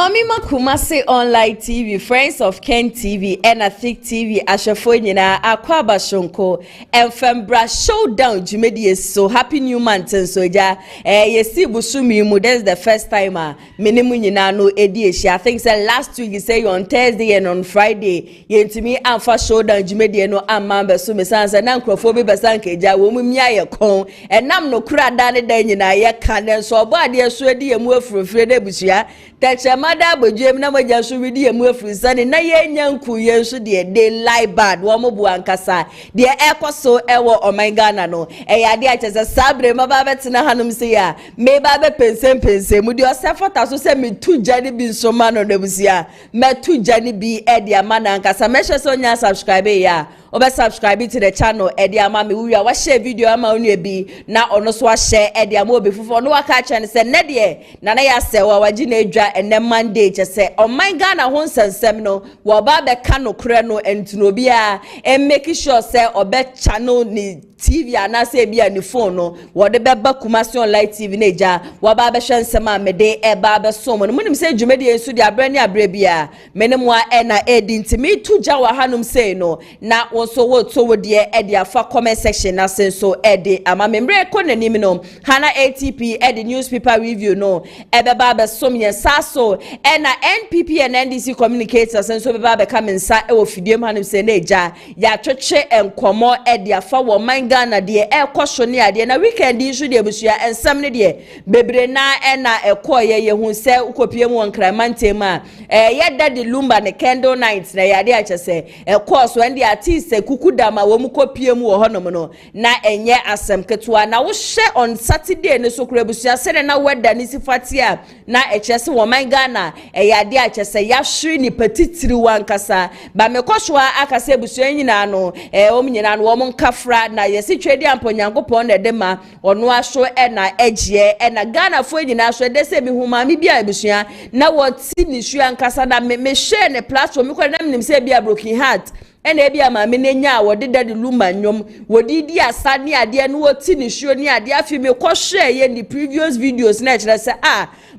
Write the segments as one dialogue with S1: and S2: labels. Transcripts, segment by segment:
S1: Mamima Kumasi online TV, Friends of Ken TV, and Thick TV, Ashafoyina, Akwaba Shonko, and Fembra Showdown, Jumedi so happy new month and so ja. Yesi Busumi mu, that's the first time. Minimunina no Edishi. I think so last week you say on Thursday and on Friday. Yentimi Alpha Showdown, Jumedi no Amamba Sumisansa, Nankrofobi Basanke, Ja, Wumia Kon, and Nam no Kura Dane Dana, Yakan, so body a sweaty and move for Frede Bushia. That's a mother, but Jim never just read the move for Sunday. Na young Kuyan should they lie bad, Wamobu and Kasa. Dear Echo so ever or my Ghana no. A idea as a sabre, my babatina hanum say, may Baba pense, would yourself to send me two Johnny be so man on the Busia. Met two Johnny be Eddie man and Kasa. Measure on your subscriber, ya. Over subscribe to the channel Eddie Amami we are watch video ama onu ebi na ono so share Eddie Amobi fufu no waka cha ne se ne de na na ya se wa waji na edwa ene Monday che se o man Ghana ho nsensem no wo ba be ka no kre no entino bia and make sure say obe channel ni TV anase bia ni phone no wo de beba Kumasi online TV neja wo ba be hwensem a me de e ba be so mo no munim say dwumedi ensu de abrani abre bia menemwa e na edi ntimi tuja wa hanum say no na so what so would ye edia for comment section na so edi ama membre ko nanim no hana ATP edi newspaper review no ebeba be som ye saso e na NPP and NDC communicators so beba be come nsa e wo fidiem hanum se na eja ya twetwe enkomo edia for wo man Ghana de e kwosho ne ade na weekend issue de busua ensam ne de bebre na e na ekoye ye hu se ukopie mu nkramante ma ye dadi lumba ne candle night na ya de a chese ekoso and the artist kukudama wo mu kopie mu wo honom no na enye asem ketua na wo hye on Saturday ne so kurabusua sene na weda ni sifatia na echese wo man Ghana yade a chese ya hwe ni petitiri wankasa ba mekoswa akase busua nyina no wo nyina no wo nkafra na yesi twedi amponyankopon na de ma ono aso na egie na Ghana fo nyina so de se mi huma mi bia busua na wo ti ni hwe ankasa na me share ne platform ko na nim se bia broken heart ene ebia ma me nenya wo de dadi luma nyom wo di asa ni ade no wo ti ni hwe ni ade afi me ko share ye ni previous videos na kire se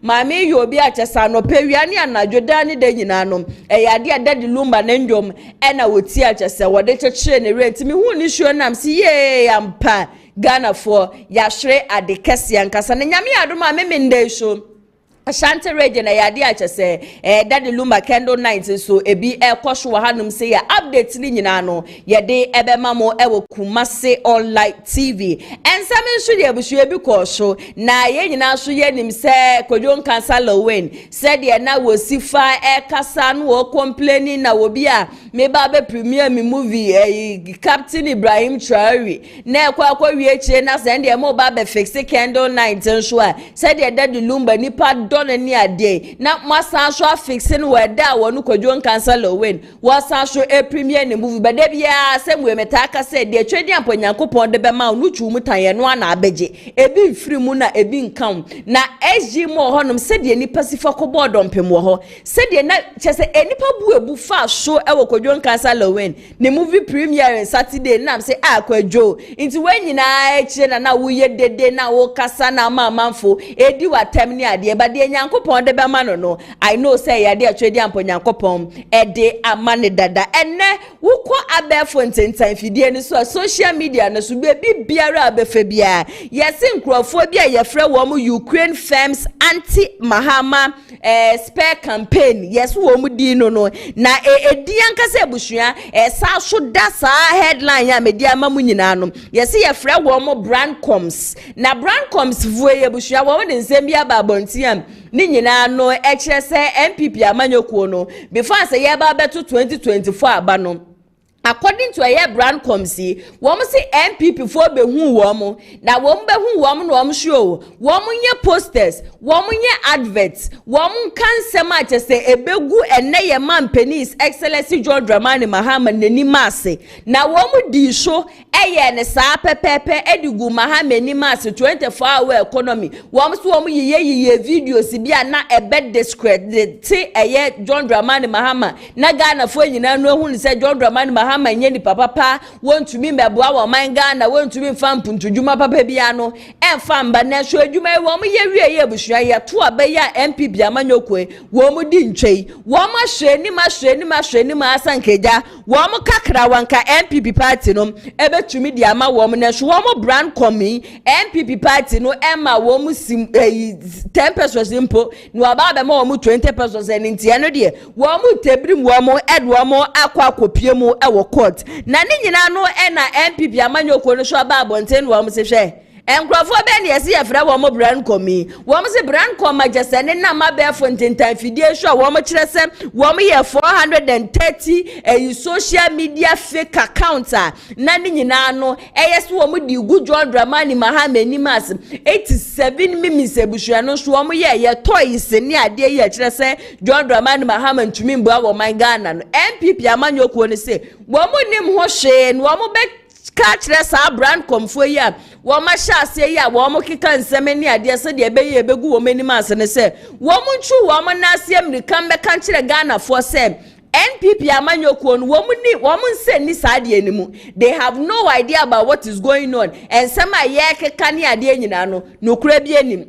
S1: ma me yo obi a chesa no pewia ni anadwo da ni da nyina no ya ade dadi luma na ndom na wo ti a chese wo de chekire ne rent me hu ni hwe nam si ye ampa Ghana for ya hwe ade kese yankasa na nyame adoma me mende show Ashanti region na yade a chese dadi luma candle night so ebi kwosho hanum say ya update ni nyina no yede ebe mamo ewo Kumasi online TV ensame nso de abusu ebi kwosho na ye nyina so ye nim se kodjon cancel win said ye na wo sifa kasa no wo complaining na wo bia me ba be premier me movie Captain Ibrahim Traore na kwa wie chire na send ye mo ba be fix candle night nso a said ye dadi lumba nipa don ni ade na masa so fixing weda wonu kodjon cancel win wasa so premier ne movie ba de bia semwe metaka say de twedi amponyankopon de be ma onu twu mutaye no na abeje ebi mfiri mu na ebi nkan na SG mo honom se de nipa sifa ko board mpem wo ho se de na chese enipa bu ebu fa so e wo kodjon cancel win ne movie premiere Saturday na say akwadwo nti wanyina e kire na wo ye dede na wo kasa na mamanfo edi watam ni ade ba de nyankopon de be ma no I know say ya de atwedi amponyankopon e de amane dada enne wukọ abefo ntentan fidie ni so social media na so be biara abefa bia yesi nkrofo bia ye frɛ wo mu Ukraine firms anti Mahama spare campaign yes wo mu di no na edi ankasa busua sa so da sa headline ya media mamu nyina no yesi ye frɛ wo mu brandcoms na brandcoms vuo ye busua wo de nsem bia ba bontiam ni nyina no ekire se NPP amanyokuo no before say ye ba beto 2024 aba no according to a brand committee wom say NPP for be hu wom na wom be hu wom no wom show wom nye posters wom nye adverts wom kan sema che say ebegu ene ye manpenis excellency John Dramani Mahama nani mase na wom di show eye ne sa pepepe edigu Mahama ni mase 24 hour economy wom so wom ye videos bia na ebe discredit eye John Dramani Mahama na Ghana fo nyina no hu ni say John Dramani Mahama ama nye ni papa wontumi mbeboa wo man Ghana wontumi mfa mpuntudwuma papa bia no emfa mba na so adwuma wo mo ye wie ye busua ye to abeya NPP amanyokwe wo mo di ntwei wo ma hwani ma asankeja wo mo kakra wanka NPP party no ebetumi di ama wo mo na so wo mo brand komi NPP party no ema wo mo sim 10% impo no aba ma wo mo 20% ntia no de wo mo tebrim wo mo wo mo akopie mu e wo court na ni nyina no e na NPP amanyokwe no so aba abonten wo mo se hwe enkrofo be ne yesi yefra wo mo brand komi wo mo se brand koma jese ne na ma be fontentan fidie so wo mo kire se wo mo ye 430 social media fake accounts na ni nyina no eyesi wo mo di gu John Dramani Mahama Nimas 87 mimis ebuhua no so wo mo ye toys ne ade ye kire se John Dramani Mahama ntumi mbo wo man Ghana no NPP amanyokwo ne se wo mo nim ho hwe no wo mo be catch sa brand komfo ya wo ma sha ase ya wo mo kika nseme ni ade se de ebe ye ebegu wo mani ma ne se wo mo nchu wo mo na ase American be kan kire Ghana for se NPP amanyokwo no wo mo nse ni sa de animu they have no idea about what is going on and some aye keka ni ade nyina no nokura bi anim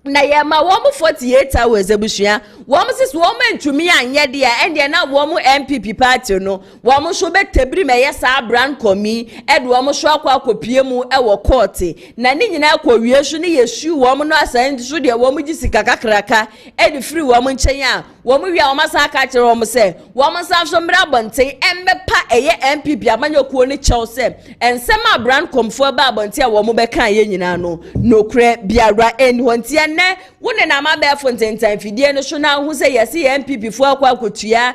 S1: na yema wo mo 48 hours ebuhua wo mo sis wo mo ntumi anye de a ende na wo mo NPP party no wo mo so betebri me yesa brand komi e de wo mo so akopie mu e wo court na ni nyina akowie so ne yesu wo mo no asan so de wo mo gisika kakraka e de free wo mo nchen a wo mo wi a wo masa aka kire wo mo se wo mo sa so mra bonten embepa eye NPP amanyokuo ne chew se ensema brand komfo ba bonten a wo mo be kan ye nyina no nokre biara en hontia ne wone na ma be fontentan fidie no so na hu se yesi NPP fo akwakotua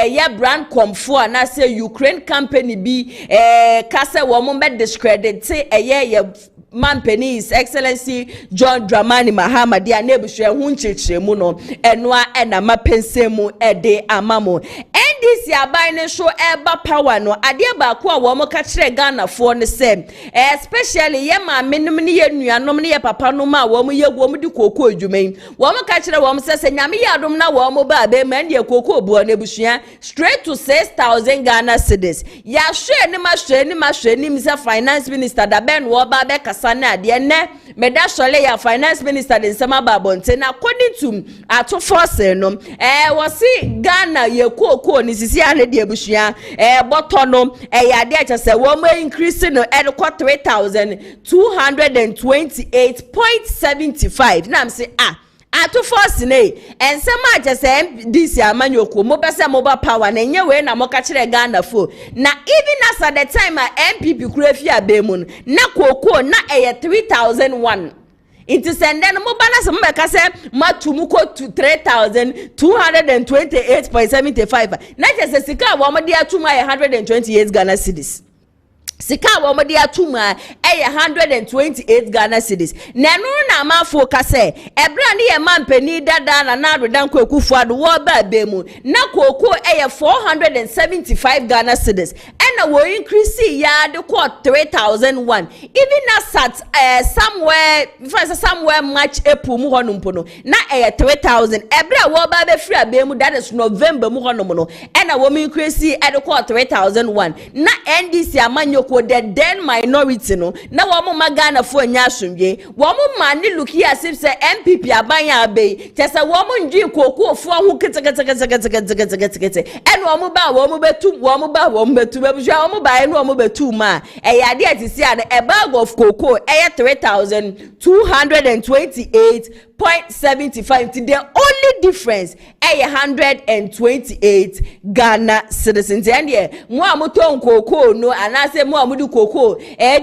S1: ye brand komfo na se Ukraine company bi kase wo mo be discredit ye Mampeni His Excellency John Dramani Mahama dia nebushe hu nchechemu no enoa ena mapensemu ede amamo NDC aban ne so eba power no ade ba ko a wo mo ka kire Ghana fo ne se especially ye ma menim ne ye nuanom ne ye papa no ma wo mo ye wo mo di koko adwumen wo mo ka kire wo mo se nyame ye adom na wo mo ba be man ye koko obuo ne busua straight to 6,000 Ghana cedis ya hwe ni ma hwe ni misa finance minister da ben wo ba be na de ne meda sole ya finance minister de nsema babonte na according to ato force no wo si Ghana ye koko ni sisi ane de abusua boto no ya de acha se wo mo increase no e ko 3,228.75 na am say ato force ne ensema ajese this amanyoko mo pese mo ba power na nye we na mo ka kire Ghana fo na even as at the time NPP kurafi abemu na koko na 3,001 Inti sende no mo balance mo beka se matumu ko to 3,228.75 na jese sika wo mo de atuma 128 Ghana cedis sika wo mo de atuma 128 Ghana cedis na no na amafo ka se ebra ne ye mampani dada na adodan kwakufu ado wo ba bemu na koko 475 Ghana cedis ena wo increase ya de ko 3,001 even as at somewhere March April mu hono mpono na 3,000 ebra wo ba be free abemu that is November mu hono no ena wo increase e de ko 3,001 na NDC amanyo ko the then minority no na wo mo magana fo anya asomdwe wo mo ma ne look here as if say NPP abanya abei tese wo mo ndwi koko fo ho kete en wo mo ba wo mo betum wo mo ba wo mo betum abusha wo mo ba en wo mo betum a ya de atisi a bag of cocoa 3,228.75 the only difference 128 Ghana citizens and here mo amoton cocoa no anase mo amudi cocoa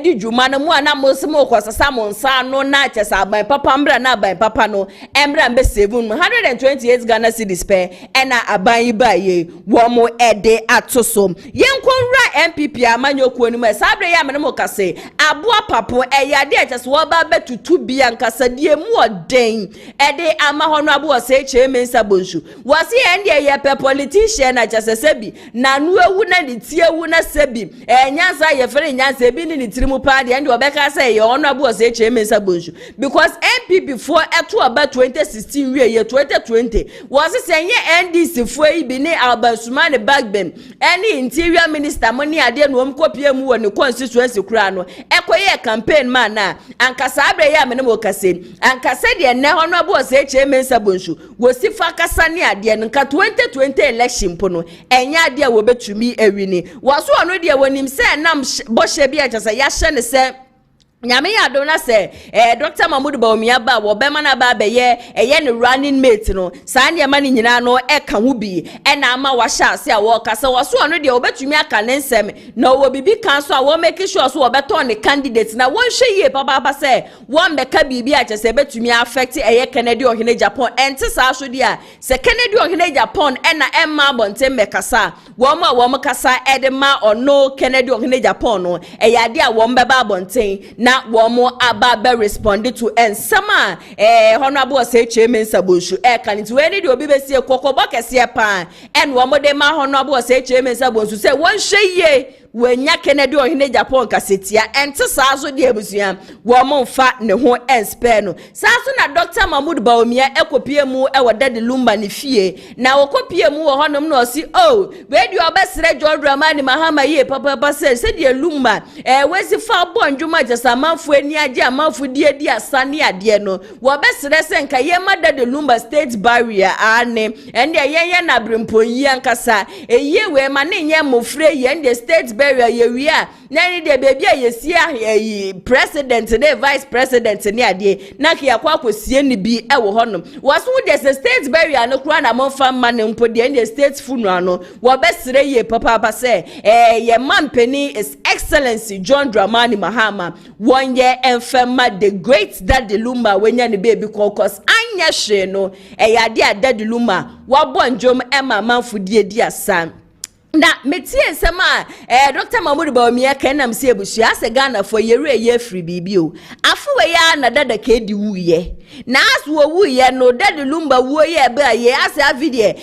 S1: di djuma no mo ana mo semo kwasasa mo nsa no na chesa aban papa mbra na aban papa no embra mbe 128 Ghana cedis pe ena aban ibaye wo mo ede atoso yenkonra NPP amanyokuo ni mo sabre ya me mo kase aboa papo yade chesa wo ba betutu bia nkasa die mu oden ede ama hono aboa se che mensa bonsu wasi ende ye pe politician na chase sebi na nu ewu na ni tie ewu na sebi nyansa ye fere nyansa ebi ni tirimu pa de ende obeka say ye ono abu ose eche mensa bonsu because NPP for eto aba 2016 we ye 2020 wasi senye NDC for ibi ni Albasuma ne Bagbem any interior minister money ade no mkopie mu woni constituency kura no ekoye campaign man na ankasa abre ya me no kase ankasa de ne hono abu ose eche mensa bonsu wosi fa kasa ne ade no nka 2020 election pono enya ade a wo betumi ewini waso ono de wonim se nam boshe bia chasa ya hye ne se nyame ya do na se Dr. Mahmoud Bawumia ba wo be mana ba be ye ne running mate no sa ne ma ni nyina no ka ho bi na ama wa sha se a wo kasa wo so no de obetumi aka ne nsem na wo bibi kan so a wo make sure so wo beto ne candidate na won hwe ye papa se won be ka bibi a chese betumi affect Kennedy ohene Japan ente sa so dia se Kennedy ohene Japan na emma bonten me kasa wo ma kasa de ma ono Kennedy ohene Japan no ade a wo be ba bonten na womo aba responded to ensama honorable Oseche Mensaboshu kaniti we need obi besie kokobo kese pa en womo de ma honorable Oseche Mensaboshu say won hweye wenya Kennedy ohene Japan kasetia ente saa so de abusua womo mfa ne ho enspare no saa so na Dr. Mahmoud Bawumia ekopie mu wodade lumba ne fie na wokopie mu wo honom na osi we di obesere John Dramani Mahama ye papa se de lumba wesi fa bonjuma jasa manfo ani age amanfo di asane ade no wo besere se nka ye madade lumba state barrier ane ende ye na bremponyi ankasa eye we ma ne nye mofre ye ende state barrier ye wia na ni de baby ye president ne vice president ne ade na ke yakwa akosie ni bi wo honom waso de state barrier no kura na monfa ma ne mpo de ende state funeral no wo besere ye papa se ye mampeni is excellency John Dramani Mahama one year enfema the great Daddy Lumba wenya ne baby cause anya hwe no ade a Daddy Lumba wabonjom ema manfudie di asan na metie nsema Dr. Mahmoud Bawumia kenam se ebusu ase Ghana for yere ye free bibio afuwe ya na dada ka edi wuye na aso wuye no Daddy Lumba wuye be ye ase avide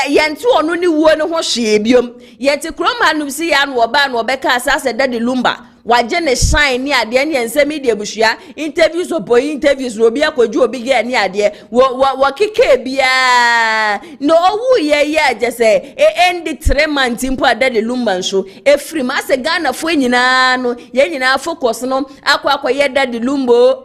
S1: ye nti onu ni wuo ne ho hwe biom ye ti kroma no si ya no oba no obeka ase Daddy Lumba waje ne shine ni ade ne nsem ide bushia interviews obo interviews obi akoju obi ge ni ade wo kike bia no owu ye jese end 3 months impo Daddy Lumba nso efri ma se Ghana fo nyina no ye nyina focus no akwa Daddy Lumbo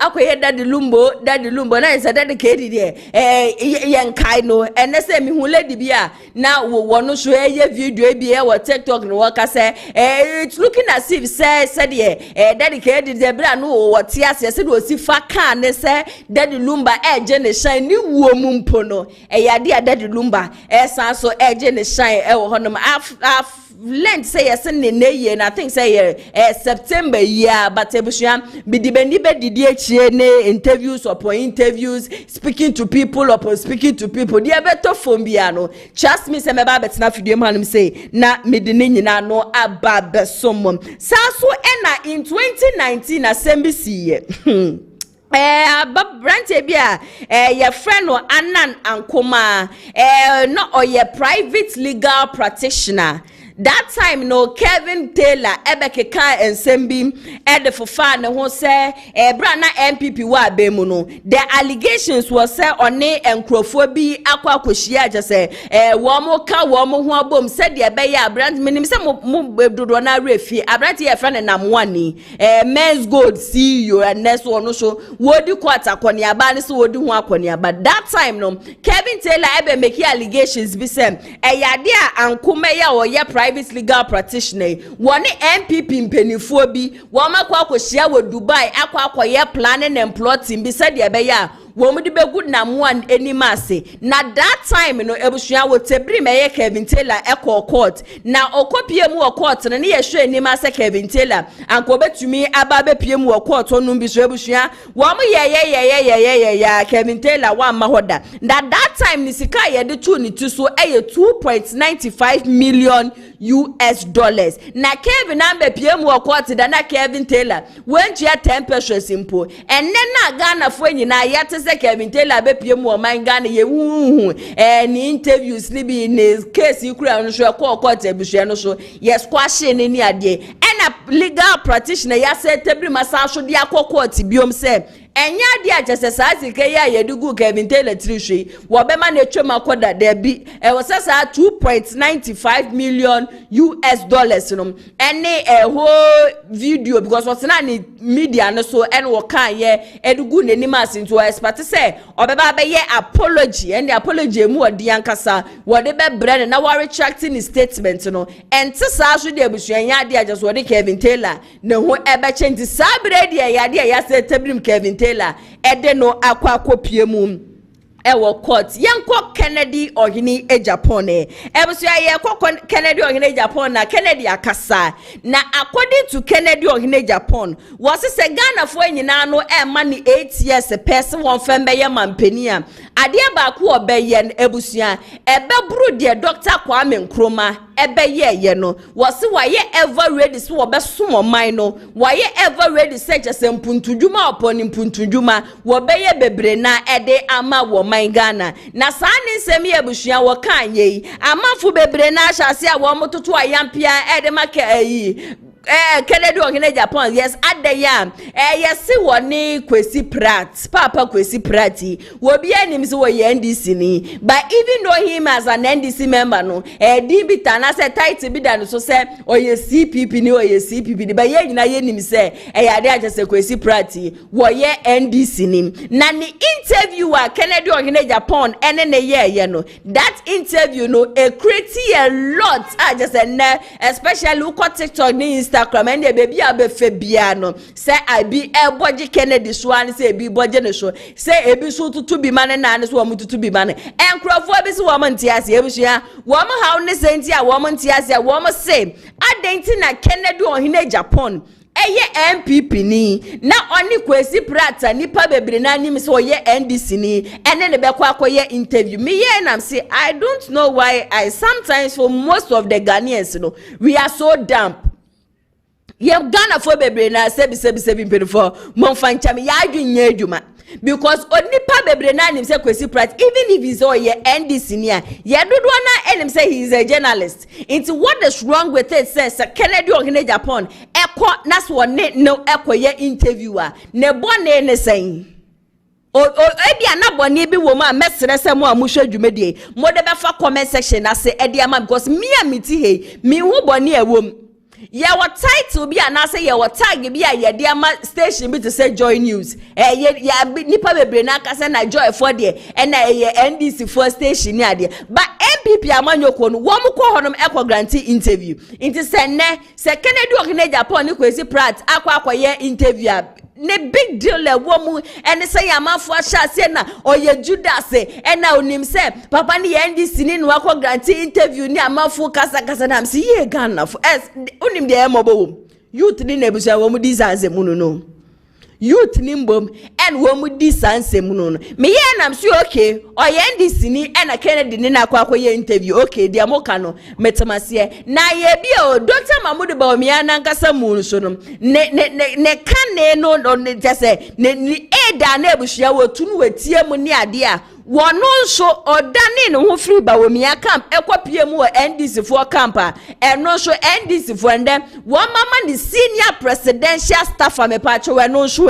S1: na se Daddy kedi de ye nkai no ene se mi hu lady bia na wo no so ye video bia wo TikTok no waka se it's looking as if say Daddy kedi de bra no wo ti ase se do si fa kan ne se Daddy Lumba je ne shine ni wo mu mpo no yade a Daddy Lumba san so je ne shine wo honom Lent say yes ne ye and I think say September year but ebusua bidibendi be didi echie ne interviews upon interviews speaking to people dia beto phone bia no trust me say me ba betena fidie manum say na medine nyina no aba besom saso na in 2019 assembly ye brante bia your friend no Anan Ankoma no or your private legal practitioner. That time no Kevin Taylor ebekeka ensembi the fofa ne ho se bra na NPP wa abemu no the allegations was say one enkrofo bi akwa akohia je se wo mo ka wo mo ho abom se de be ya brand minim se mo dodo na refi abrante ye friend na mwani men's gold CEO and next one so wodi kwata kwani aba ne so wodi ho akwani aba that time no Kevin Taylor ebe make allegations bi se yade a Ankoma ya o ye private legal practitioner one NPP mpenifo bi wo makwa akohia wo Dubai akwa ye planning and plotting bi said ye be ya wo mu de be good na one animase na that time no ebusua wo tebri meye Kevin Taylor court na okopie mu court no ne ye hwe animase Kevin Taylor anko betumi aba be pie mu court onu bi so ebusua wo mu ye Kevin Taylor wa ma hoda na that time ni sika ye de tu ni tu so 2.95 million US dollars na Kevin ambe pie mu court da na Kevin Taylor when you 10 pesos impo enne na Ghana fo nyina yate say Kevin Taylor be pie mu o man Ghana ye ni interviews ni bi ne case ikura no so ko court ebusua no so yes kwahye ni ade na legal practitioner ya say tebri masa so dia court biom say enya dia jese saa sike ya yedugu Kevin Taylor trishwe wo be ma na twema koda da bi wo sasa 2.95 million US dollars no ene whole video because what's na ni media no so en wo kan ye edugu neni masin to expect say obeba be ye apology and the apology mu odi ankasa wo de be brand na wa retracting statement no ente saa so de abusuan ya dia just wo de Kevin Taylor na ho ebe change saa bre de ya de ya say tabrim Kevin Taylor ede no akwa mu ewo court yanko Kennedy ohini Agyapong ebusu ye Kennedy ohini Agyapong na Kennedy akasa na according to Kennedy ohini Agyapong was se Ghana fo nyina no e ma ni 8 years person won fem be ye mampani a ade ba ko obeye ebusu ebe buru de Dr. Kwame Nkrumah ebe ye no wasi waye ever ready so obesom man no waye ever ready search asempuntudwuma upon impuntudwuma wobeye bebre na ede ama wo man Ghana na saa ne nsem ye busua wo kan ye amafu bebre na ahase a wo mototo ayampia ede maka ayi Kennedy ohini Agyapong yes adaya yes woni Kwesi Pratt papa Kwesi Pratt wo bi anim so wo NDC ni but even though him as an NDC member no dibita na say title bi da no so say oye CPP ni oye CPP but ye nyina ye nim say ade agese Kwesi Pratt wo ye NDC ni na ni interviewer Kennedy ohini Agyapong ene ne ye no that interview no create a lot agese na especially who TikTok ni Instagram and the baby abefe bia no say I be eboje Kennedy so an say bi boje ne so say ebi so tutu bi mane na ne so wo tutu bi mane enkrofo bi so wo ntiase ebusua wo mo haw ne senti a wo ntiase wo mo say adenti na Kennedy ohini Agyapong eye NPP ni na oni Kwesi Pratt nipa bebre na nim so ye NDC ni ene ne bekwa akoye interview me ye na say I don't know why I sometimes for most of the Ghanaians no we are so damp ye Ghana for bebre na sebi for monfancha me ya adwunya adwuma because onipa bebre na nim say Kwesi Pratt even if he's all ye NDC ni ye dodo na enim say he is a journalist into what is wrong with it says Kennedy ohini Agyapong ekọ na so ne no ekoye interviewer ne bone ne sen ebi anabone bi wo ma mesere se mo amuhwe dwumedie mo de be fa comment section na say e dia ma because me amiti he me hu bone ewom ye what title bi anase ye what tag bi a ye de ama station bi to say Joy News ye nipa bebre na akase na Joy for de e na ye NDC for station ni ade but NPP amanyoko no wo mko honom ekọ grantee interview inti se ne se Kennedy ohini Agyapong ni Kwesi Pratt akwa ye interview ne big deal le wo mu ene say amafo ahya se na oye Judas na onim se papa ni NDC ni no akọ grantee interview ni amafo kasa na am se ye Ghana fo onim de emobo youth ni na ebusa wo mu disanse mu no youth ni mbom en wo mu disanse mu no me ye nam so okay oye NDC ni na Kennedy ni na akọ ye interview okay dia moka no metemase na ye bi o Dr. Mahmoud Bawumia na nkasa mu so no ne kane no ne tese ne eda na ebusia wo tunu wetie mu ni ade a wono nso odane ne ho free Bawumia camp ekopie mu NDC for camp eno nso NDC for ndem wo mama ni senior presidential staff amepacho we no nso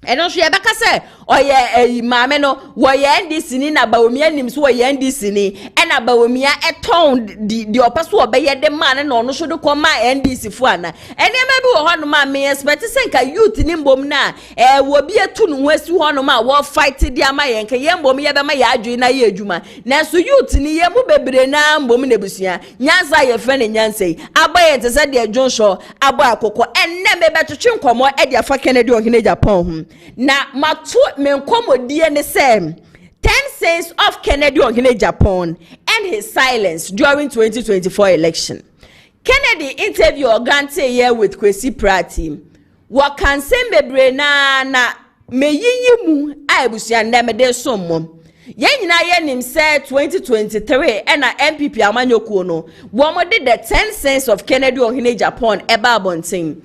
S1: eno nso ye beka se oye maame no wo ye NDC ni na Bawumia nim so wo ye NDC ni na Bawumia eton di opeso obeye de man na ono so de koma NDC fu ana ene ma bi wo hono ma me expect se nka youth ni mbom na wo bi etu no wasi hono ma wo fight di ama ye nka ye mbom ye be ma ya adwi na ye adwuma na so youth ni ye mu bebre na mbom na busua nyansa ye fe ne nyansa yi abaye te se de Johnshaw aba akoko enne me betwetwe nkomo e de afa Kennedy ohini Agyapong na matu me nkomodie ne se 10 cents of Kennedy ohini Agyapong and his silence during 2024 election. Kennedy interview or grantee here with Kwesi Pratt. What can say bebre na me yiyimu aibusia ndemede sommo. Yen na yen say 2023 and NPP amanyoko no. Womo did the 10 cents of Kennedy ohini Agyapong eba bonting.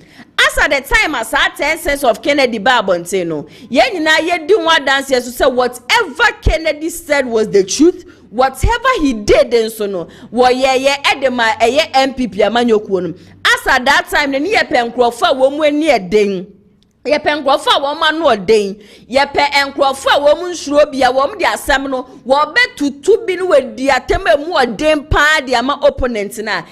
S1: as at the time as our 10 cents of Kennedy Babonte no yen na ye do one dance yes to say whatever Kennedy said was the truth, whatever he did then so no wo ye edema NPP amanyokuo no. As at that time ne ye penkrofo wo mu ani eden ye penkrofo wo ma no eden ye pe enkrofo wo mu nsuro bia wo mu de asem no wo betutu bi no wadi atema mu eden pa de ama opponent na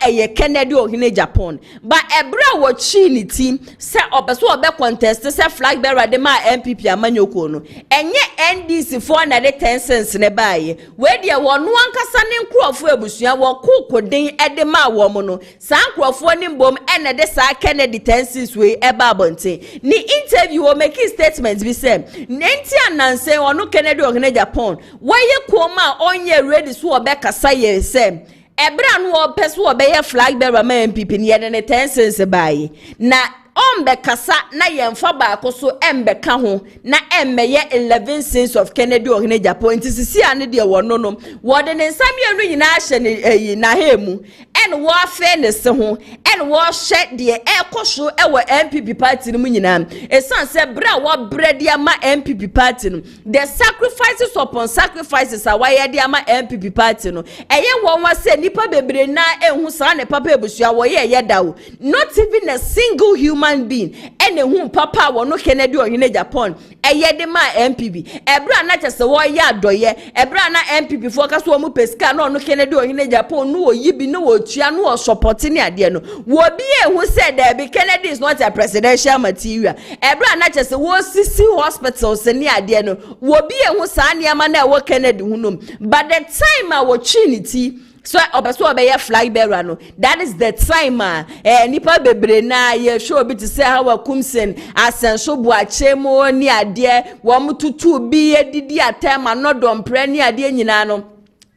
S1: eye Kennedy ohine Japan ba ebra wo chi ni team se obeso obe contest se Flagbearer de ma NPP amanyokuo no enye NDC for na de 10 cents ne baaye we de wo no ankasa ne nkrofo abusua wo kokodin ede ma wo mu no sa nkrofo ni mbom ene de sa Kennedy 10 cents we eba bonte ni interview o make statements bi say nenti ananse ono Kennedy ohine Japan waye koma onye ready so obekasa ye say ebra no opeso obeye Flagbearer ma NPP ni ye ne 10 cents baaye na ombe kasa na yemfa baako so embeka ho na emmeye 11 cents of Kennedy ohine Japan tisisi ane de wono no wo de ne nsam ye no nyina ahye ne na hemu en wo afe ne se ho en wo hye de ekoso ewo NPP party no nyina esan se bra wo brede ama NPP party no the sacrifices upon sacrifices awaye de ama NPP party no eye won wa se nipa bebre na ehun sa ne papa ebusua wo ye dawo not even a single human being ene hu papa wo no Kennedy ohine Japan eye de ma NPP ebra na chese wo ya adoye ebra na NPP focus wo mu pesika no Kennedy ohine Japan no oyibi no otua no support ni ade no wo bi ehu said that Kennedy is not a presidential material ebra na chese wo sisi hospitals ni ade no wo bi ehu sa niam na wo Kennedy hu no but the time a wo trinity so obeso obeye Flagbearer no that is the time nipa bebre na ye show bi to say how Kumsen asenso buachemo ni ade wo mututu bi edidi atema no dompre ni ade nyina no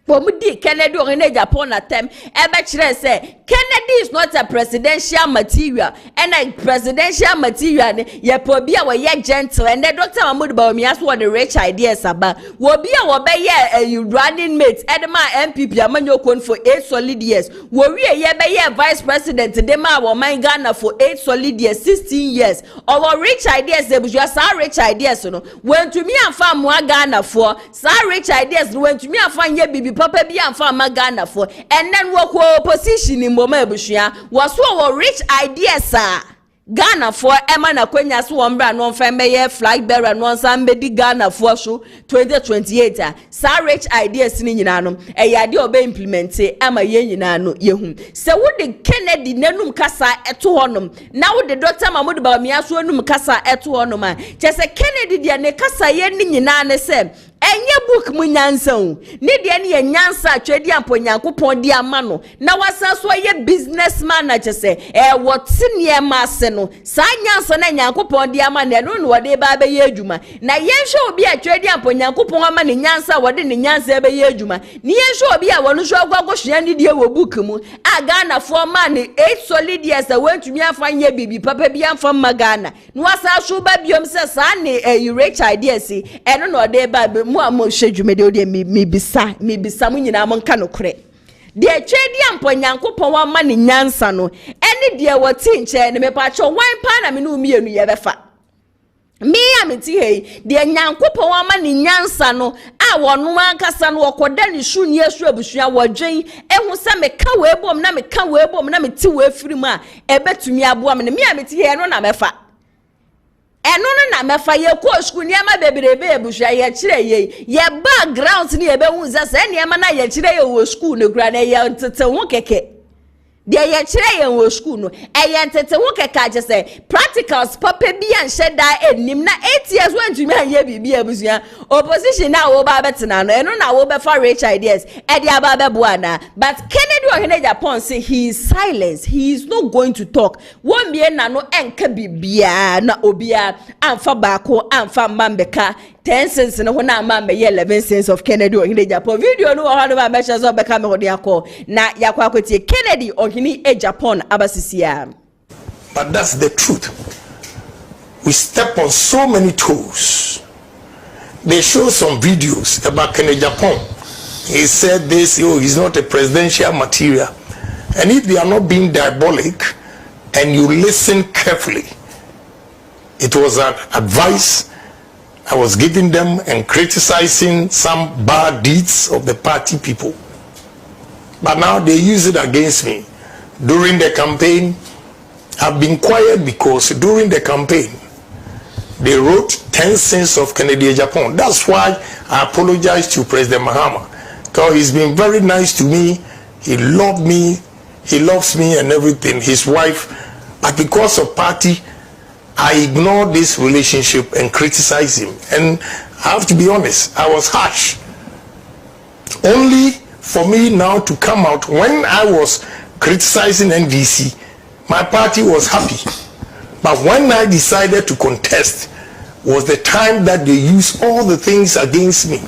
S1: Pomudi Kennedy ohine Japan atem ebe kire say Kennedy is not a presidential material and a presidential material ye pobi a we gentle and the Dr. Mahmoud Bawumia so the rich ideas aba wo bi a wo be ye running mate edema NPP amanyokon for 8 solid years wo wie ye be ye vice president de ma wo man Ghana for 8 solid years 16 years our rich ideas they buja sa rich ideas no when to me amfa mo Ghana for sa rich ideas when to me amfa ye bibi papa bi amfa ma Ghana for and then wo ko opposition in moma ebusua was so rich ideas Ghana for Emma na kwenya so wombra no mfemeye Flagbearer no nsambedi Ghana for so 2028 sa rich ideas ni nyina no eyade obe implement ama ye nyina no yehu se wo de Kennedy nanum kasa eto honom na wo de Dr. Mahmoud Bawumia so nanum kasa eto honom a chese Kennedy de ne kasa ye ni nyina ne se enye book mu nyansa o ne de ne nyansa atwedi amponyankopon di ama no na wasa so ye businessman na chese wotine ma se no sa nyansa na nyankopon di ama ne no no de ba be ye adwuma na yenhwe obi atwedi amponyankopon ama ne nyansa wode ne nyansa be ye adwuma ne yenhwe obi a wono so agwagohwe ne de wo book mu aga na fo ma ne 8 solid years awantumi afa nye bibi papa bi amfa magana no wasa so ba biom se sa ne rich ideas eno no de ba mu amo hwedwumede odi mi bisa mu nyina mo nka no kore de atwedi amponyankopon wa ma ne nyansa no ene de woti nche ne mepa cho wan pa na me no mienu ye befa me ameti hei de nyankopon wa ma ne nyansa no a wono ankasa no okoda ne shu ne asu abusua wodwen ehu se me ka we bom na me ka we bom na me ti we firi mu a ebetumi aboa me ameti hei no na mefa eno no na mefa ye ko school niam bebrebe ebusua ye kire ye background ni ebe hu za se niam na ye kire ye wo school ne kura na ye tete ho keke de ye kire ye wo school no ye tete ho keke age se practicals papa bi an sheda enim na 8 years when to me anye bibi ebusua opposition na wo ba betena no eno na wo be for rich ideas e de aba be boana but Kennedy ohene Japan say he is silent, he is not going to talk one be na no enka bibia na obia amfa baako amfa mambeka 10 cents no ho na mambe 11 cents of Kennedy ohene Japan video no ho no ba measure so beka me ho de akọ na yakwa akotie Kennedy ohene Japan abasisia.
S2: But that's the truth. We step on so many toes. They show some videos about Kennedy Japan. He said this, he's not a presidential material. And if they are not being diabolic, and you listen carefully, it was an advice I was giving them and criticizing some bad deeds of the party people. But now they use it against me. During the campaign, I've been quiet because during the campaign, they wrote 10 sins of Kennedy Agyapong. That's why I apologize to President Mahama, because he's been very nice to me. He loved me, he loves me and everything, his wife. But because of party, I ignored this relationship and criticized him. And I have to be honest, I was harsh. Only for me now to come out, when I was criticizing NDC, my party was happy. But when I decided to contest, was the time that they used all the things against me.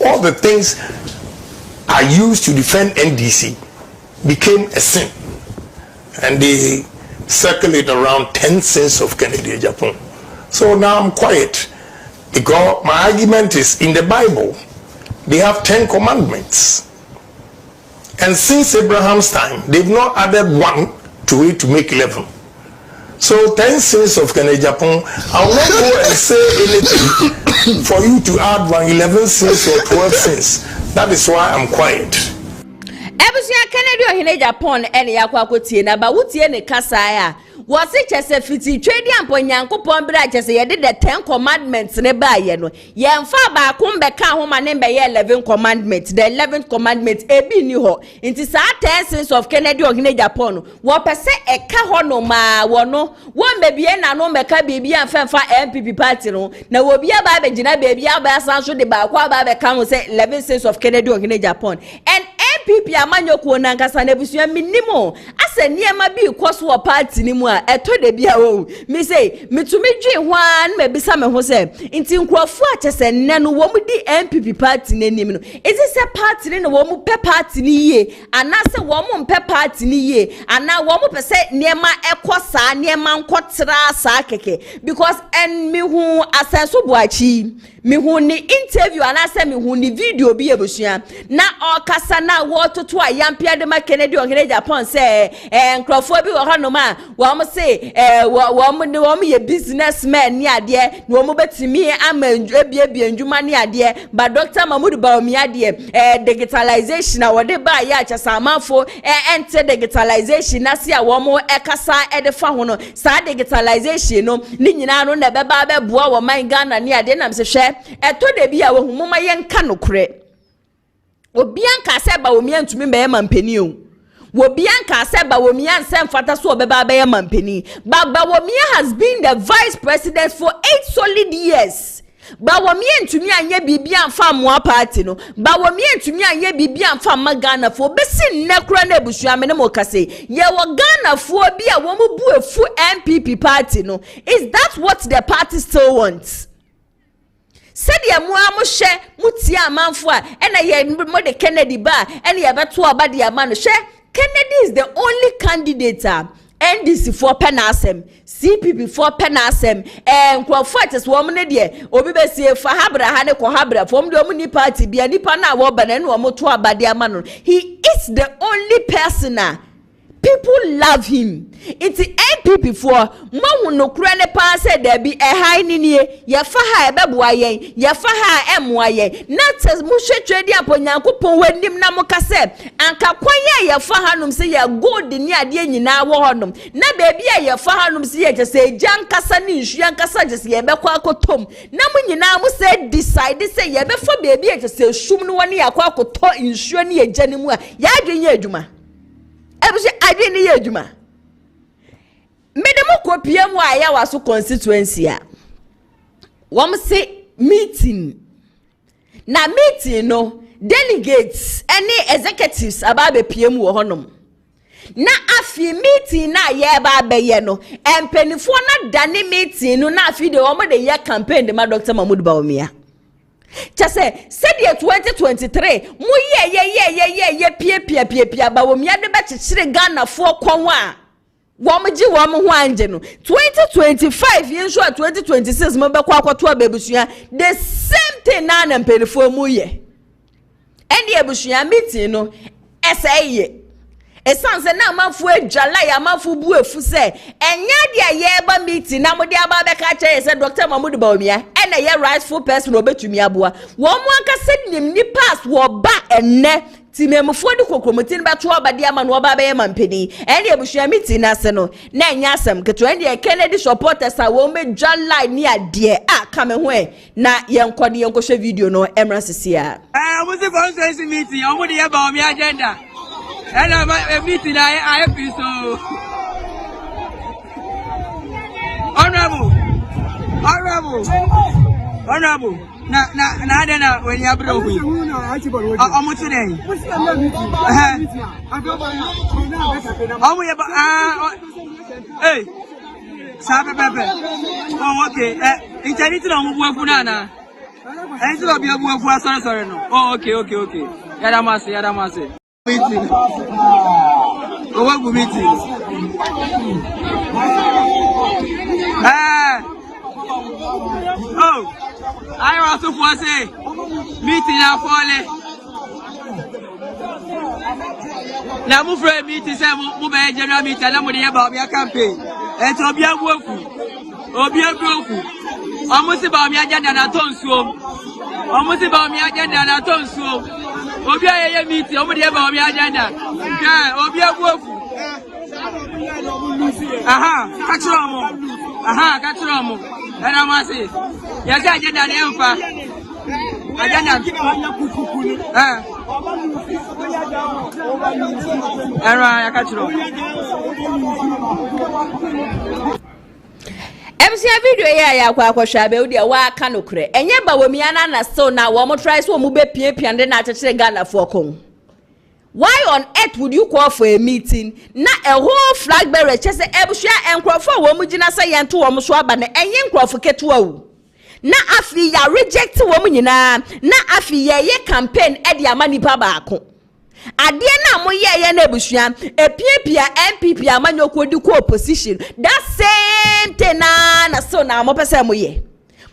S2: All the things I used to defend NDC became a sin. And they circulate around 10 sins of Kennedy Agyapong. So now I'm quiet, because my argument is, in the Bible, they have 10 commandments. And since Abraham's time, they've not added one to it to make 11. So 10 sins of Kennedy Agyapong, I will not go and say anything for you to add 11 sins or 12 sins. That is why I'm quiet.
S1: Ebusia Kennedy Agyapong ene yakwakotie na ba wotie ne kasa ya was it chese fiti twedi amponyankopon bra chese ye de the 10 commandments ne ba ye no ye mfa ba kumbeka homa ne be ye 11 commandments. The 11th commandment ebi ni ho nti sa 10 sins of Kennedy Agyapong wo pese eka ho no ma wo no wo mbebie na no meka bibi amfa NPP party no na wo bia ba be gina bibi aba san so de ba kwa ba be kan say 11 sins of Kennedy Agyapong. And NPP amanyoko na nkasa na busua minimo ase niema bi koso party ni mu a eto de bia wo mi say mitumi dwen hwan me bisa me ho say nti nkrofo a chese nne no wo mu di NPP party nanim no is it say party ni no wo mu pe party ni yie ana se wo mu mpe party ni yie ana wo mu pese niema ekosa niema nkotra sa keke because en mi hu asenso boachi mi hu ni interview ana se mi hu ni video bi ebusua na okasa na wo toto a yampia de ma Kennedy Agyapong say nkrofo bi wo hanoma wo mo say wo mo ye businessman ni ade wo mo betimi ama ebie ndwuma ni ade ba Dr. Mahmoud Bawumia ade digitalization a wo de ba ya chasa amanfo ente digitalization na se a wo mo ekasa de fa ho no sa digitalization no ni nyina no na beba be boa wo man Ghana ni ade na mse hwe eto de bia wo humuma ye nka nokre obianka se ba Bawumia ntumi be mampeni o wobianka se ba Bawumia nsem fata so obeba be mampeni but Bawumia has been the vice president for 8 solid years. Bawumia ntumi anye bibia amfa moa party no Bawumia ntumi anye bibia amfa magana fo besi nnekura na ebusua me ne mo kase ye wo Ghana fo bia wo mu bu efu NPP party no. Is that what the party still wants? Said ye mo amhwe mutia amanfo a ena ye mo de Kennedy ba ena ye beto oba de amano hwe Kennedy is the only candidate NDC for penasem CPP for penasem nkrofo wo mo ne de obi be sie fa habra ha ne ko habra fo mo de omu ni party bia nipa na wo ba na no mo to aba de amano. He is the only person people love him. It's NPP for mo no kura ne pa say there be high ni ye fa ha ebeboa yen ye fa ha emoa yen not as mo hwetwe di aponyankopon wanim na mo ka say anka kwan ye fa hanom say ye gold ni ade nyina wo honom na baby ye fa hanom say ye say jankasa ni nsu yankasa je say ye bekwa akotom na mo nyina mo say decide say ye be fa baby ye say shum no woni yakwa akoto nsu ni ye janimu a ya adwenye adwuma ebusi adwene ye adwuma medemo kopie mu aya waso constituency a wom se meeting na meeting no delegates any executives ababe piem wo honom na afi meeting na ye ba ye no empenifo na dane meeting no na afi de wom de ye campaign de ma Dr. Mahmoud Bawumia Chase said ye 2023 mu ye pia Bawumia de ba chichire Ghana fo kwanwa womji wom ho anje no 2025 yen so 2026 mo be kwa kwato abusua the same thing na na mpenifo mu ye ende abusua meeting no esaye esanse na amanfo adwala ya amanfo bu efu se enya dia ye ba meeting na mode aba be ka kye se Dr. Mahmood Bawumia ena ye rightful person obetumi aboa wo mo anka se nim ni pass wo ba enne timemfo de kokromotin ba to obade ama no oba be ye mampeni ene ebusua meeting na se no na enya asem keto ene Kennedy supporters a wo me dwala ni ade a ka me ho na yenkode yenkohwe video no emra sesia
S3: omusi conference meeting omudi ye Bawumia agenda and a meeting I feel so honorable. Na when you bro we almost today hey sabe pepe oh okay internet na mu buafu na na enzi obi buafu sorry no oh okay yada mase meeting. Oh, what meeting? Oh, I also want to say meeting na fole. Na mu friend meeting say mu be general meeting na mu dey Bawumia campaign. Et obi abuafu. Omusi Bawumia agenda na tonsuo. Omusi Bawumia agenda na tonsuo. Obi ayeye meeting omo dey Bawumia agenda. Obi abuafu. Kachiro mo. Era masi. Ya ga agenda na emfa. Agenda. Era ya kachiro.
S1: MC video ya kwa hwabe odi wa aka nokre enye Bawumia na still na wo mo try so mo be piapiande na akekere Ghana for kon. Why on earth would you call for a meeting? Na a whole flag bearer chese ebusua enkrofo wo mu gina say yento wo mo so aba na enye enkrofo ketua wo. Na afi ya reject wo mu nyina na afi ye campaign e de ama nipa baako. Ade na mo ye na ebusua epiepia NPP amanyoko di ko opposition that same thing na so na mo pese mo ye.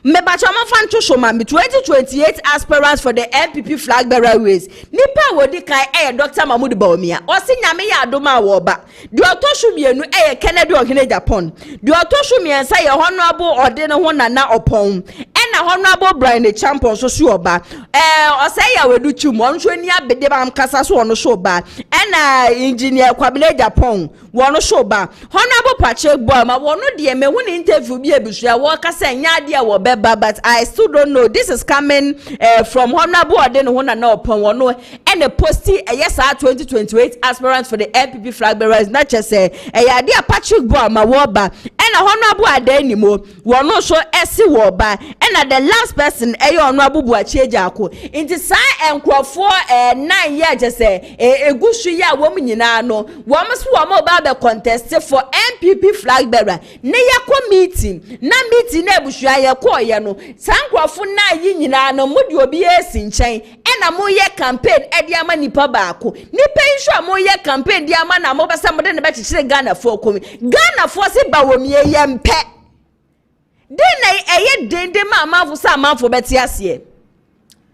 S1: Mebacho mafanto shoma 2028 aspirants for the NPP Flagbearer race. Nipa wodi kai Dr. Mahmood Bawumia. Osi nyame ya adoma wo ba. Di otoshu mienu Kennedy Agyapong. Di otoshu miensa ye honorable ode ne ho nana opon. Na honorable Brian Champion so su oba osay ya wedu chumo onhwe ni abede bam kasa so ono so ba na engineer Kwabena Agyapong wono so ba honorable Pache boy ma wono de me hu ni interview bi ebusua wo kasa nya de wo beba but I still don't know this is coming from honorable ode no na opon wono and posti yes 2028 aspirants for the NPP Flagbearers not just say ya de Pache boy ma wo ba na honorable ade animo wono so esi wo ba na the last person honorable Agyapong inti sa enkrofo 9 years just say egusu ya wo nyina no wo mso wo ma ba be contest for NPP Flagbearer ne yakọ meeting na ebusu ya ko ye no sa enkrofo 9 yi nyina no mudi obi esi nchen na mo ye campaign de ama nipa baako nipa insho mo ye campaign de ama na mo besa mo de ne ba kikire Ghana for komi Ghana for se Bawumia ye mpe den dende ma amanfo sa amanfo beti ase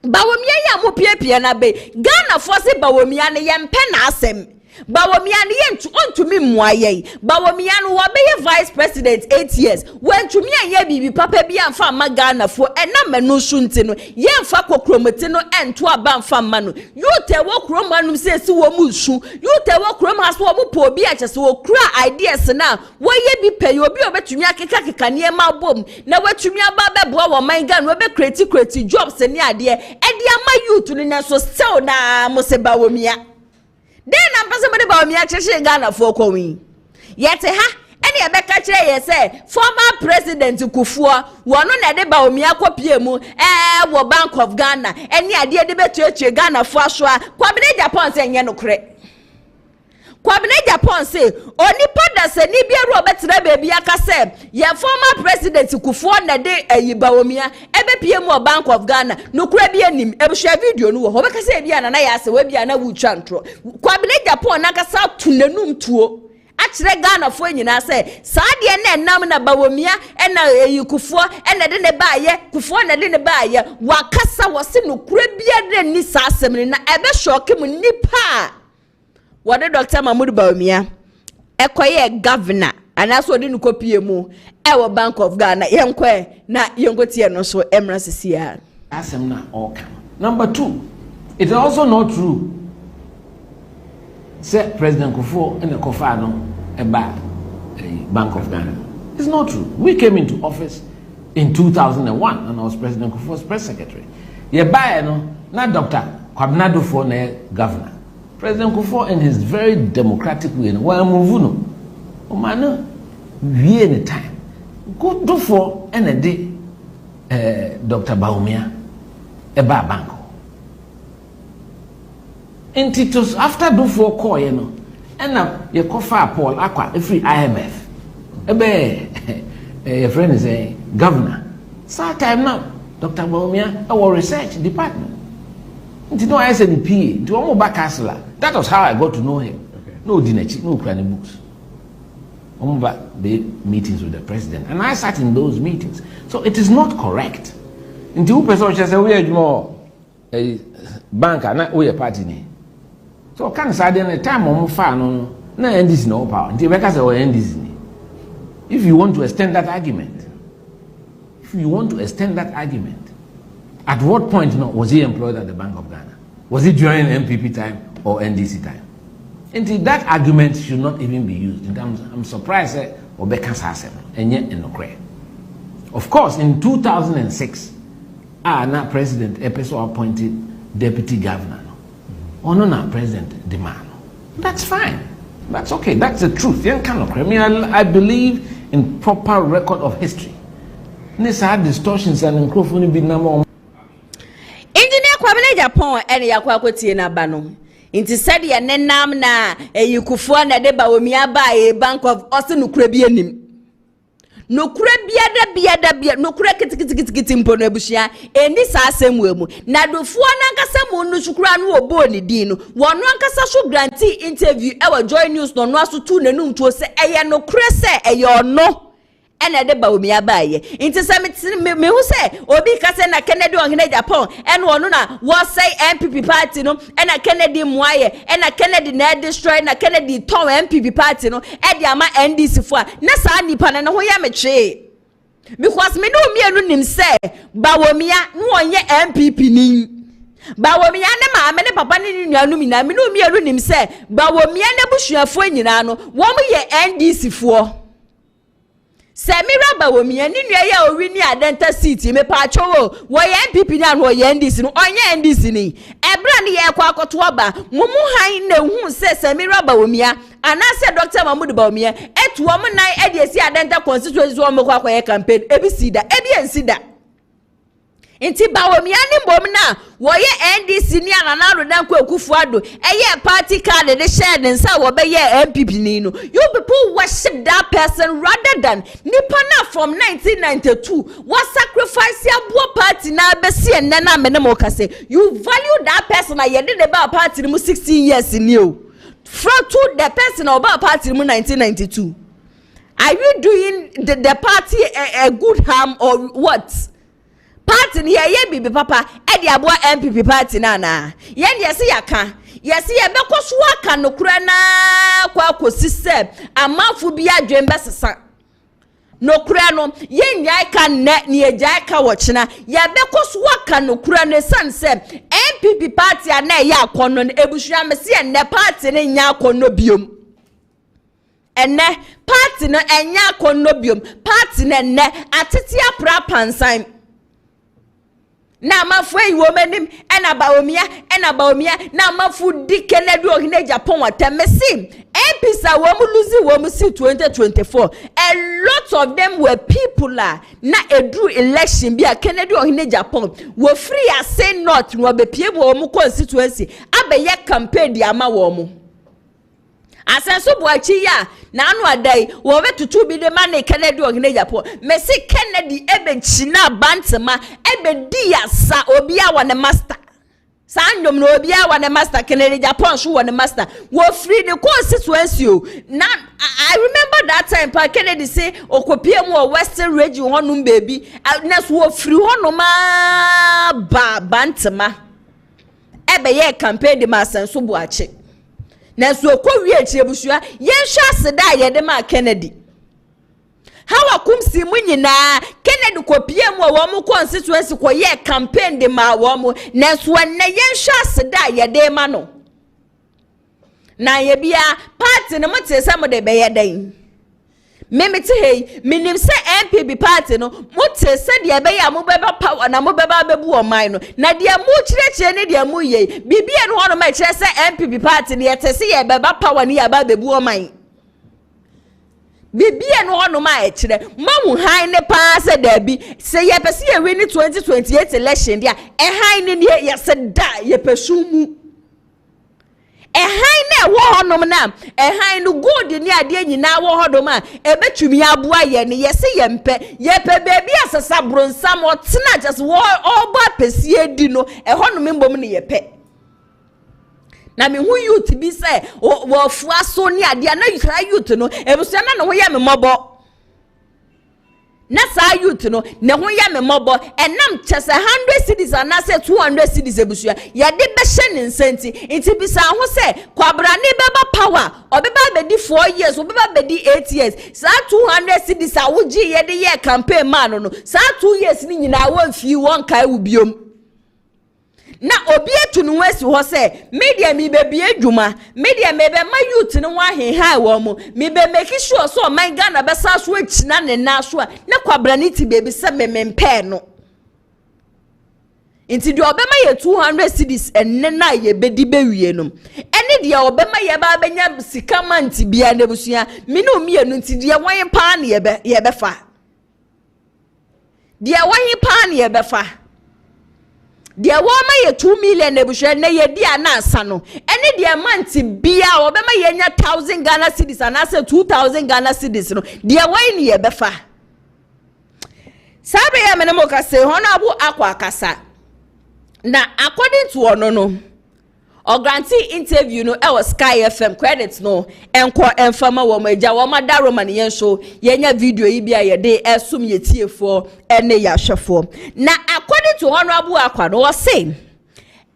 S1: Bawumia ya mo piepie na be Ghana for se Bawumia ne ye mpe na asem Bawumia ne ye ontumi mmoaye Bawumia no wo be ye vice president 8 years wentumi ye bibi papa bi amfa ma Ghana fo na manu sunti no ye mfa kokromoti no ento aba mfa ma no yote wo kroma no se si wo mu su yote wo kroma so wo mu po bi akese wo kura ideas na wo ye bi pay obi obetumi akeka ne ma bom na watumi aba beboa wo man Ghana wo be create jobs ne ade e de ama youth no na so still na mo se Bawumia den na mpase mede Bawumia cheshe Ghana for kowi yete ha ene ebeka kire ye say former president Kufuor wono na de Bawumia kopie mu wo Bank of Ghana ene ade de betuetue Ghana for aso a Kwabena Agyapong se nye nokre Kwabena Agyapong se onipa da se ni bia ro betre baby aka se ye former president Kufuor na de Bawumia ebepie mu Bank of Ghana nokre bia nim ebusha video no ho beka se bia na ya se we bia na wucha ntro Kwabena Agyapong na kasa tunanum tuo akire Ghana fo nyina se saade na enam na Bawumia na Kufuor na de ne baaye Kufuor na de ne baaye wakasa wose nokre bia de ni sa asem na ebe shock mu nipa what the Dr. Mahmoud Bawumia ekoye governor and that's what didn't copy mu our Bank of Ghana yenkwe na yengotie no so emra sisia
S4: asem na all come. Number 2, it's also not true say President Kufuor and the Kofano about Bank of Ghana. It's not true. We came into office in 2001 and I was President Kufuor's press secretary. Ye buy no na Dr. Kwabena for na governor. President Kufuor in his very democratic way no wa move no. O man we any time. Go do for and day Dr. Bawumia eba bank. And it was after do for call you know and ye kofa Paul Akwa every IMF. Ebe your friend is a governor. So time now Dr. Bawumia our research department. Nti no I said the PA to omo back castle. That was how I got to know him. Okay. No dinachi, no cranny books. Omo back the meetings with the president and I sat in those meetings. So it is not correct. Nti who person say we are more a banker na we a party ni. So can say the time omo fa no na NDC no power. Nti we ka say we NDC ni. If you want to extend that argument, at what point was he employed at the Bank of Ghana? Was he during NPP time or NDC time? And that argument should not even be used. And I'm surprised Obeka Sasem and yet in Okre. Of course, in 2006, now President Epeso appointed deputy governor. Or no, President Demano. That's fine. That's okay. That's the truth. I believe in proper record of history. These are distortions and microphone be number.
S1: Engineer Kwabena Agyapong ene yakwa kwotie na ba no. Inti said ya nenam na Kufuor na de Bawumia ba Bank of Ose nukure bi anim. Nukure biada nukure kitikiti mpo no abushia eni sa asem wemu. Na dofuo na nkasa mu no chukura no obo ni din no. Wono ankasa so grantee interview ewa Joy News no aso tu nanum tuo se eye nukure se eye ono. Ene de Bawumia baye inti se me hu se obi ka se na Kennedy ohene Agyapong ene wono na wo say NPP party no ena Kennedy muaye ena Kennedy na destroy na Kennedy ton NPP party no e de ama NDC fo a na sa nipa na ho ya metwe because me no mienu nim se Bawumia no onye NPP ni Bawumia ne ma me ne papa ne nuanum na me no mienu nim se Bawumia ne busuafo nyina no wo mo ye NDC fo Semira Bawumia ni nua ya owi ni adenta seat me pa achowo wo ye NPP na no ye NDC no onye NDC ni ebra ni ye kwa akoto oba mumu han na hu se Semira Bawumia anase Dr. Mahmoud Bawumia etu wo nan e de si adenta constituency wo mo kwa akoye campaign ebisida ebi ensida Inti Bawumia ni mbom na wo ye NDC ni anana rodan kwa Kufuor eye party card de share den sa wo be ye NPP ni no you people worship that person rather than nipa na from 1992 what sacrifice ya bo party na be si enne na me ne mo ka say you value that person na ye de ba party mu 16 years ni o from to the person about party mu 1992 are you doing the party a good harm or what? Party ni ye bibi papa e de abo NPP party na ye yesi yaka yesi ye beko so aka no kura na kwa kosise amafu bi adwen besesa no kura no ye nyai ka ne ni ejai ka wo china ye beko so aka no kura ne sanse NPP party na ye akono no ebuhua mesi enne party ne nya akono biom enne party no enya akono biom party ne ne atete apra pansan na mafu eyi wo menim ena Bawumia na mafu di Kennedy ohene Agyapong watemesi episa wo mu lose wo mu si 2024 a lot of them were people na edru election bi a Kennedy ohene Agyapong wo free ase not no be pie wo mu constituency abeye campaign di ama wo mu asenso boachi ya na anu adai wo betutu bi de mane Kennedy ohene Agyapong mesi Kennedy ebe china bantema ebe di asa obi a wane master sanyom no obi a wane master Kennedy Agyapong so wane master wo free the constituency na I remember that time pa Kennedy say okopie mu o western region honum baby na so wo free honum ba bantema ebe ye campaign de masenso boachi na so ko wie ekyire busua yen hwa aseda ye de ma Kennedy hawa Kumasi mu nyina Kennedy kopie mu wo mu constituency ko ye campaign de ma wo mu na so na yen hwa aseda ye de ma no na ye bia party no motese mo de be ye den memete hey minim se NPP party no motese de be ya mo be power na mo be ba bebu o man no na de mu kirekire ne de mu ye bibia no hono ma kire se NPP party ne yetese ye be ba power ne ya ba bebu o man bibia no hono ma kire mamu han ne pa se da bi se ye pese ye win 2028 election dia han ne ye se da ye pesu mu han na wo honom na han no good ni ade nyina wo hodom a ebetumi aboa ye ne ye se ye mpe ye pe baby asesa bronsam otena just wo oba pesie di no honom mbom ne ye pe na me hu youth bi se wo fua so ni ade na yira youth no ebusia na ho ye me mobo na sa youth no ne ho ya me mobo enam chese 100 cities and say 200 cities ebusia ya de be hye ne nsenti nti bisa ho se kwabra ne beba power obeba be di 4 years obeba be di 8 years sa 200 cities a wogi ye de ye campaign man no sa 2 years ni nyina won fi won kai wubiom na obi etunu wesi ho se media mi be bie dwuma media me be ma youth ne wa heha wo mu mi be make sure so man Ghana be sa so akina ne na so na kwabra ne ti be se memempe no inti de obema ye 200 cities enne na ye bedi be wie no ene de obema ye ba benya sika manti bia ne busua mi no mi enu inti de wan pa ne ye be fa de wan pa ne ye be fa de woma ye 2 million ebushe na ye dia na asa no ene de manti bia obema ye nya 1000 Ghana cedis and asa 2000 Ghana cedis no de wan ne ye be fa sabe ya menemo ka se hono abu akwa akasa na according to ono no or grantee interview no e was Sky FM credits no enko enfama wo maja wo mada roman yen show yenya video yi bia ye de esum yetiefo ene ya hwefo na according to honorable akwa no say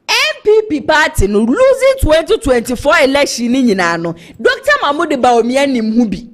S1: NPP party no losing 2024 election ni nyina no Dr. Mahmoud Bawumia anim hu bi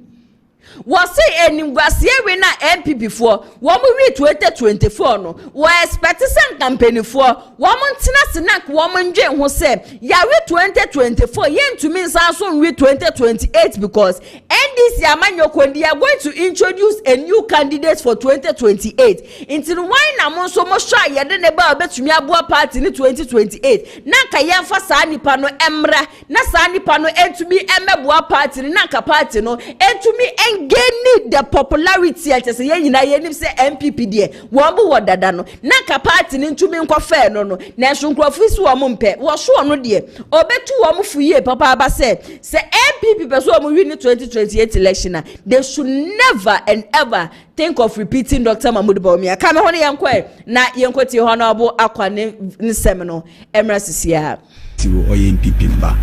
S1: was say enimguasie we na NPP for wo mu wi 2024 no wo expect some campaign for wo mu ntina snack wo mu ndwe ho se ya we 2024 yentumi nsa so we 2028 because NDC amanyoko they are going to introduce a new candidate for 2028 until why na mo so mo sha ye de ne ba betumi aboa party ni 2028 na ka yemfa saa nipa no emra na saa nipa no entumi emeboa party ni na ka party no entumi gain the popularity at say yina yenim say NPP de wo bo wodada no na ka party ni ntumi nkofa no no na so nkrofisi wo mo mpe wo so no de obetu wo mo fuye papa aba say NPP person wo mo win 2028 election they should never and ever think of repeating Dr. Mahmoud Bawumia ka me hono yenkwe na yenkoti hono abo akwa ne nsem no emra sisia ti wo
S5: NPP mba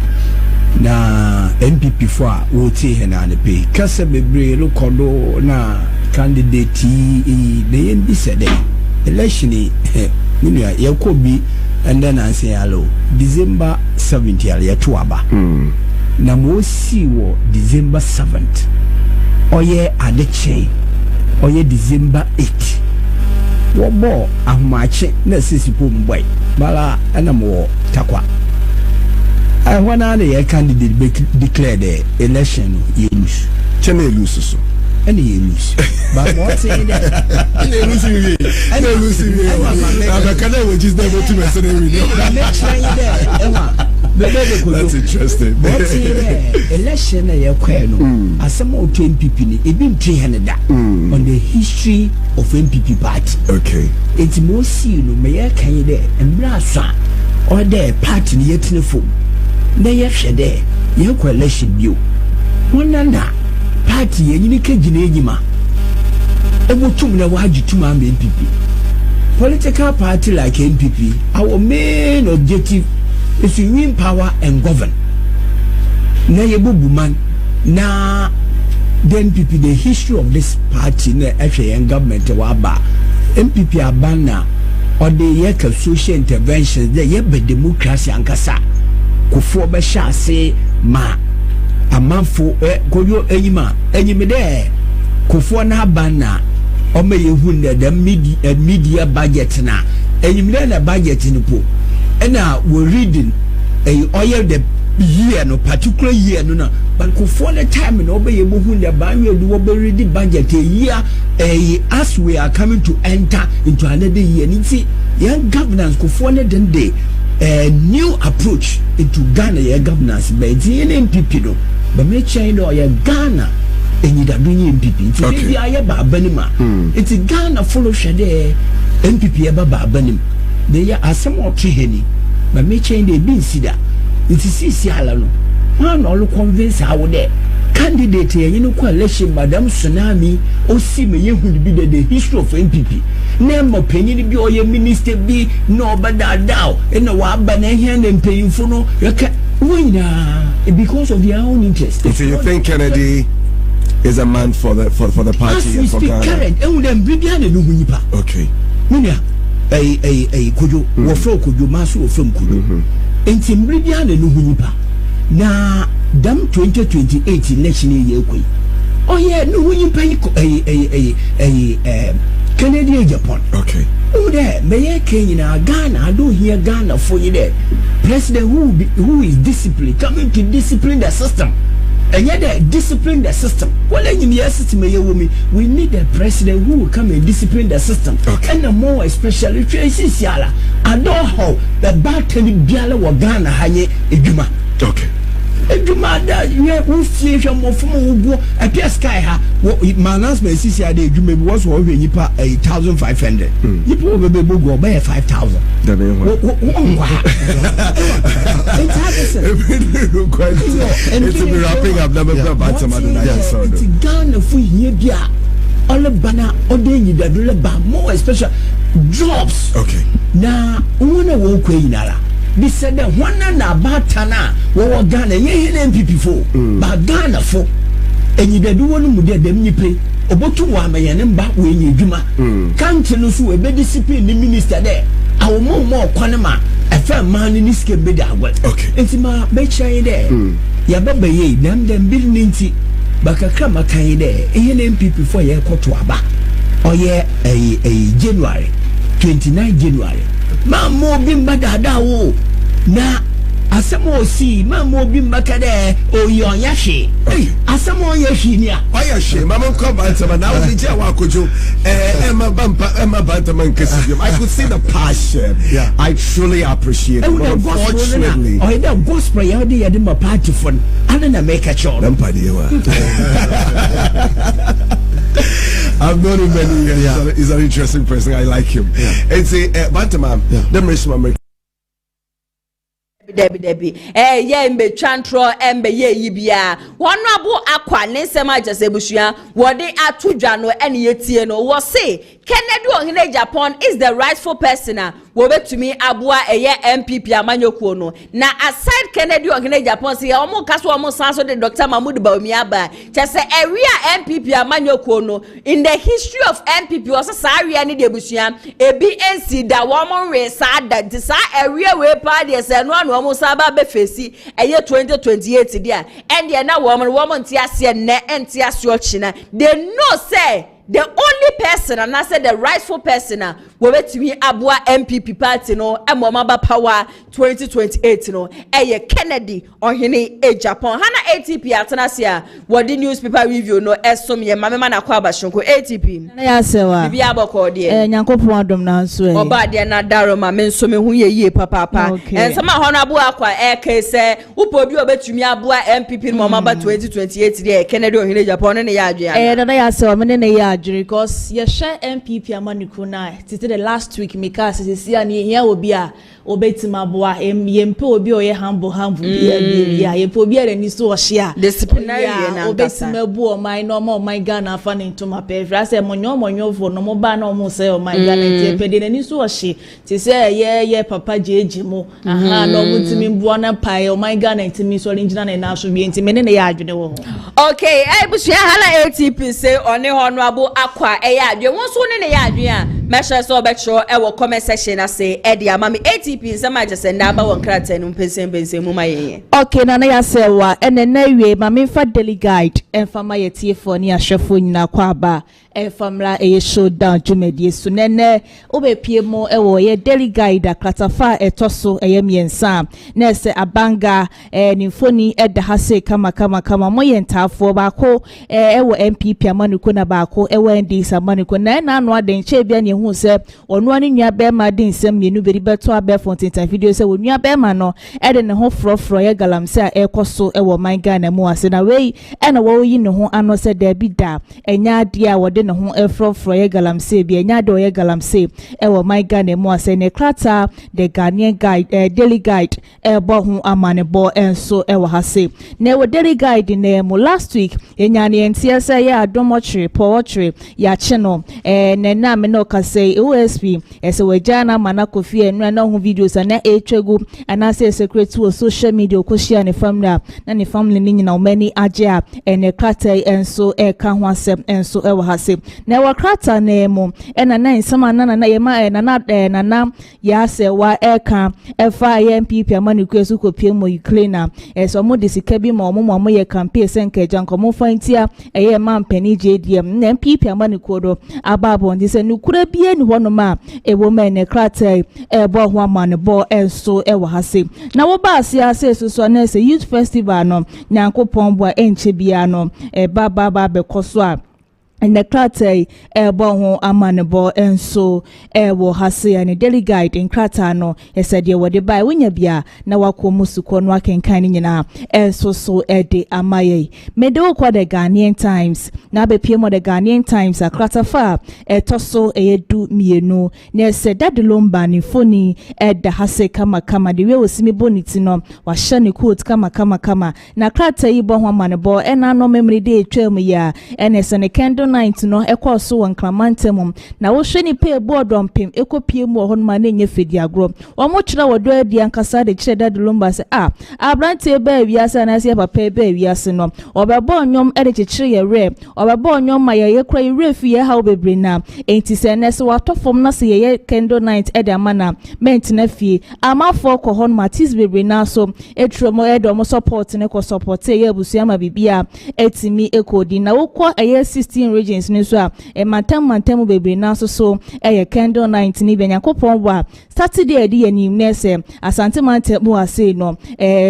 S5: na NPP for wote he na pe kasa bebre lokodo na candidate the NDP said election ni ya yakobi and then I say hello December 7th ya to aba na mo si wo December 7th oye adeche oye December 8 wo bo ahmache na sisipo mboy bala ana mo takwa when a candidate declared the election, you lose.
S6: Chene lose so.
S5: And you lose. But what's in that?
S6: And they losing me. And they losing me. I'm kind of just never to mess That's interesting.
S5: What's in there? Election, a queno. As some old NPP, it been 300 on the history of NPP party.
S6: Okay.
S5: It's more seen, may I can there and brassa or their party yet in the phone. Na yehwe de ye kwa election bio wonana party yenyi ke gine enyima ebotum na wajitum am NPP political party like NPP our main objective is to win power and govern na yebubu man na the NPP the history of this party na ehwe government wa ba NPP abana or the social interventions the ye be democracy ankasa Kufo be shase ma amanfo koyo enyima enyimede Kufo na bana ome yehun the media budget na enyimede na budget ni po ena we reading oil the year no particular year no na but Kufo the time no be yehun the banwe do we read the budget a year as we are coming to enter into another year nti young governance Kufo ne den day a new approach into Ghana your governance by the NPP no but me change or your Ghana and you da doing NPP it's okay. Maybe ba banima it's Ghana follow shade NPP ba banim they are some of triheni but me change they been see that it is see ala no man all convince how there candidate you know election Madam Tsunami o see me yehu be the history of NPP name opinion be or your minister be no bada down and wa ba na here and paying for no because of their own interest.
S6: So you think Kennedy is a man for the party and for Ghana?
S5: Current and them bibiane no hunipa.
S6: Okay.
S5: Munya kojo wo fro kojo maso wo from kojo. Enti bibiane no hunipa. Na dam 2028 election year koi. Oh yeah, no hunipa Canadian Japan.
S6: Okay.
S5: Oh there, may Kenya Ghana. I don't hear Ghana for you there. President who is disciplined coming to discipline the system. And yet they discipline the system. Well, in the system, we need a president who will come and discipline the system.
S6: Okay.
S5: And the more especially Tracy Siala. I don't know how the Bartoli Biala or Ghana Haye Ejuma.
S6: Okay.
S5: Ejuma that you have see more from who appear sky ha. My announcement is here. Ejuma was over nipa 1,500. You probably go buy 5,000.
S6: It's to be wrapping up.
S5: It's Ghana for here. All the banner, all the more especially jobs.
S6: Okay.
S5: Now, one of walk nala. They said that one na batana wo Ghana ye NPP for but Ghana for and you do one mu dem ni pay obotu wa ma ye mba we nya adwuma country no so e be discipline the minister there awo more kwanema e fa man ni ske be da agwa
S6: okay
S5: enti ma be chai there ya baba ye dem bil ninti bakaka makan there e NPP for ye koto aba oye January 29 January ma mo bimba dada wo na asamo si ma mo bimba kade o yon yashi asamo yashi ni a
S6: yashi mama come bantama now we je wa kojo emma bantama nkesi I could see the passion. Yeah, I truly appreciate it. Unfortunately
S5: oh the gospel ya dey my party fun ana na make a chore
S6: I've known him many years. Yeah. He's an interesting person. I like him. Yeah. It's a Bantama. Them rich man.
S1: Debbie. Yeah, mbe chantro embe ye yibia. Honorable Akwa Nsema Jasebushia, what they are to Jano and Yetieno was say, Kennedy Ohine Japan is the rightful person. Wobe to me abua eye NPP amanyokuo no. Na aside Kennedy Ohine Japan say omo kaso omo sanso de Dr. Mahmoud Bawumiaba. Chese area NPP amanyokuo no. In the history of NPP was sa area ni debushia ebi NC da womo we sa da sa area we pa de se no anu omo sa ba be fesi eye 2028 dia. And dia na womo nti ase ne enti ase ochina. They know say the only person and I said the rightful person we wait to me abua NPP party no emomaba power 2028 no Kennedy Ohine Agyapong hana ATP atenasia what the newspaper review no esom ye mama na kwa bashonko ATP
S7: na ya sewa
S1: bibia boko de
S7: nyankopon adom na nso
S1: oba de na daroma me nso me hu ye papa ensama hono abua kwa se upo bi obetumi abua NPP no mama 2028 de Kennedy Ohine Agyapong ne ya adwea
S7: na ya sewa me ne ya because you share NPP amaniku na tete the last week meka sisi ani here obi a obetima boa yempe obi oye humble ya yempe obi a ni so ohia
S1: disciplinary na
S7: obetima bu o my no mo my Ghana fa ne ntoma pe fra say monyo fo no mo ba na mo say o my Ghana tie pe de ni so ohie ti say ye papa jeje mo aha no mo timi bu na pai o my Ghana timi so ringina na so bi enti me ne ya adwene wo
S1: okay ebusia hala ATP say oni honorable Akwa adwe won so ne ya adwe a Mesha so betro e wo comment section ase e dia mama ATP nsema agese nda ba won krata nu pensen mu maye.
S7: Okay na ya se wa ene na wie mama fa daily guide enfama ye tiefo ni ahwefo nyina kwa ba enfamra e showdown jumedie so nene obepie mo e wo ye daily guide akratafa etoso e ye miensa na se abanga ni foni e da hase kama mo ye ntafo ba ko e wo NPP amanuko na ba ko e wo NDC amanuko na anu aden che bia ne hu se onu ani nua be ma den nsem mienu beri beto abe fontinta video se wo nua be ma no e de ne ho frofro ye galamsey a e koso e wo man Ghana mu ase na wei e na wo yi ne ho ano se da bi da enya ade a wo de ne ho e frofro ye galamsey bi enya de ye galamsey e wo man Ghana mu ase ne krata the Ghanaian guide daily guide e bo ho amane bo enso e wo hase na wo daily guide ne mu last week enya ne entie se ye adomotre poetry ya cheno ne na me no ka say OSP ese wajana mana kofi enu na ho videos na etwegu ana say secretary of social media okoshia ne family na ne family ni nyina omani agya ene krata enso e ka ho asem enso e wo hase na wo krata na emu ena na nsama na ye ma na ya se wa e ka e fa NPP amanuko esu kopie mo Ukraine eso mo de sika bi ma mo ye campaign senke janko fantia e ye ma mpani JDM na NPP amanuko do ababo ndi se nukura bie ni hono ma e wo ma ne krata e bo ho amane bo enso e wo hase na wo ba asia se so na se youth festival no nyankopon bo enche bia no e ba be koso a ne krata e bo ho amane bo enso e wo hase ani daily guide in krata no esede wo de bai wonya bia na wakomu suko no akenkan ni nyina enso so e de amaye me de wo the Ghanaian Times na be pie mo the Ghanaian Times akrata fa e toso e du mienu na se dadelomba ni foni e da hase kama de we osimi boniti no wa hye ne coat kama na krata yi bo ho amane bo e na no memory de etwam ya ene se ne kendo night no ekoso won klamantem na wo hwe ni pay board ompem ekopie mu ho no ma na enye fedi agro wo mo kira wodo adi ankasa de kire dadelomba se abrante ba wiase na se papa ba wiase no obebo onyom e de kire ye re obebo onyom ma ye kra ye re fi ye ha obebre na enti se ne se watofom na se ye kendo night e de amana ment na fie amafo ko hon matis bebre na so etromo e do mo support ne ko support ye abusu ama bibia etimi ekodi na wokọ eye 16 regions ni so a e mantem bebre na so e kendo night ni benyakopon wa Saturday di yanim nese asante mantem mu ase no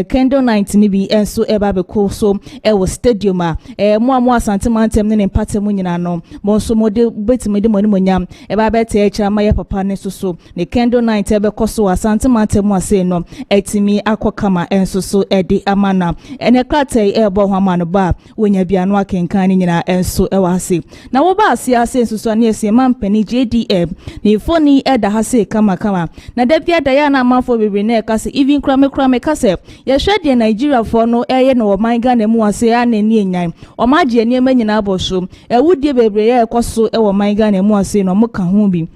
S7: kendo night ni bi enso e ba be ko so e wo stadium a mo asante mantem ne mpatem nyina no mo so mo de betime de monimonyam e ba bete e kira maye papa ne so ne kendo night e be koso asante mantem mu ase no etimi akokama enso so e de amana ene krata e bo ho amano ba wonya bia no akenkan nyina enso e wa hase na wo ba ase enso so na ese mampani JDM ne foni e da hase kama na da bia da ya na amafo bebre na e kase even krame kase ye hwe de Nigeria for no eye no wo man Ghana mu ase ya na ni enyan o ma je niema nyina aboso e wudie bebre ye ekoso e wo man Ghana mu ase no mo ka ho bi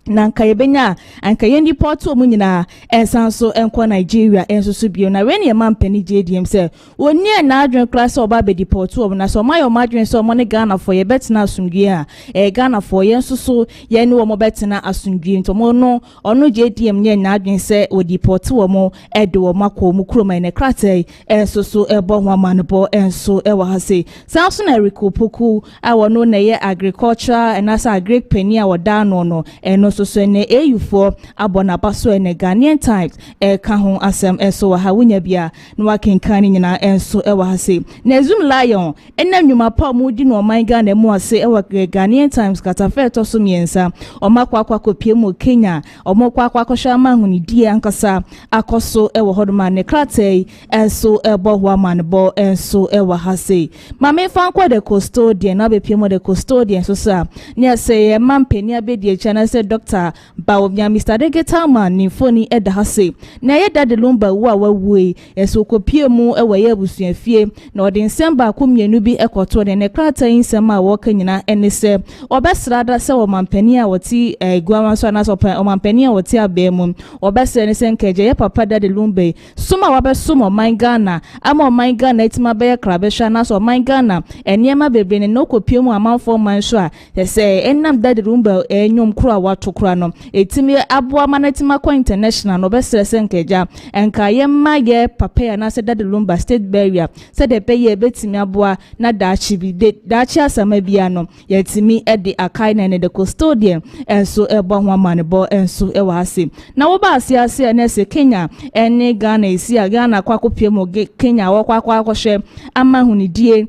S7: na nka yebenya anka yendi porto mu nyina ensanso enko Nigeria ensusu bio na wen ye mampani JDM se woni na adwen class oba be porto na so mayo madwen so mo ne Ghana for ye betina asundue a Ghana for ye ensusu ye ne wo mo betina asundue nto mo no ono JDM nye na adwen se o porto wo mo edo wo makọ mu kroma ne krate ensusu ebo ho amanebo enso e wa hase sanso na rikopoku a wono na ye agriculture and asa agric penny a woda no eno so ne EU4 abona baso ne Ghanaian Times ka ho asem enso wa ha wonya bia no wakenkan nyina enso e wa hase na Zoom Lion enna nwuma pa mu di no man Ghana mu ase e wa Ghanaian Times katafe to so miensa omakwa kopie mu Kenya omokwa kwakosha mahuni die ankasa akoso e wo hodoma ne krate enso e bo ho amane bo enso e wa hase mame fankwa de custodian na be pie mo de custodian so sa ne se ye mampeni abedie chana se Dr. Baobia Mr. Degetama ni foni eda hase na ye dade lumba wo awawue eso kopie mu e waye abusuafie na ode nsemba akomienu bi ekoto ne krata nsema a wo kanyina enese obesrada se wo mampani a woti guaman so na so o mampani a woti abemu obesre ne senkeje ye papa dade lumba suma wabesumo man Ghana ama man Ghana etima be krabesha na so man Ghana eniema bebre ne no kopie mu amanfo man so a se enam dade lumba enyum kro a wato kura no etimi aboa manatima kwa international no besere senkeja enka ye maye papa ya na se dade lumba state barrier se de peye betimi aboa na daachi bi daachi asama bia no yetimi de akai na ne de custodian enso ebo ho amanebo enso e wa ase na wo ba ase na se Kenya ene Ghana isi Ghana kwa kopie mo Kenya wo kwa hwe amahunidie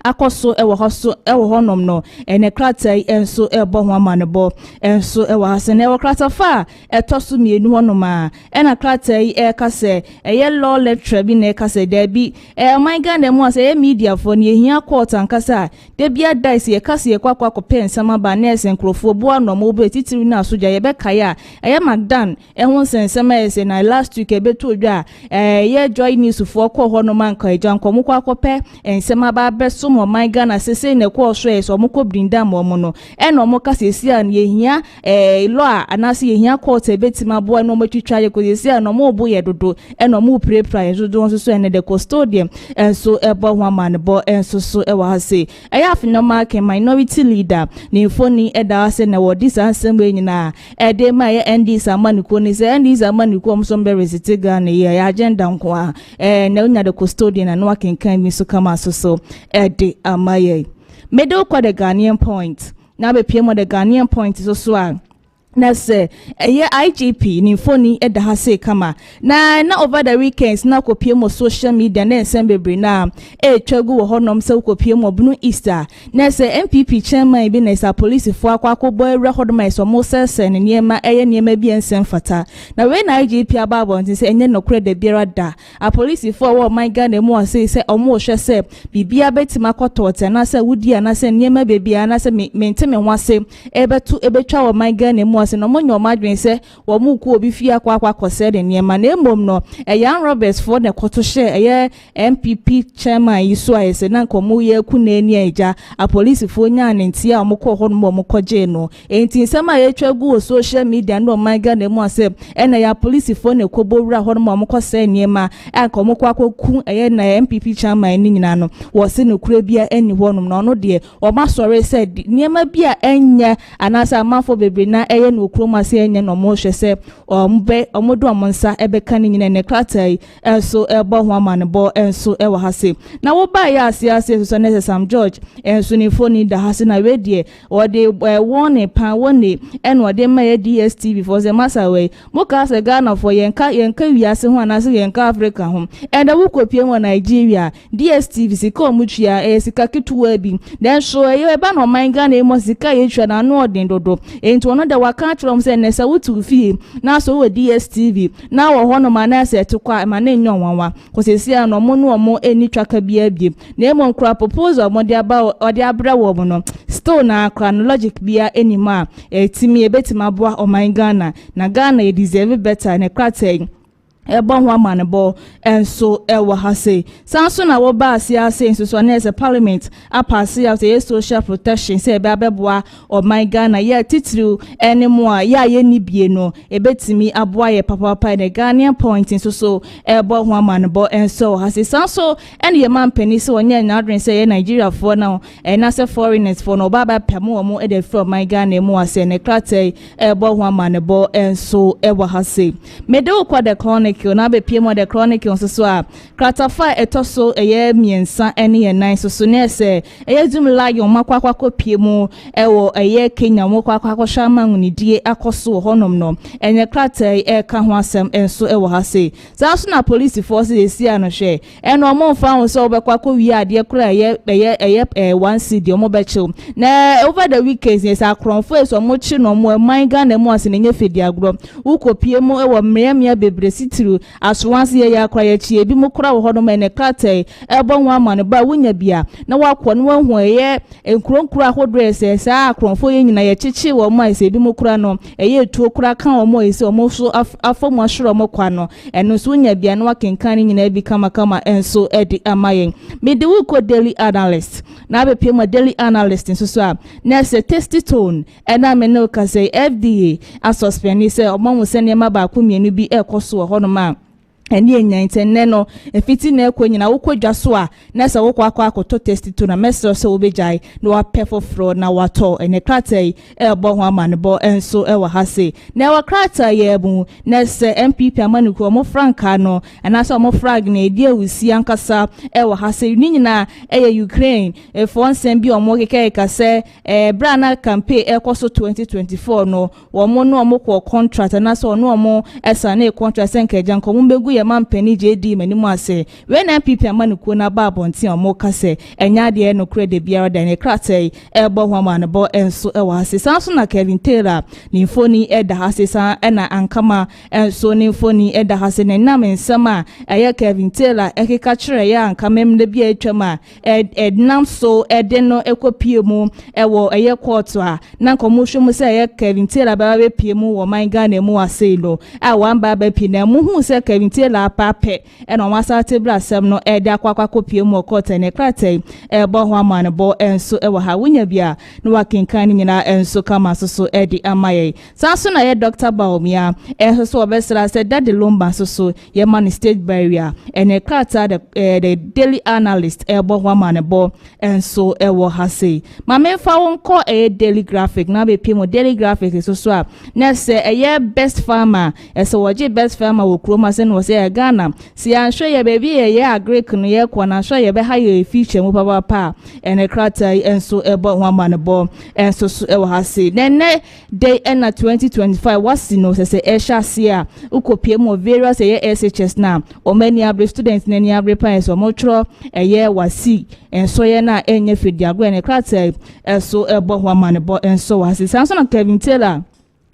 S7: akoso ewo honom no ene kratai enso ebo ho amanebo enso ewo hase na ewo kratafa etoso mienu honoma ena kratai kase eye law lecture bi na kase da bi my Ghana mu ase media for ne ehia court ankasa de bia dice ye kase ye kwakwa kopensama ba na esen krofo bo anom obo titiri na soja ye be kaya eye magdan ehun sensema ese na last week ebeto odwa ye joy news for ko honoma nka ejanko mu kwakope ensema ba beso mo my Ghana sese ne ko so eso mo ko brinda mo no e no mo ka sesi an ye hia law anase ye hia court ebetima bo no mo twitwa ye ko sesi an no mo bo ye dodo e no mo prepare ye dodo so ene de custodian enso ebo ho amanebo enso so e wa hase e ya afino mark minority leader ne foni e da ase na wo disansem nyina e de ma ye ND samaniko ni se ND samaniko mo so be resite Ghana ye agenda nko a na unya de custodian na no akenkan mi so kama so de amaye medo kwa the Ghanaian point na be pie mo the Ghanaian point so a na se ye IGP ni foni eda ha se kama na over the weekends na kopie mo social media na ensemble na twagu wo honom se kopie mo bunu Easter na se NPP chairman bi na sa police fo akwakobo ewre hodoma eso mo sese ne niema niema bi ensem fata na we na IGP ababo nti se enye nokure de biara da a police fo wo my Ghana mu ase se omo hwe se bibia betima kotote na se wudi na se niema bebia na se menteme ho ase ebetwa wo my Ghana mu ase no monyo madwen se wo mu ku obi fi akwa kose de niema na emom no Yan Roberts for the koto she NPP chairman yiso ayese na nkomo ye ku na eni eja a police fo nya ntia omko ho no omko je no enti nsema ye twagu social media no my Ghana mu ase ena ya police fo ne kobowura ho no omko se niema ankomo kwakoku na NPP chairman ni nyina no wo se no kura bia eni ho no no de o ma sore se niema bia enye anasa amafo bebre na no kromase enye no mo hwe se omodo omonsa ebeka ni nyina ne kratai enso ebo ho amanebo enso ewa hase na wo ba ya ase so ne Sam George enso ni foni da hase na we de o de won pa woni en o de ma DSTV for the massa way mo ka se Ghana for yenka wiase ho anase yenka Africa ho and wo kopie mo Nigeria DSTV sika omutua sika ketuwa bi then so e ba no man Ghana mo sika ye twa na no odin dodo enti ono da waka trom se nesa wutu fie na so we DSTV na wo hono ma na se tukwa ma na enyo wanwa ko sesi ano mo no mo eni twaka bia bia na emo nkra proposal mo de aba ode abra wo mo no still na chronologic bia enima etimi ebetima boa o man Ghana na Ghana e deserve better na kratai ebo ho amanebo enso ewa hase sanso na wo ba ase nso na as parliament apase out the social protection say ebe abeboa o my Ghana ye titru enemo ya ye ni bie no ebetimi aboa ye papa the Ghanaian point so ebo ho amanebo enso hase sanso ene ye man pani se onye na adwen say Nigeria for now na say foreigners for no baba pemo omo e de from my Ghana mu ase ne kratai ebo ho amanebo enso ewa hase medo kwa the chronicle na be pie the chronicle so a kratafa etoso eye miensa ene ye nine so na se eye zum lion makwakwa kopie mu ewo eye Kenya mu kwakwa shama ngunidie akoso honom no enye kratai ka ho asem enso ewo hase sanso na police force esi ano hwe eno omo fa ho so obekwa wi ade kura eye one city omo bechill na over the weekends yes akronfo eso mo chi no mo man Ghana mu ase nenye fedi agro ukopie mu ewo mmea bebre sitiru aswansi ye akra ye chi ebi mu kura wo hono me ne kratai ebo nwa amane ba wunya bia na wakọ no wahu ye enkronkura ahodro ese sa akronfo ye nyina ye chichi wo mo ese ebi mu kura no eye etuo kura kan wo mo ese wo mo so afomu ahoro mo kwa no eno so wunya bia na wakenkan nyina ebi kama enso edi amayen me de wuko daily analyst na be pie mo daily analyst nso so a na se testy tone ena me no ka say FDA a suspend se omo se ne ma ba ko mienu bi ekoso ho no ma eni enyanten no efiti na ekwo nyina wokwadwa so a na se wokwa akoto test to na mesro se obejai no apefo fro na wato ene kratai ebo ho amanebo enso ewa hase na wa kratai yebu na se NPP amanuko mo franka no na se mo frag na edi awusi ankasa ewa hase ni nyina eye Ukraine efo nsem bi omo keke kase bra na campaign ekoso 2024 no wo mo no omo ko contract na se no omo esa na contract senke janko mo begu mampani JD manimu ase we na NPP amanuko na ba bonti omo kase enya de no krede biara da ne kratai ebo hwama no bo enso ewa hase sanso na Kevin Taylor ni foni eda hase san na ankama enso ni foni eda hase ne nam nsama eye Kevin Taylor ekeka kire ya ankama mle bia etwama ednam so ede no ekopie mu ewo eye court a na nkomohwe mu se eye Kevin Taylor ba be pie mu wo man Ghana mu ase no a wan ba be pie na mu hu se Kevin Taylor pape eno wasa tebra asem no ede akwakwa kopie mu court ne kratai ebo ho amane bo enso ewa ha wunya bia no wakenkan nyina enso kama so edi amaye sanso na ye Dr. Baomia so obesra said that the lomba so ye man stage barrier ene krata the daily analyst ebo ho amane bo enso ewo ha sei ma memfa wonko daily graphic na be pie mu daily graphic so a na se ye best farmer so woje best farmer wo kroma se no se Ghana si anhwe ye baby ye agric no ye kwa na hwe ye be ha ye future mu papa ene krata enso ebo ho amane bo enso so ewo ha sei nene day na 2025 wasi no se esha sia ukopie mu various ye SHS na o many abre students na ni abre pan so mo tro ye wasi enso ye na enye fediago ene krata enso ebo ho amane bo enso wasi sanso na Kevin Taylor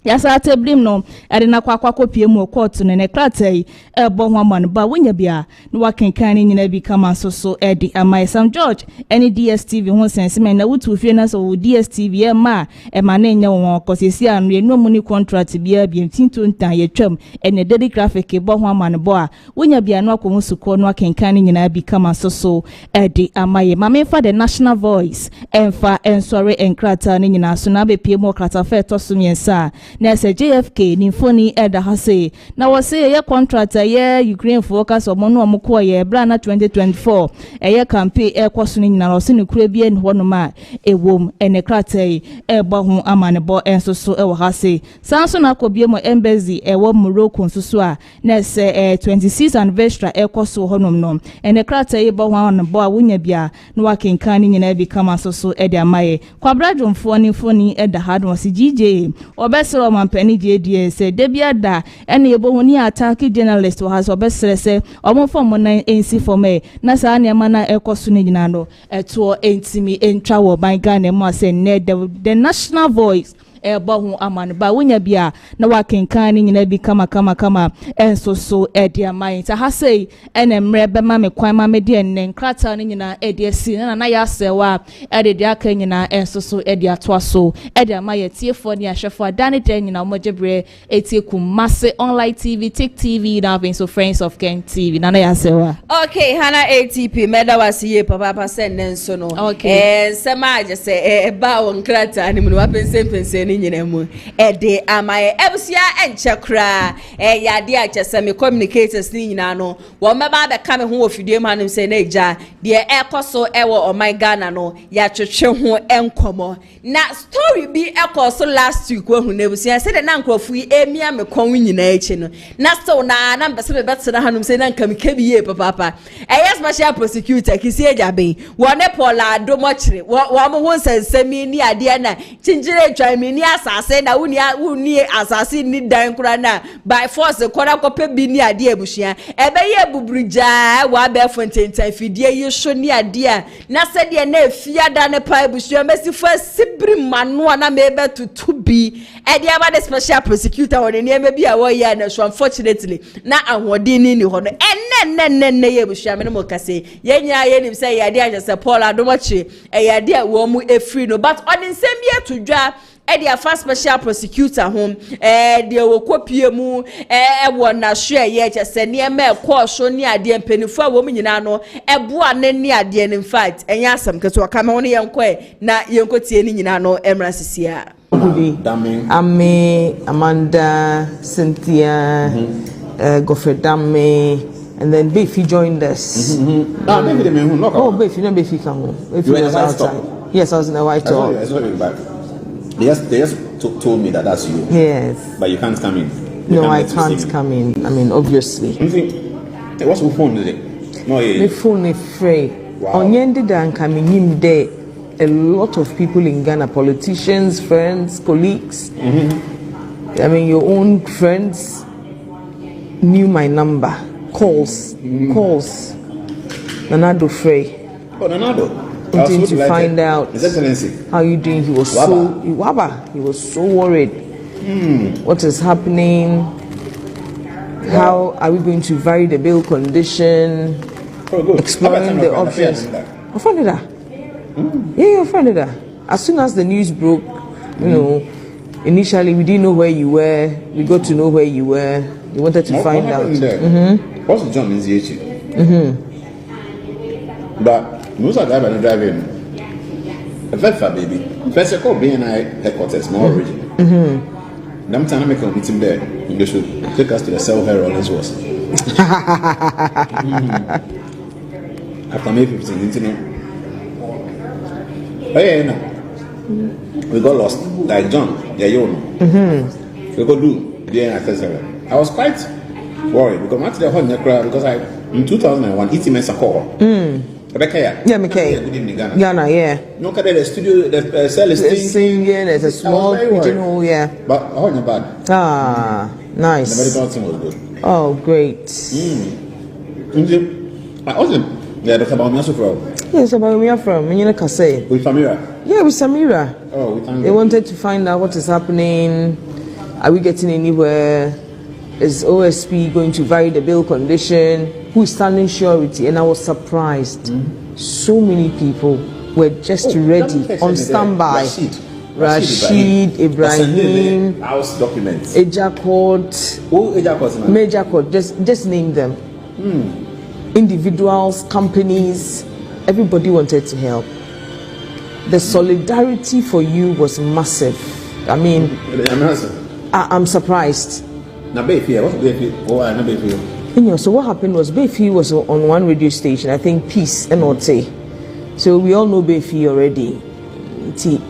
S7: yasa teblim no ade na kwakwa kopie mu court no ne kratai ebo ho amane ba wonya bia no wakenkan nyina bi kama so edi amai Sam George any DSTV ho sensimen na wutu fie na so DSTV e ma e ma na nya won kosesi anu enu mu ni contract bia bi tinto ntan ye twam ene daily graphic ebo ho amane bo a wonya bia no akomu suko no wakenkan nyina bi kama so edi amai mama fa the national voice emfa ensore enkrata ni nyina so na be pie mu krata fa to so miensa na se JFK ni foni eda hase na wose ye contractor ye Ukraine focus omo no omko ye bra na 2024 ye campaign ekoso ni nyina wose ni kura bia ni hono ma ewom ene kratai eba ho amane bo enso so ewo hase sanso na kobie mo embassy ewo Morocco nsusu a na se 26th anniversary ekoso honom no ene kratai eba ho amane bo a wonya bia no wakenkan ni nyina bi kama so ede amaye kwabra dwomfo ni foni eda hado wose GJ obesro mampani JD se debia da ene yebo honi attack journalist wa so obesre se omofo na ensi for me na sa ne ma na ekoso ne nyina no eto entimi entwa wo ban Ghana mu ase ne the national voice ebo ho amane ba wonya bia na wakenkan ni nyina bi kama enso so edi amai ta hasei ene mre be ma me kwan ma me de enne nkrata ni nyina edi asi na ya sewa edi de aka nyina enso so edi atwa so edi amai tiefo ni ahwefo adane de nyina mojebre etie Kumasi online TV TV na been so friends of Ken TV na ya sewa
S1: okay hana ATP meda wasiye papa send enso no
S7: okay
S1: sema je se ba won nkrata ni mu wa pense ni nyina mu ede amaye ebusia enchekra yade achese me communicators ni nyina no wo meba be ka me ho ofidie ma nim se na eja de ekoso ewo my Ghana no ya twetwe ho enkomo na story bi ekoso last week wo hu na ebusia se de na nkrofu emia me kon nyina echi no na so na mbese be betena hanum se na nkam kebi ye papa yes special prosecutor kisi Agyapong wo ne Paula adomochire wo mo ho nsensemi ni ade na chinjire twa mi ni asase na wuni asase ni dan kura na by force kora kope bi ni ade abushia ebe ye bubrija wa be fontentan fidie ye so ni ade a na se de na afia da ne pa abushia mesi fa sibri mano na me be tutu bi e de aba the special prosecutor won ni eme bi a wo ya na so unfortunately na ahode ni ho no enne ye abushia me no kase ye nya ye nim se ye ade a se Paul adomochi e ye ade a wo mu efri no but on nsem bi atudwa the first special prosecutor home the wokopie mu wo na hwe ye chese ne ma ekosho ni ade mpenifo a wo nyina no eboa ne ni ade in fact enya asam keto ka me woni yenko na yenkotie ni nyina no emra sisia
S8: Ame Amanda Cynthia Godfrey Dame, and then Beefy joined us. Beefy, no Beefy come home.
S9: You were in the White Top?
S8: Yes, I was in the White Top.
S9: I saw you back. They just told me that's you.
S8: Yes.
S9: But you can't come in.
S8: No, I can't come in. I mean, obviously.
S9: What's your phone today? No,
S8: my phone is free. On Yendi Dan coming in there, a lot of people in Ghana, politicians, friends, colleagues. I mean, your own friends knew my number. Calls. Nanado Frey.
S9: Oh, Nanado.
S8: Wanting to find out
S9: His Excellency
S8: how you doing. He was he was so worried. What is happening? How are we going to vary the bail condition? Exploring the options. Yeah. As soon as the news broke, you know, initially we didn't know where you were. We got to know where you were. We wanted to find out.
S9: What's the John in ZH? But most of the driving. A very baby. First of all, BNI headquarters, more original. Them time I make a meeting there. They should take us to the cell where Rollins was. After May 15th, internet. Oh yeah, no. We got lost. Like John, yeah, you know. We go do BNI festival. I was quite worried because I went to the whole crowd because in 2001, ETMS a call.
S8: Yeah, McKay. Ghana, yeah.
S9: No, the studio, the cell is
S8: singing. There's a small regional, yeah.
S9: But how not bad?
S8: Ah, nice.
S9: The medical team was good.
S8: Oh, great.
S9: I also, yeah, Dr. Baumiaso from.
S8: Yes, about where from? Kase.
S9: With Samira.
S8: Yeah, with Samira.
S9: Oh, we thank
S8: They wanted to find out what is happening. Are we getting anywhere? Is OSP going to vary the bail condition? Who is standing surety? And I was surprised. So many people were just ready, on standby. Rashid, Ibrahim,
S9: house documents,
S8: Major Court, just name them. Individuals, companies, everybody wanted to help. The solidarity for you was massive. I mean, I'm surprised.
S9: Now, Bayfield, what's Bayfield? Oh, I know Bayfield.
S8: So what happened was Bayfield was on one radio station, I think Peace and Ote. So we all know Bayfield already.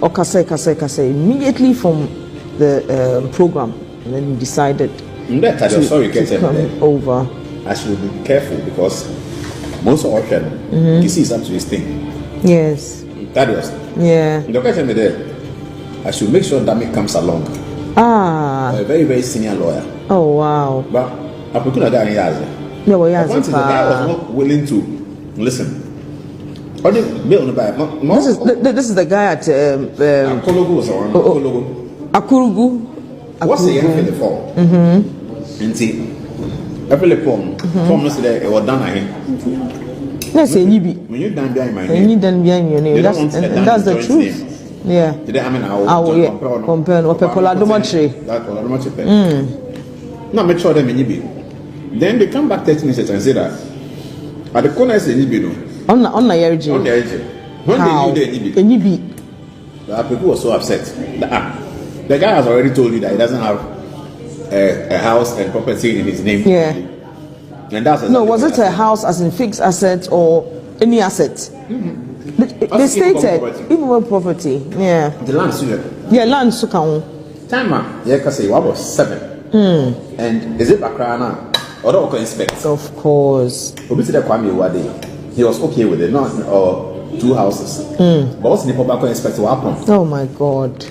S8: Okase immediately from the program, and then we decided to come over.
S9: I should be careful because most of our channel, you see, it's up to this thing.
S8: Yes.
S9: That was.
S8: Yeah.
S9: The question is there. I should make sure that me comes along. A very, very senior lawyer.
S8: Oh wow.
S9: But I put that guy in Yaza.
S8: Yeah, well, Yaza.
S9: The guy was not willing to listen. This
S8: is the guy at
S9: Akologu was on
S8: Akurugu.
S9: What's the end for the fall? And see, every form no say it was done at him.
S8: Let's say you be.
S9: When you done behind my
S8: name, you done behind your name. That's the truth. Yeah.
S9: Today I mean I will
S8: compare no pepola domatry.
S9: That domatry. No, make sure them be. Then they come back 30 minutes and say that at the corner is any no.
S8: On the edge.
S9: On the edge. When they knew the
S8: NPP.
S9: The people were so upset. The guy has already told you that he doesn't have a house and property in his name.
S8: Yeah.
S9: And that's
S8: was it a house as in fixed asset or any asset? They stated even property. Yeah.
S9: The land suit.
S8: Yeah, land sukan.
S9: Time yeah, cause what was 7. And is it Bakrana or the inspect?
S8: Of course.
S9: He was okay with it, not 2 houses. But what's the Nipobako inspector happen?
S8: Oh my God.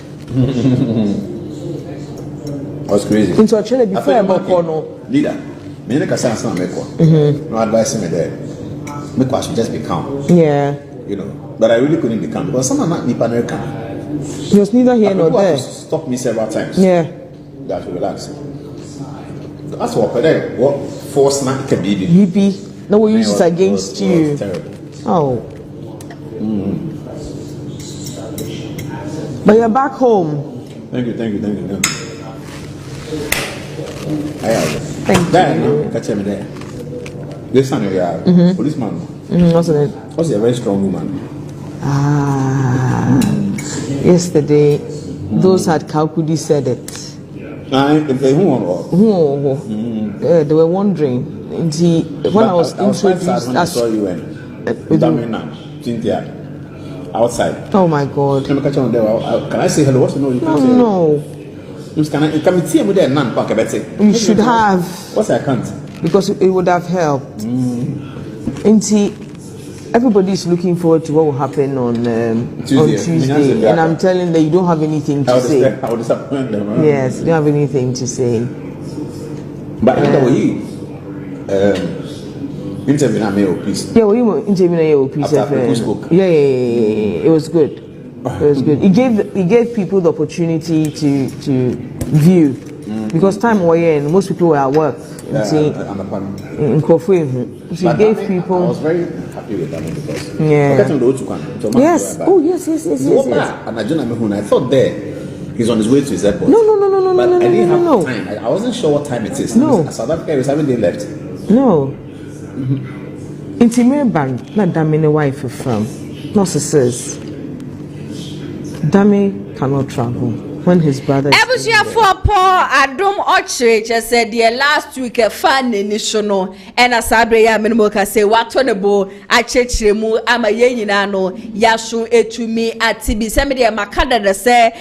S9: That was crazy.
S8: Into actually before about corner.
S9: Leader, me no advice me there. Make I should just be calm.
S8: Yeah.
S9: You know, but I really couldn't be calm because someone not Nipa American.
S8: He was neither here nor there.
S9: Stop me several times.
S8: Yeah.
S9: That should relax. That's what force not can be.
S8: No, we use it against you. Oh. But you're back home.
S9: Thank you.
S8: Thank you.
S9: Catch me there. This time you are policeman.
S8: Wasn't it?
S9: Was a very strong woman.
S8: Yesterday, those at Kalkudi said it. They were wondering. When I was introduced,
S9: I saw you outside.
S8: Oh my God!
S9: Can I say hello? What's the name?
S8: No.
S9: You
S8: should have.
S9: What's I can't?
S8: Because it would have helped. Everybody is looking forward to what will happen on Tuesday. And I'm telling them you don't have anything to say.
S9: I will disappoint them.
S8: Yes, you don't have anything to say.
S9: But interview na OPs.
S8: Yeah, we interview na OPs.
S9: After we spoke.
S8: Yeah. It was good. It was good. It gave people the opportunity to view because time was and most people were at work. So it gave people.
S9: I was very happy with that because
S8: yes. Oh yes.
S9: And I thought there he's on his way to his airport.
S8: No.
S9: But I didn't have time. I wasn't sure what time it is.
S8: No.
S9: South Africa is having day left.
S8: No. Intimate band, not Dammy wife from narcissists. Dammy cannot travel when his brother is
S1: for Paul Adom Ochre just said the last week a fan initial and a sabria minimoka say what on the bow at Chechemu ama yenano Yashu etumi at Tibi Semedi Makada say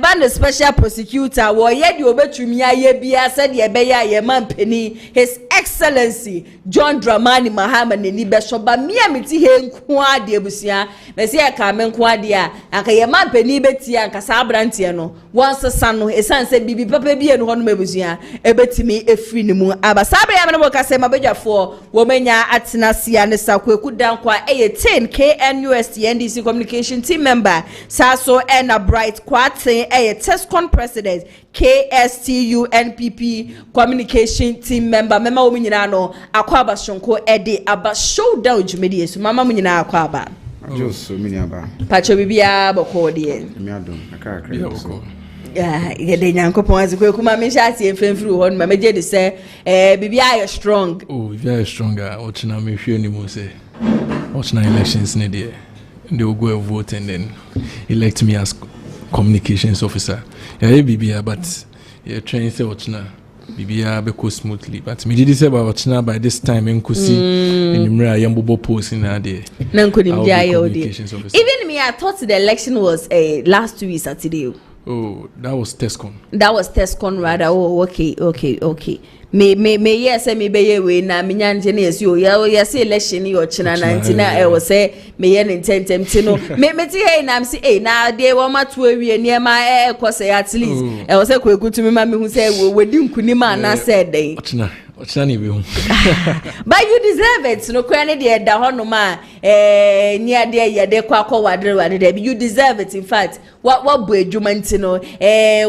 S1: ban special prosecutor war yet you obey to me ye said ye beya ye man penny His Excellency John Dramani Mahama ni besho ba miamiti he nkwa de busia mesia ka men kwa dia anka ye man penny betia anka sabrantie no once sano esan se bibi papa bi enu hono mabusua ebetimi efri ni mu abasabe ya menebo kase mabedwafo wo menya atenasia ne sakweku dankwa 10 KNUST NDC communication team member saso and a bright kwaten Tescon president KSTU NPP communication team member mema wo nyina no akwaba shonko aba showdown jumedi esu mama mu nyina akwaba
S10: Just mini aba
S1: pacho bibia boko de
S10: me adom akakra so
S1: yede nyankopon azikweku ma me shati enfemfiri ho no ma meje de say bibia are strong
S11: very stronger ochina me hwe ni mo say ochina elections ne dey they will go and vote and then elect me as communications officer bibia but you train say ochina bibia be go smoothly but me did say about ochina by this time enkusi enumra yambobo post in there
S1: na nkoni bibia even me I thought the election was last week Saturday.
S11: Oh, that was Tescon.
S1: That was Tescon rather. Oh, okay. Me yes, me be we na me nyanje na yes yo yes election yo china 19 was say me yen intentem no me ti hey na say na dey wo mato awie niema kwose at least was say kwekutu me ma me hu say we di nkunima na say den
S11: ochina ni be hu
S1: but you deserve it no kra ne dey da hono ma ni ade ye dey kwa wadre dey you deserve it in fact what bo adwuma ntino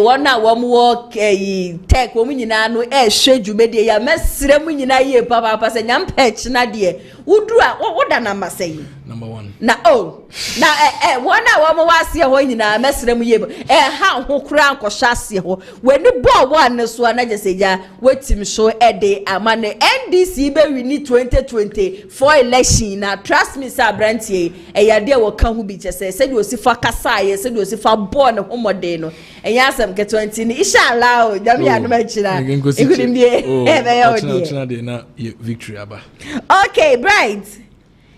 S1: wona wo mo tech wo nyina no hwe dwumede ya mesre mu nyina ye papa se nyampech na de wudu a woda number say
S11: number 1
S1: na na wona wo mo wase ho nyina mesre mu ye ha ho kura ankosha ase ho weni bo one so na jeseja wetim show ede amane NDC be wini 2024 election na trust me sir brantie yade wo ka hu bi chese se de osifa kasa ye se de osifa bo ne homode no asem ke 20 ni inshallah jam ya no ma chira ikudimie
S11: ochina de na victory aba
S1: okay bright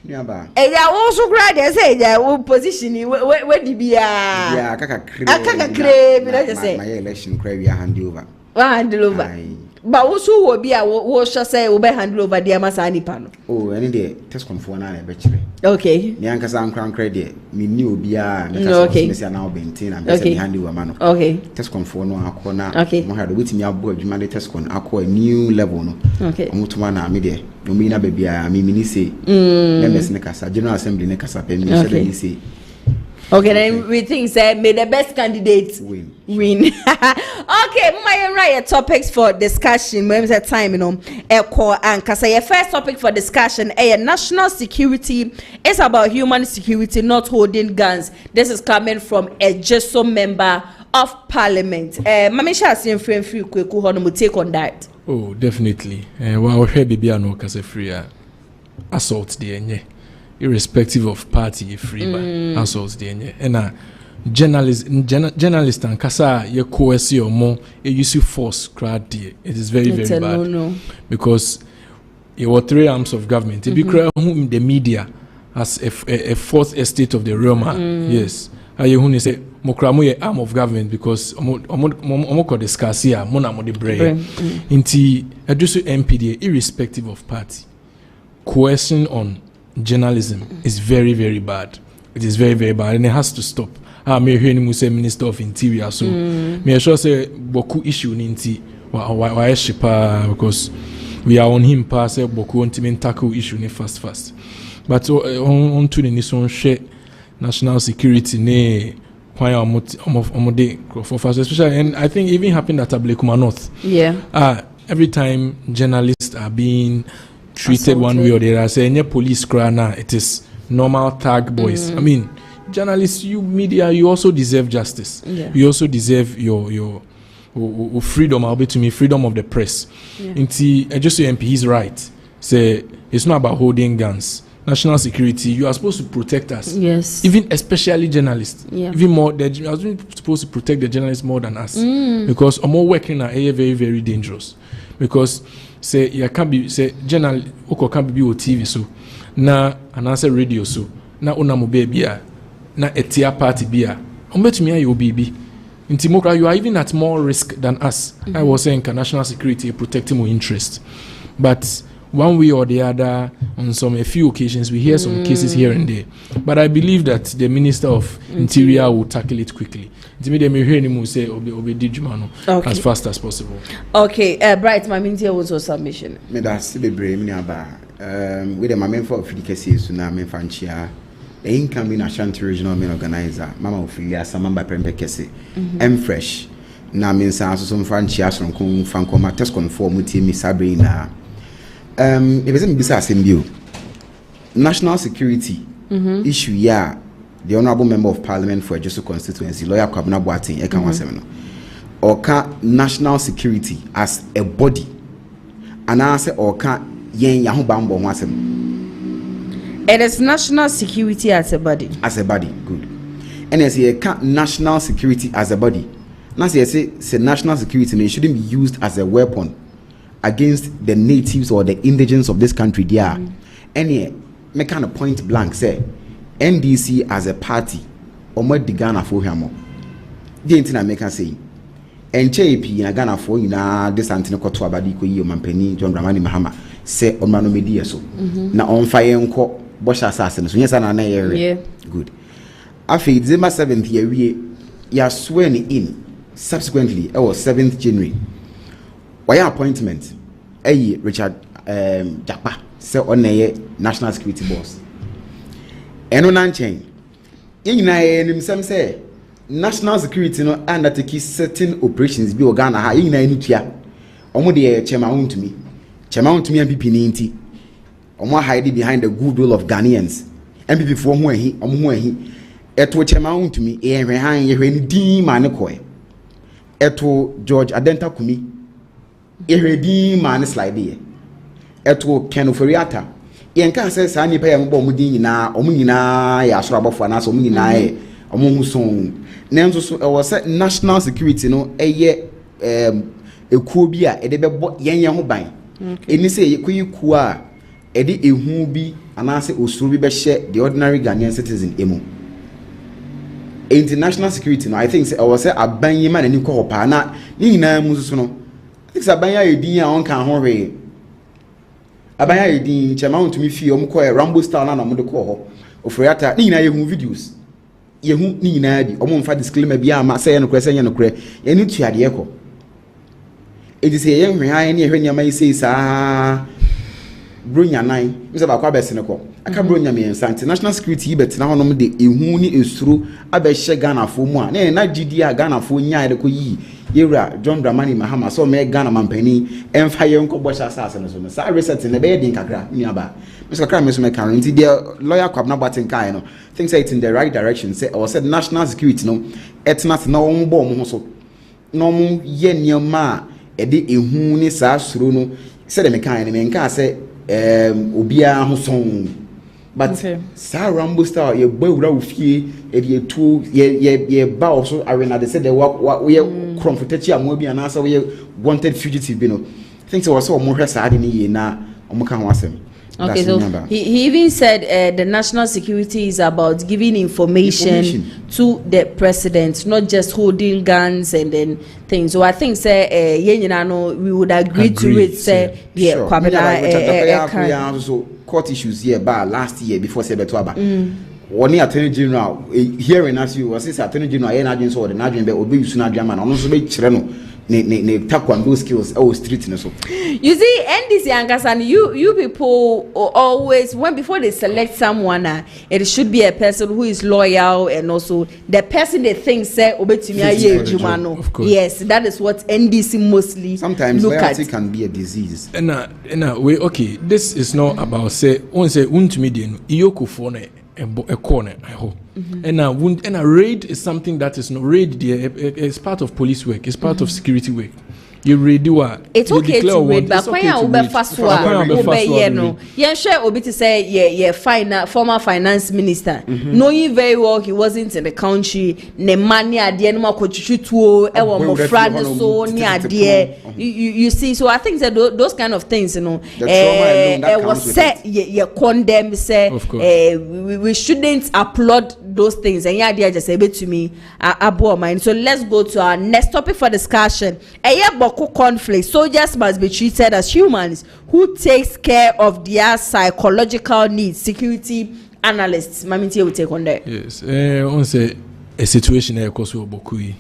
S10: niaba
S1: ya wo so grade say ya wo position we di bia
S10: ya
S1: akakakre bi na say
S10: my election cry we hand over
S1: ba wo so wo bia wo sho say wo be hand over dia masa nipa no
S10: any dey test confirm na be kire
S1: okay
S10: ni anka san kran dey me ni obi a me ka say na obintin na be say hand over man
S1: okay
S10: test confirm no akona mo ha do wetimi abo adwuma dey test con akọ new level no
S1: okay
S10: omutuma na me dey no me na be bia me ni say members ne kasa general assembly ne kasa pe me say say
S1: okay, then we think say may the best candidate win. Okay, my topics for discussion. When the time, you know, and kasa your first topic for discussion, national security is about human security, not holding guns. This is coming from a Jeso member of parliament. Mamisha Asim free kweku hono take on that.
S11: Oh, definitely. Well, here baby no kasa free assault the enye. Irrespective of party free by assaults the and journalist and kasa ye coerce or more use force crowd there. It is very bad
S1: no.
S11: because there were 3 arms of government. If you cry whom the media as a fourth estate of the realm. Yes. I who say mokramo ye arm of government because omo ko discuss here mo na mo de brain. Inti adusu MPD irrespective of party. Coercion on journalism is very bad. It is very bad and it has to stop. Me hear him say Minister of Interior so me sure say boku issue ninti why shipa because we are on him pass boku on tackle issue ni fast. But on to the nation share national security ne why omode for fast especially, and I think even happened at Ablekuma North. Every time journalists are being treated assaulted one way or the other, say any police crana, it is normal tag boys. I mean, journalists, you media, you also deserve justice. You also deserve your freedom. I'll be to me freedom of the press. Inti just MP, he's right. Say it's not about holding guns. National security, you are supposed to protect us.
S1: Yes.
S11: Even especially journalists. Even more, you are supposed to protect the journalists more than us. Because more working are very dangerous. Because say you can't be say journal oko can't be on TV so na and answer radio so na una mo bia na etia party bia ombetumi ayo obibi nti mokra you are even at more risk than us. I was saying national security protecting our interest, but one way or the other on a few occasions we hear some cases here and there, but I believe that the Minister of Interior will tackle it quickly. Say as fast as possible.
S1: Okay, Bright, my means here was your submission.
S10: Me that's the brave me about with the main for efficacy so na me fanchia the incoming Ashanti regional main organizer mama ofilia samamba prempekese fresh na me san so some fanchia so kon fankoma test conform with me Sabrina. If it's bisa asembio national security issue ya the honorable member of parliament for Ejoso constituency lawyer Kwabena Boateng e kan wasem no oka national security as a body and answer oka yen yaho bambo ho asem.
S1: It is national security as a body
S10: good. And as you national security as a body now say national security it shouldn't be used as a weapon against the natives or the indigenous of this country there. Any me kind of point blank say NDC as a party omo di Ghana for hamo. The intina make say NPP na Ghana for na this antino koto abadi ko yi omampani John Dramani Mahama say omano media so na on fire nko bosha assassin so nyesa na na area good. Afi December 7th year we ya sworn in subsequently it was 7th January. Why appointment? Richard Japa say on national security boss. Eno nanchen. Yina enim say national security no undertake certain operations bi Ghana ha yina enutua. Omo de chairman to me. Chairman to me NPP ni nti. Omo hide behind the goodwill of Ghanaians. NPP for ho ahi, omo ho ahi. Eto chairman to me ehwe han yehwe ni din ma ne koe. Eto George Adenta Kumi ehwedi man slide here eto kenoforiata yen kan say sa ni pa ya mbo mudin nyina omu nyina ya asoro abofo na so omu nyina e omu huson nenzo so e was national security no eye ekuo bi a ede bebo yen ho ban eni say kuyiku a ede ehu bi anase osuru bi be hye the ordinary Ghanaian citizen emu. International security no I think say I was say aban yima na ni ko hopa na ni nyina mu so no it's abanya edin a on kan ho we abanya edin chema to me fie om ko Rambo style na mo de ko ho ofriata ni nyina yehu videos yehu ni nyina bi om mfa disclaimer bi ama say no kure say no kure ye ni tuade ye ko edi say ye hwe han ni ehwe nyama yi say sa bronya nan mi say ba kwa bese ne ko aka bronya me international security yi betina ho no de ehu ni esuru abehye Ghana fo mu a na gidi a Ghana fo nya de ko yi Yura John Dramani Mahama so me Ghana mampani emfa ye nko bosha asase no so no sa reset ne be din kakra nuaba Mr. Kakra me so me kan nti the lawyer Kwabena Boateng kai no think say it in the right direction say or said national security no etna na won bo mo so no mo ye nioma e de ehu ni sa suro no say the me kan ne me nka say obia ho son But sa Rambo style ye boy wura ofie e de tu ye ba also arena they said they we comfortable am bi ana so we wanted fugitive bi no think so also mo hwe sa ade ni ye na omo ka ho asem.
S1: Okay, so he even said the national security is about giving information to the president, not just holding guns and then things. So I think say we would agree to it. Say
S10: so court issues here last year before Sebetwaba. One attorney general hearing as you was attorney general energy so the Nigerian be obi usuna German and also be chireno ne taekwondo skills street so.
S1: You see, NDC and you people always before they select someone, it should be a person who is loyal and also the person they think say obetumi. Yes, that is what NDC mostly
S10: sometimes
S1: look
S10: loyalty
S1: at.
S10: can be a disease.
S11: And we okay. This is not about say untumi de no iyoko for na a corner. I hope. And a raid is something that is not raid. It's part of police work. It's part of security work. You raid
S1: it's okay to raid, but when you be fast yeah, sure. Obi to say former finance minister, knowing very well he wasn't in the country. Ne money adie no makochuchutuo e wo mo friend so ni adie. You see, so I think that those kind of things, was say you condemn say we shouldn't applaud those things, and idea just a bit to me abo mind. So let's go to our next topic for discussion. Conflict. Soldiers must be treated as humans who takes care of their psychological needs. Security analysts, Mamiti will take on that.
S11: Yes, on say a situation Bokui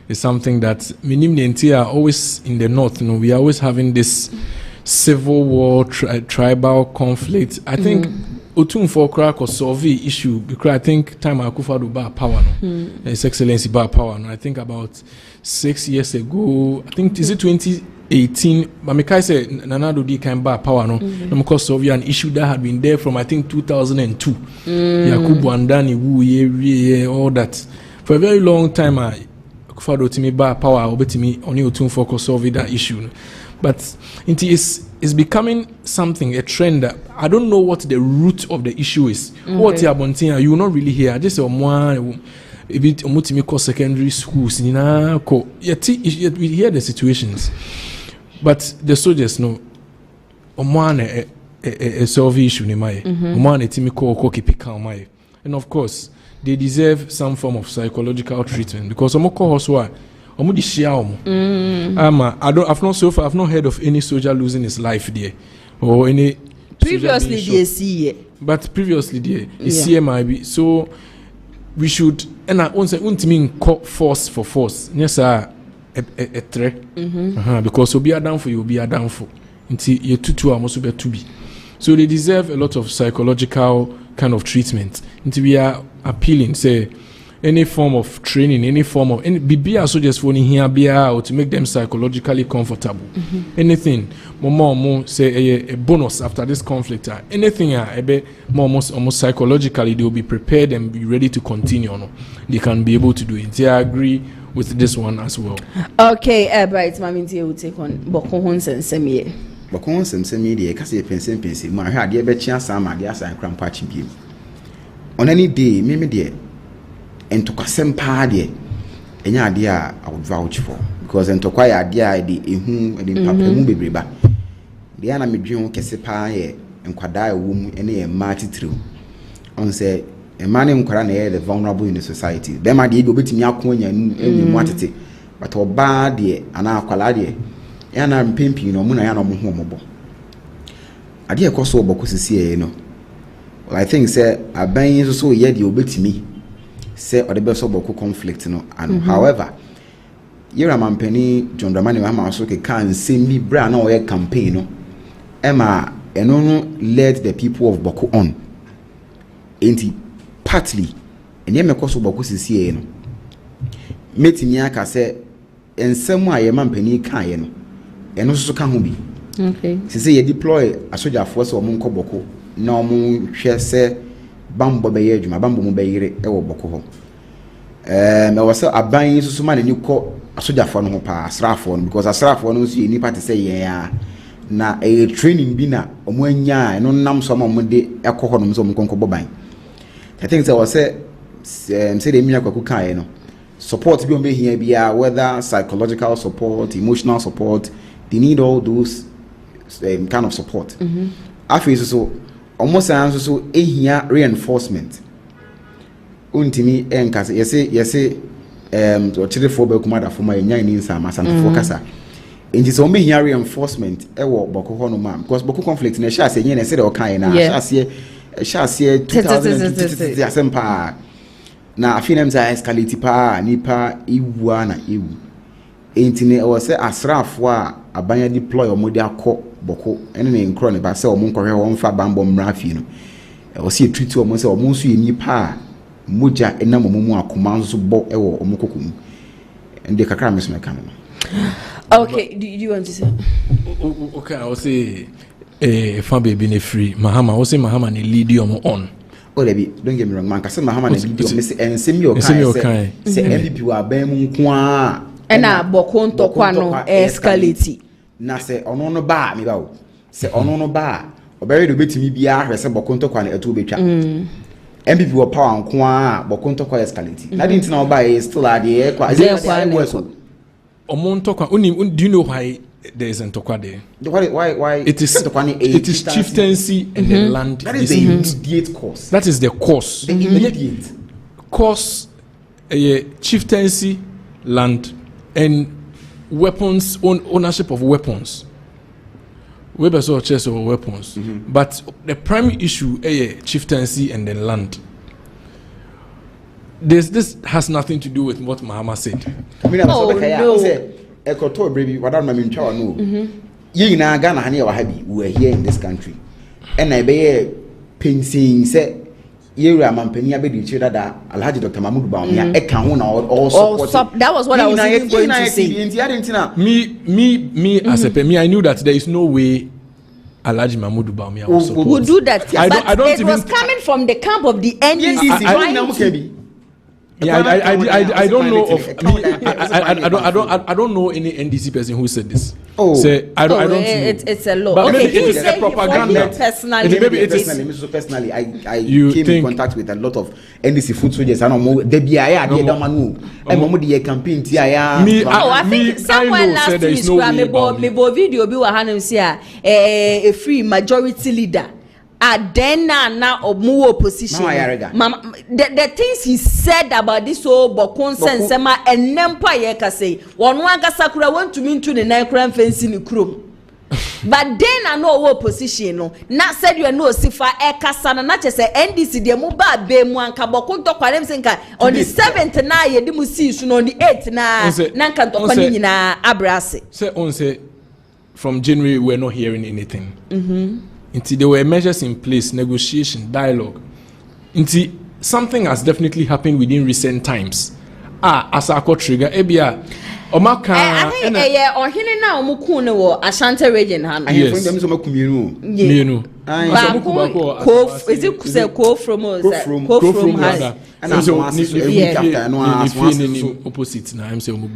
S11: is something that minimum are always in the north. We are always having this civil war, tribal conflict. I think Otum for crack or solve issue because I think time Akufo-Addo bar power His Excellency bar power I think about 6 years ago. I think is it 2018. But Mekai said Nana Dodi can bar power because solve an issue that had been there from I think 2002. Yakubu Andani Wu all that for a very long time. Akufo-Addo to me bar power or to me only Otum for solve that issue. But it is becoming something, a trend that I don't know what the root of the issue is. What you will not really hear. Just one a bit secondary schools. We hear the situations, but the soldiers know. A solve issue and of course they deserve some form of psychological treatment because I've not heard of any soldier losing his life there or any
S1: previously there
S11: but previously there is CMIB. So we should and I won't say force for force. Yes, a threat because you'll be a down for you'll be a down for until you two must be to be. So they deserve a lot of psychological kind of treatment. Until we are appealing, say any form of training, any form of any BBA soldiers for here or to make them psychologically comfortable. Anything more say a bonus after this conflict. Anything almost psychologically they will be prepared and be ready to continue. They can be able to do it. I agree with this one as well.
S1: Okay, Bright Maminti will take on Bokohons and Semie.
S10: Bokohons and Semie, Cassie Pensi, my heart, dear Betcha Sama, dear San Crampatching game. On any day, Mimi dear. And to kasem party, any idea I would vouch for because and to quite idea the papa be the enemy dream kesepa and quadai womb any marty through. On say a man in Korana the vulnerable in the society. Them idea go bit me out when you wanted it, but or bad dear and our quality and I'm pimping no munayano homobo. Idea cost so bokusi well, I think say a bang so yet you bit me. Say or the best of conflict and however you're a man penny John Dramani also can see me brand or a campaign Emma and led the people of Boko on ain't partly and yet because of Boku see meeting yaka say and somewhere a man penny can and also can be okay say you deploy a soldier force or Munko Boko no moon share say Bambo Bayej, my Bambo Bayre, Ewo Boko. I was a buying so man and you call a soldier for no pass, Raffon, because a Raffon see any party say, yeah, na training bi na omo anya no nam so omo de ekọ honom so omo konko boban. I think there was say the emi akwaku kan no support bi o be here bia, whether psychological support, emotional support, they need all those kind of support. After so almost so ehia reinforcement. Untimi enkase yese to chire for be kuma da for my nya ni nsa masanto for kasa. Nti so me here reinforcement e wo boko ho no ma, because boko conflict na sha ase nya na se de o kan na sha ase 2020 asempa na afinem za escalate pa nipa iwua na ewu. Enti ne o se asrafo a abanya deploy o modi akọ boko ene ne nkro ne ba se o mo nkọhwe o mfa bambo mrafi no. O se treat o mo se o mo nso ye nipa moja enam omumu akoma nso bo ewo omukokum ende kakra mesme kan no.
S1: Okay, do you want to say?
S11: Okay, I will say fan baby ne free Mahama, I say Mahama ne lead you on.
S10: Oh Debbie, don't get me wrong, man. Kasi Mahama ne lead you me say ensemi o kai say NPP wa ban mu nko a
S1: na boko ntokwa no escalate
S10: na say ono no ba me ba o say ono no ba obere do betimi bia ahwe say boko ntokwa na eto betwa NPP wa power nko a boko ntokwa escalate na didn't na oba is still at the kwa
S11: omo ntokwa do you know why there is ntokwa there?
S10: Why
S11: it is chieftaincy and the land.
S10: That is the immediate cause.
S11: That is the cause.
S10: The immediate
S11: cause, chieftaincy, land, and weapons, ownership of weapons. Weapons or chess or weapons. But the primary issue, chieftaincy and the land. This has nothing to do with what Mahama said.
S10: Baby, what I'm no. You na Ghana hani wa habi. We are here in this country. And I be pensing say you are mampeni abedi chira da Alhaji Dr. Mahmoud Bawumia e kan ho na all support.
S1: That was what I was going to say.
S11: Me as a me, I knew that there is no way Alhaji Mahmoud Bawumia
S1: would do that.
S11: I don't
S1: it
S11: even
S1: was coming from the camp of the NDC.
S11: I don't know of I don't know any NDC person who said this. Say I don't know.
S1: It's a law.
S11: But
S1: okay,
S11: maybe it is a propaganda.
S10: Maybe it is personally. I came in contact with a lot of NDC foot soldiers. I don't know. They be I don't know. Campaign.
S1: I think someone last week me video be wa hanem say a free majority leader. Then now opposition. The things he said about this whole Bokon Sensema and Nempa Yeka say, one Sakura went to mean to the Nankran fence in the crew. But then I know opposition, no. Not said you know Sifa Ekasana, not just say NDC, the Muba Be Mwanka Bokon to Kwalem Senka on the 7th na ye dimusi soon on the 8th na Nankan to Panina Abrase.
S11: Say from January we're not hearing anything. Until there were measures in place, negotiation, dialogue. Until something has definitely happened within recent times. As a court trigger, Ebia, Omaka.
S1: I think on here now, Mukune or Ashanti region.
S11: Yes.
S1: Is it from
S11: opposite now? I'm saying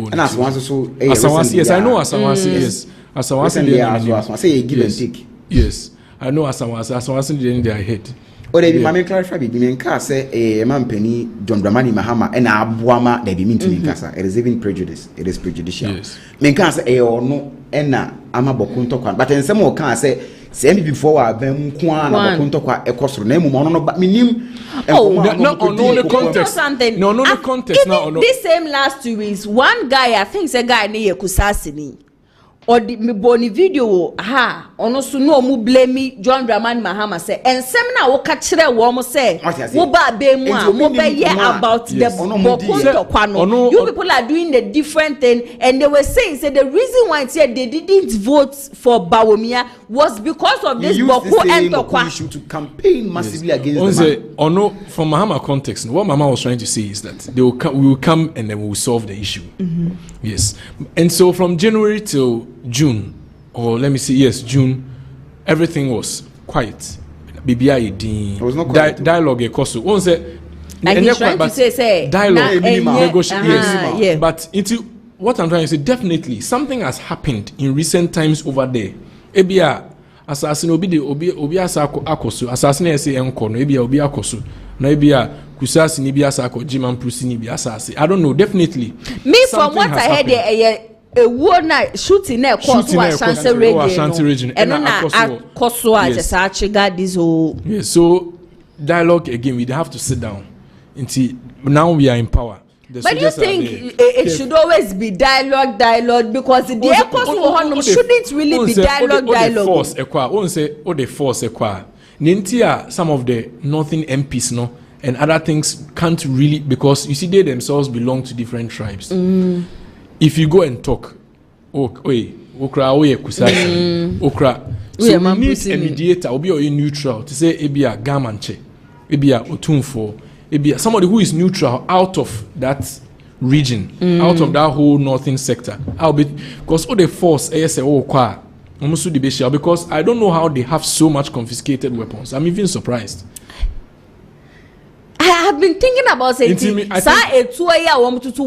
S11: yes, I know Asawasi. Yes, Asawasi.
S10: Say give and take.
S11: Yes. I know Asawasi in their head.
S10: Or they be my clarify be me nka say man penny John Dramani Mahama and abuama they be mean to me nkasa. It is even prejudice. It is prejudicial.
S11: Yes.
S10: Me nka say or no na ama bokunto kwan. But in some more can say MPP before abem kwa na bokunto kwa ekosoro na emu no ba minim.
S11: No context. No context now.
S1: This same last 2 weeks, one guy I think say guy ne Kusasini. Or the boni video ono so no mu blame John Dramani Mahama say and semina wo ka kire wo mo say wo ba be mu a mo be hear about the bokonto kwano. You people are doing the different thing and they were saying say the reason why they didn't vote for Bawumia was because of this Boko Entokwa
S10: issue to campaign massively against
S11: them. From Mahama context, what Mama was trying to say is that we will come and then we will solve the issue. Yes. And so from January till June, or let me see, yes, June, everything was quiet. BBI,
S10: was not quiet.
S11: Dialogue, and
S1: he's trying to say
S11: dialogue, negotiation. Yes. But what I'm trying to say, definitely something has happened in recent times over there ebia assassin obi asa akoso assassin e say enko no ebia obi akoso na ebia kusasi ni bi asa akoji man prusi ni bi assassin. I don't know, definitely
S1: me from what I heard ewo na shooting na course wa Ashanti region and na akoso a just achiga this whole.
S11: Yeah, so dialogue again, we have to sit down until now we are in power.
S1: But you think it should always be dialogue because the ECOWAS shouldn't really be dialogue.
S11: The force Nintia, some of the northern MPs no and other things can't really, because you see they themselves belong to different tribes. If you go and talk, okra kusasi, okra. So we need a mediator, or be neutral to say ebia gamanche, ebia otunfo. Somebody who is neutral out of that region, out of that whole northern sector. I'll be because all the force because I don't know how they have so much confiscated weapons. I'm even surprised.
S1: I have been thinking about saying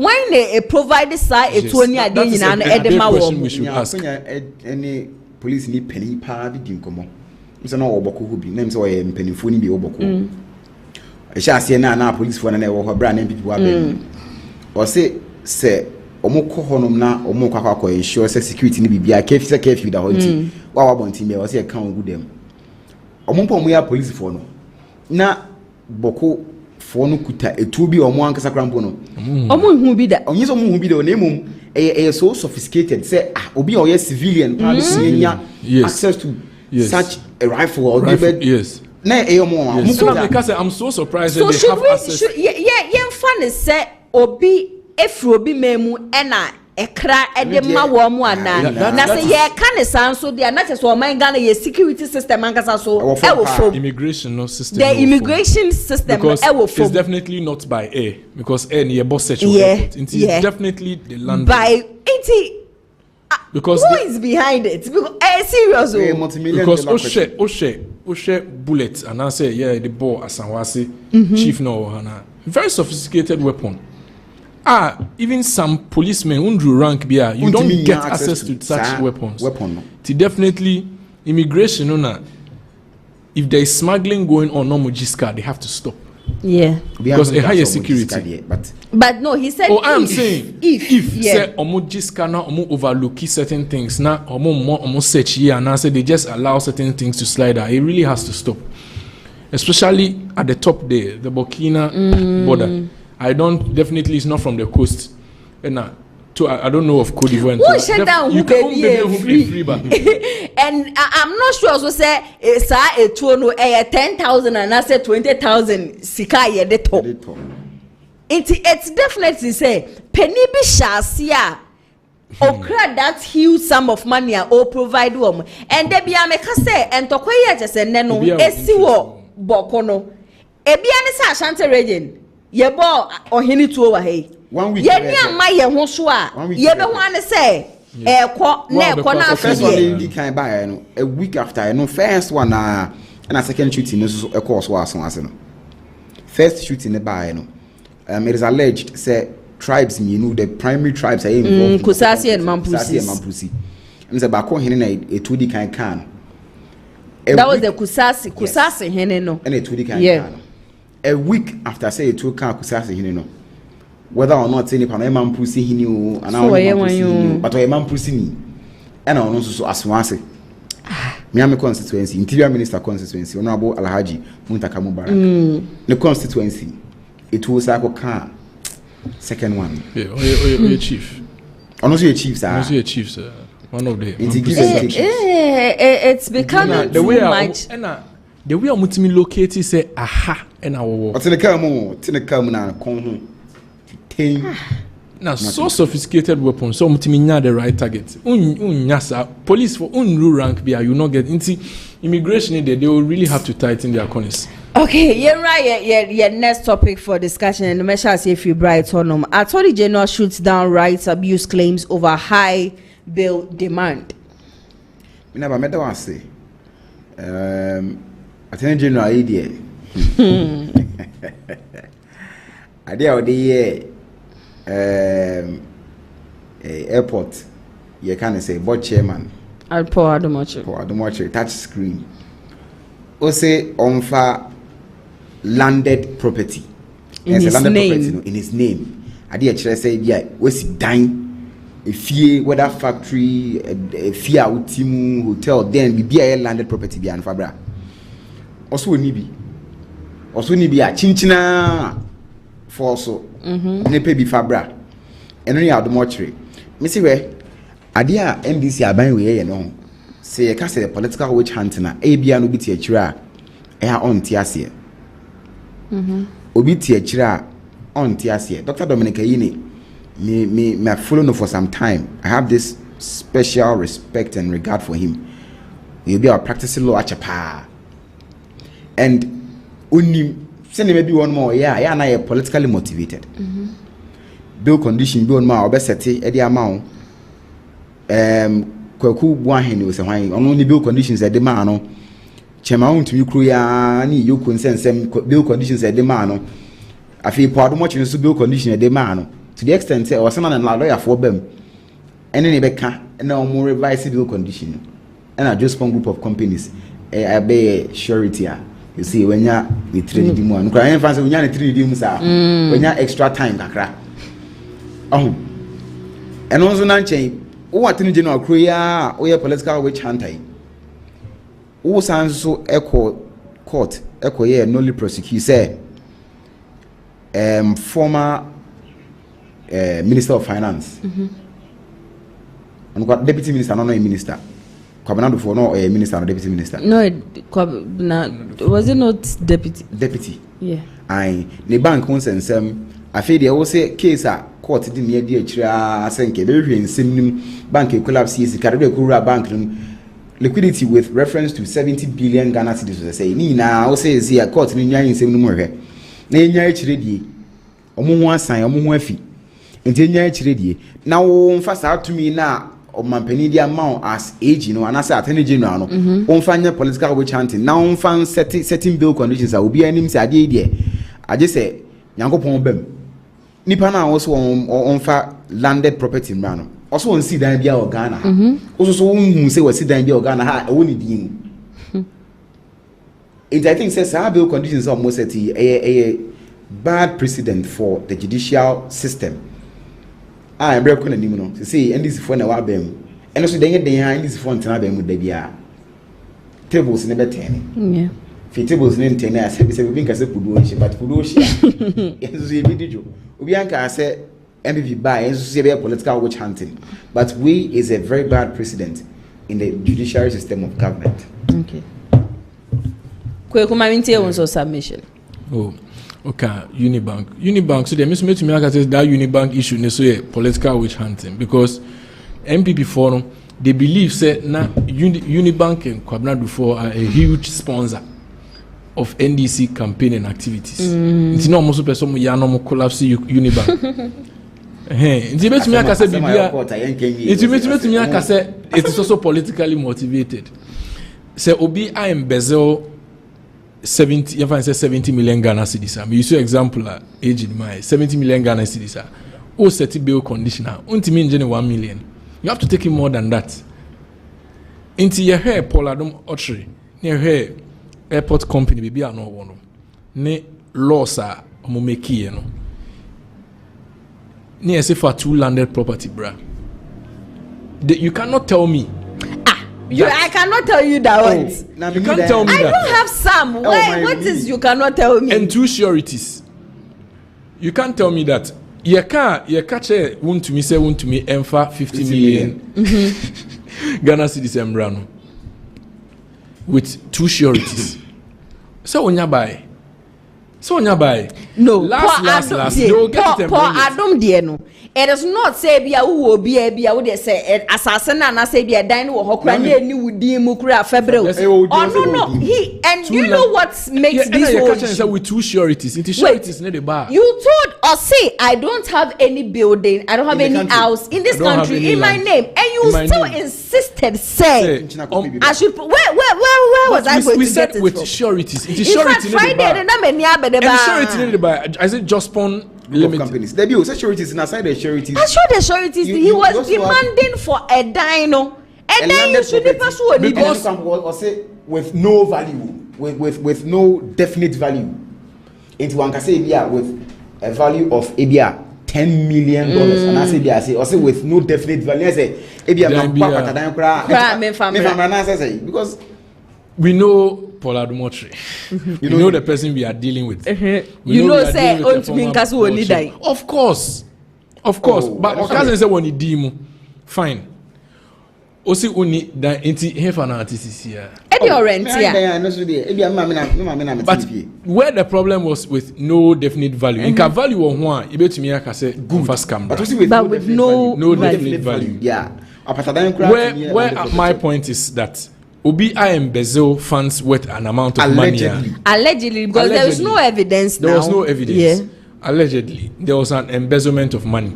S1: when they provide
S11: question we should ask.
S10: Any police need penny pa bi dinkomo. Nse na oboko hu bi. Nem se oye mpenifo ni bi oboko. Ehia na police for na e wo ho bra na NPP wa ben. O se omukọ honom na omukọ akọ ensure se security ni bibia curfew da ho nti wa bonti me o se kan ogu dem. Omumpo mu ya police for no na boko for no kuta etu bi omo ankasa krampo no
S1: omo hu bi da
S10: onye so omo hu bi da o na emom so sophisticated say obi o ye civilian probably nya access to such a rifle or
S11: yes.
S10: Na omo
S11: because I'm so surprised that they have access.
S1: Yeah, fun say obi efro obi memu ena ekra ede ma wo mu ana na say ye ka ne san so dia na so man Ghana ye security system ankasa so e wo from
S11: immigration no system.
S1: The immigration system e wo from.
S11: It's definitely not by air because air near boss search airport. It's definitely the land
S1: by because who is behind it? Because serious
S11: because Oshe bullets and I say the ball asanwase chief no hana very sophisticated weapon. Even some policemen undru rank bia you don't get access to such weapons. Definitely immigration if there is smuggling going on no Mujiska, they have to stop.
S1: Yeah,
S11: because a higher security.
S1: But no, he said.
S11: Oh, I'm saying if say Omujiska na omu overlook certain things na omu search here and I say they just allow certain things to slide out. It really has to stop, especially at the top there, the Burkina border. I don't definitely it's not from the coast, and I don't know of Cote d'Ivoire.
S1: Who shut down who free? And I'm not sure also say a tour no 10,000 and I said 20,000 sika ye de top. It's definitely say penny be shasia okra that huge sum of money or provide them and they be ameka say and tokoye just no esi wo bokono ebi ani sa Ashanti region ye bo ohini tu over hey
S10: 1 week
S1: ye ni ama ye ho so a ye be ho ane say ekọ na ekọ na
S10: afie kan buy no a week after no first one and a second shooting no so ekọ so aso ase no first shooting ne buy no it is alleged say tribes the primary tribes are involved
S1: Kusasi and Mampusi
S10: and say bako hene na etudi kan
S1: that was the Kusasi hene no
S10: and etudi kan a week after say etu kan Kusasi hene no whether or not any Mampusi hene o and but Mampusi ni and ono so aswase Miami constituency interior minister constituency honorable Alhaji Muntaka Mubarak the constituency it was a second one.
S11: Yeah, chief.
S10: Honestly, a chief, sir.
S11: Honestly, a chief, sir. One of the.
S1: It's becoming
S11: the
S1: too much.
S11: The way I'm ultimately located, say, aha, and our war.
S10: What's in the come now?
S11: Now, so sophisticated weapons, so multimina the right target. Unyasa police for unru rank be you not get into immigration. They will really have to tighten their corners.
S1: Okay, you're right. Yeah. Next topic for discussion. And make sure I say if you bright on Attorney General shoots down rights abuse claims over high bail demand.
S10: We never met one say. Attorney General idea. Idea of the year. Airport. You can say board chairman
S1: Paul Adomoche.
S10: Paul Adomoche, touch screen. Ose onfa landed property.
S1: In his
S10: landed
S1: name.
S10: Property, no, in his name. Adi actually say yeah, what's dying? A fie weather factory, a fie ultimu hotel, then be a landed property be anfabra. Also ni bi a chinchina for so. Ne pe bi fabra. Eno ni Adomoche. Me see where adia NDC aban we ye no. Say you can say the political witch hunting na ebia no bi ti akira e ha on ti ase. Obi ti akira on ti ase. Dr. Dominic Ayine me follow no for some time. I have this special respect and regard for him. He be our practicing law achapa. And only send maybe one more yeah na politically motivated. Bill condition bi on ma obesete e dia amount kwaku buahen we say hwan only bill conditions e de ma no chema untumi kru ya ni yoku nsensem bill conditions e de ma no afi po Adomoche so bill condition e de ma no to the extent say o say na lawyer for bam ene ne beka na o mo revise bill condition and a just one group of companies I be surety you see when ya we trade di mu an kra en fancy when ya ne trade di mu sa when ya extra time kakra oh and also na chen o atini general kroya o ye political witch hunter o san so echo court echo ye nolly prosecute say former minister of finance and got deputy minister no minister Kwabena before no minister or deputy minister
S1: no was it not deputy yeah
S10: I the bank won sensem afi dey wo say case a court di me di akira asenke be hwe nsem bank collapse is carry kura bank liquidity with reference to 70 billion Ghana cedis say ni na wo say is here court ni nyan nsem no mo hwe na enya akire die omo ho asan omo ho afi enti enya akire die na wo mfa sa atumi na omampani di amount as age no anasa atene general no on fanya political witch hunting na on fan setting bill conditions a obi anim say ade die age say Yankopon bem nipa na also on fa landed property mra no also on see dan bia o Ghana also so hu say we see dan bia o Ghana ha woni din it I think says our bill conditions almost set a bad precedent for the judicial system. I'm breaking a new say and this for na wa bem and also den den this for ntena bem da bia tables never 10
S1: yeah
S10: tables ne 10 as say we bin ka say pudu oshi but pudu oshi enzo ye bidijo obi anka say NPP buy enzo say be political witch hunting but we is a very bad precedent in the judiciary system of government.
S1: Okay kwekuma mintie won so submission
S11: okay Unibank so they miss me to me like that Unibank issue ne so political witch hunting because NPP forum they believe say na Unibank and Kwabena Dufo are a huge sponsor of NDC campaigning activities. It's not most person ya no mo collapse Unibank. It's me to me like say bibia it's me to me like say it is also politically motivated. Say obi I embezzle 70 million Ghana cedis. I use your example age in my 70 million Ghana cedis. O set bill conditioner. Unti mean 1 million. You have to take it more than that. Into your hair, Paul Adomoche, near hair airport company, baby, I know one. Ne laws are momeki, no. Near say for 2 landed property, bruh. You cannot tell me.
S1: I cannot tell you that one.
S11: You can't tell me
S1: that.
S11: I
S1: don't have some. Why? What is you cannot tell me?
S11: And 2 sureties. You can't tell me that. Your catch want to me emfa 50 million Ghana cedis embrano with 2 sureties. So when you buy.
S1: No.
S11: Last. No, get it.
S1: Adam dear no. It is not say bia who will be a bia would say assassin and I say be a dine or hokra ni wudi mukra February. Oh no. He and you know what makes this whole issue
S11: with 2 sureties. It is sureties near the bar.
S1: You told us say I don't have any building, I don't have any house in this country in my name, and you still insisted say I should where was I going to get it
S11: with
S1: from?
S11: Sureties. It is
S1: in
S11: surety
S1: fact, Friday
S11: and surety near the bar. I said just pon
S10: limited companies. There be such sureties and aside the sureties.
S1: I sure the sureties he was demanding for a dino. And then you should pass what
S10: because or say with no value, with no definite value. Into one can say with a value of $10 million, and I say or say with no definite value. I say because
S11: we know Paul Adumotri. You know the person we are dealing with.
S1: You know say
S11: of course. But Okazen say when he demo, fine. Osi uni da inti hefa na artist here. But where the problem was with no definite value. In ka value on one, ibetumi aka say good first camera.
S1: But with no
S11: definite value.
S10: Yeah.
S11: Where my point is that Obi I embezzle funds worth an amount of money.
S1: Allegedly, because there was no evidence.
S11: There was no evidence. Yeah. Allegedly, there was an embezzlement of money.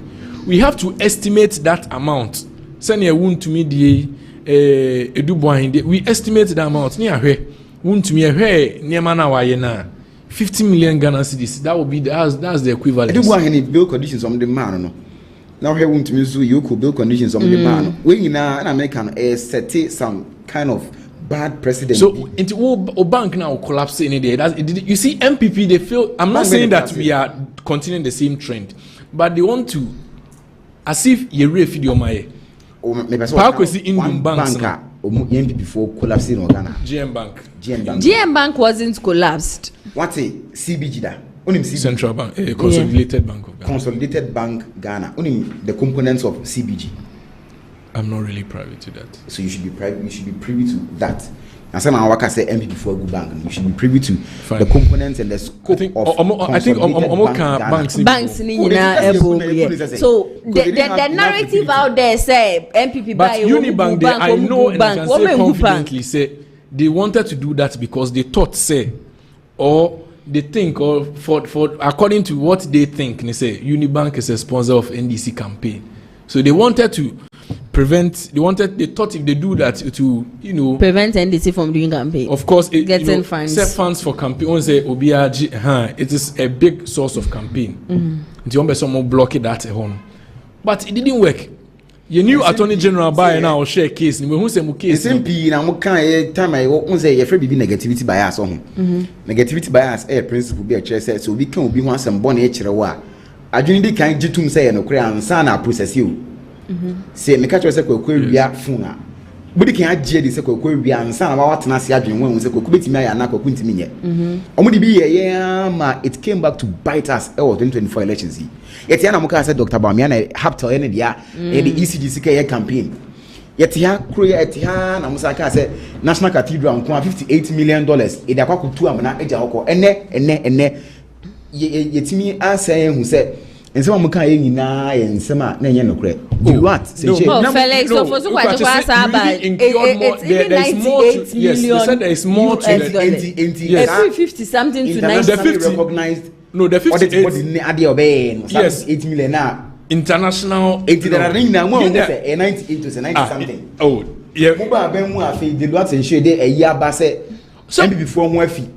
S11: We have to estimate that amount. Send a wound to me the we estimate the amount near her wound to me a near mana 50 million Ghana cedis. That would be that's the equivalent.
S10: Do any bill conditions on the man no. Now here wound to me so you could bill conditions on the man. When you now an American set some kind of bad precedent.
S11: So into all bank now collapsing in there. You see NPP they feel I'm not saying that we are continuing the same trend, but they want to as if you refill my
S10: before collapsing in Ghana.
S1: GM Bank wasn't collapsed.
S10: What's a CBG da?
S11: Central Bank, Consolidated Bank of Ghana.
S10: Consolidated Bank Ghana. Only the components of CBG.
S11: I'm not really privy to that.
S10: So you should be privy. You should be privy to that. And some of our say NPP Flagbearer. You should be privy to the components and the scope
S11: I think banks.
S1: So the narrative out there say NPP
S11: but Unibank they I know and I can say confidently say they wanted to do that because they thought say or they think or for according to what they think they say Unibank is a sponsor of NDC campaign. So they wanted to they thought if they do that to
S1: prevent NDC from doing campaign.
S11: Of course
S1: getting funds.
S11: Set funds for campaign say OBRG it is a big source of campaign. Someone block it at home. But it didn't work. You knew Attorney General by now share case. Who say mu case?
S10: SMP na mo kan time I won say your friend be negativity bias on. Negativity bias principle be a chair say so we can be one some born e kire wa. Adwini di kan gitum say no kure ansa na process you. Say me catch say kwakwa wia phone a budi kan agye di say kwakwa wia ansa na wa tena se adwen won say kwakwa betimi aya na kwakwa ntimi nye omudi bi ye ma it came back to bite us 2024 elections yet ya na muka say Dr. Bamia na haptel ene dia e the ECGC ke campaign yet ya kro yet ya na musa ka say National Cathedral nko $58 million e da kwakutu amana eja hoko ene yetimi answer hu say and some can in and some na nokre. Do what?
S1: Felix, so for so quite
S11: there is more to
S1: the 50 something to 90
S10: recognized.
S11: No, the
S10: 58 yes 8 million now.
S11: International
S10: 80 there ring now 98 to 90 something.
S11: Oh, yeah.
S10: Mobile ben mu afi the what ensure dey a year ba say MPP from afi.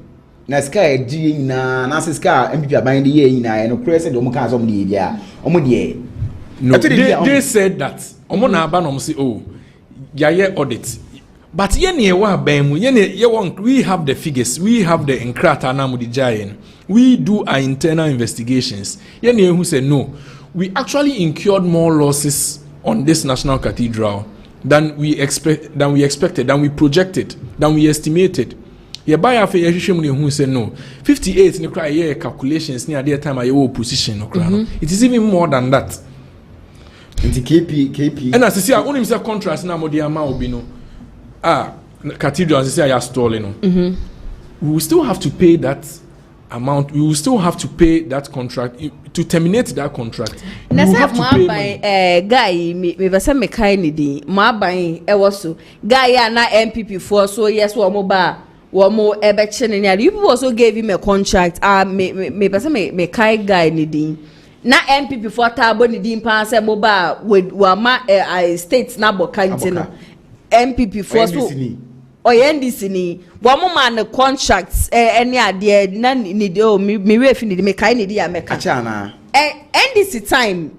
S10: Na sky G na sky MPP aban de ye na no press de o kan so mo de bia o mo de
S11: no they said that omo na aba no say oh ya audit but ye ne wa ban mu we have the figures, we have the enkrata na mu de jayen, we do our internal investigations. Ye ne who say no, we actually incurred more losses on this National Cathedral than we expected, than we projected, than we estimated. Yeah, by a fair who say no. 58 in the calculations near the time I position. It is even more than that.
S10: And the KP.
S11: And as I say, I only say contrast now with the amount of cathedral as I say I stolen. We will still have to pay that amount. We will still have to pay that contract to terminate that contract. We will have to pay
S1: guy me say me kind di. Ma buy was so guy na NPP for so yes we mo Wamo ebechen and you also gave him a contract. Me kai guy nidin. Na NPP for tabo nidin pass a mobile with wama states nabo kantino. NPP for so or NDC ni wamo man contracts any idea na nido me refi ni me kai nidi ya meka.
S10: Achana.
S1: NDC time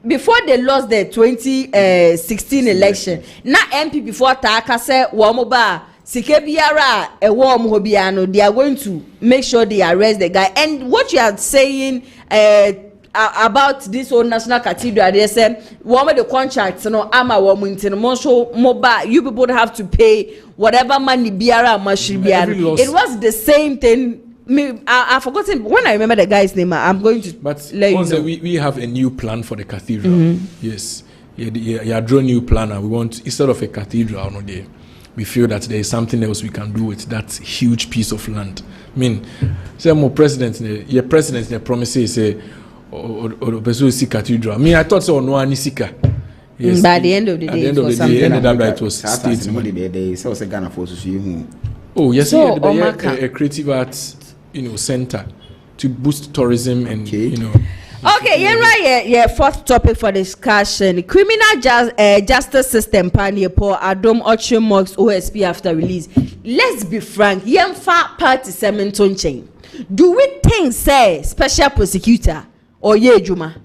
S1: before they lost the 2016 election, na NPP before Taka said, Wamoba, Sikebiara, a warm hobiano, they are going to make sure they arrest the guy. And what you are saying about this whole national cathedral, they say, one of the contracts, ama woman, mobile, you people have to pay whatever money biara mashibiano. It was the same thing. I forgotten when I remember the guy's name. I'm going to.
S11: But
S1: let you know.
S11: we have a new plan for the cathedral. Yes, you draw a new plan, and we want, instead of a cathedral, no day, we feel that there is something else we can do with that huge piece of land. I mean, say more president, your president, the promises say, or see cathedral. I mean, I thought so. No one sika.
S1: Yes. By the end of the day, it
S11: ended up that it was state money. Oh yes, so a creative arts, center to boost tourism and
S1: Okay, yeah, fourth topic for discussion: criminal justice system. Pioneer Paul Adom Ocho Mox OSP after release. Let's be frank. Yemfa party sementon chain. Do we think say special prosecutor or Juma?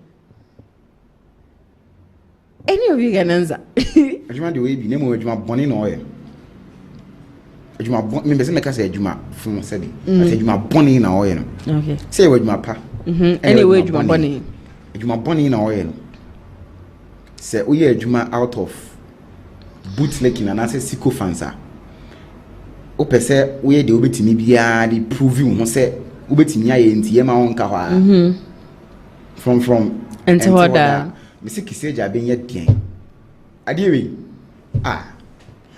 S1: Any of you can answer.
S10: Juma the way be name of Juma born in oil. Juma born. Me say say Juma from said. I say Juma born in oil.
S1: Okay.
S10: Say what Juma pa.
S1: Anyway, Juma Bonnie.
S10: Juma Bonnie in oil. Say, we are Juma out of bootlegging and I say Siko Fansa. Ope say, we are the Obetimi Bia, the proving, say, Ubetinia in Tiema on Kawa. From
S1: and to order.
S10: Mr. Kiseja being yet gang. Adiwi.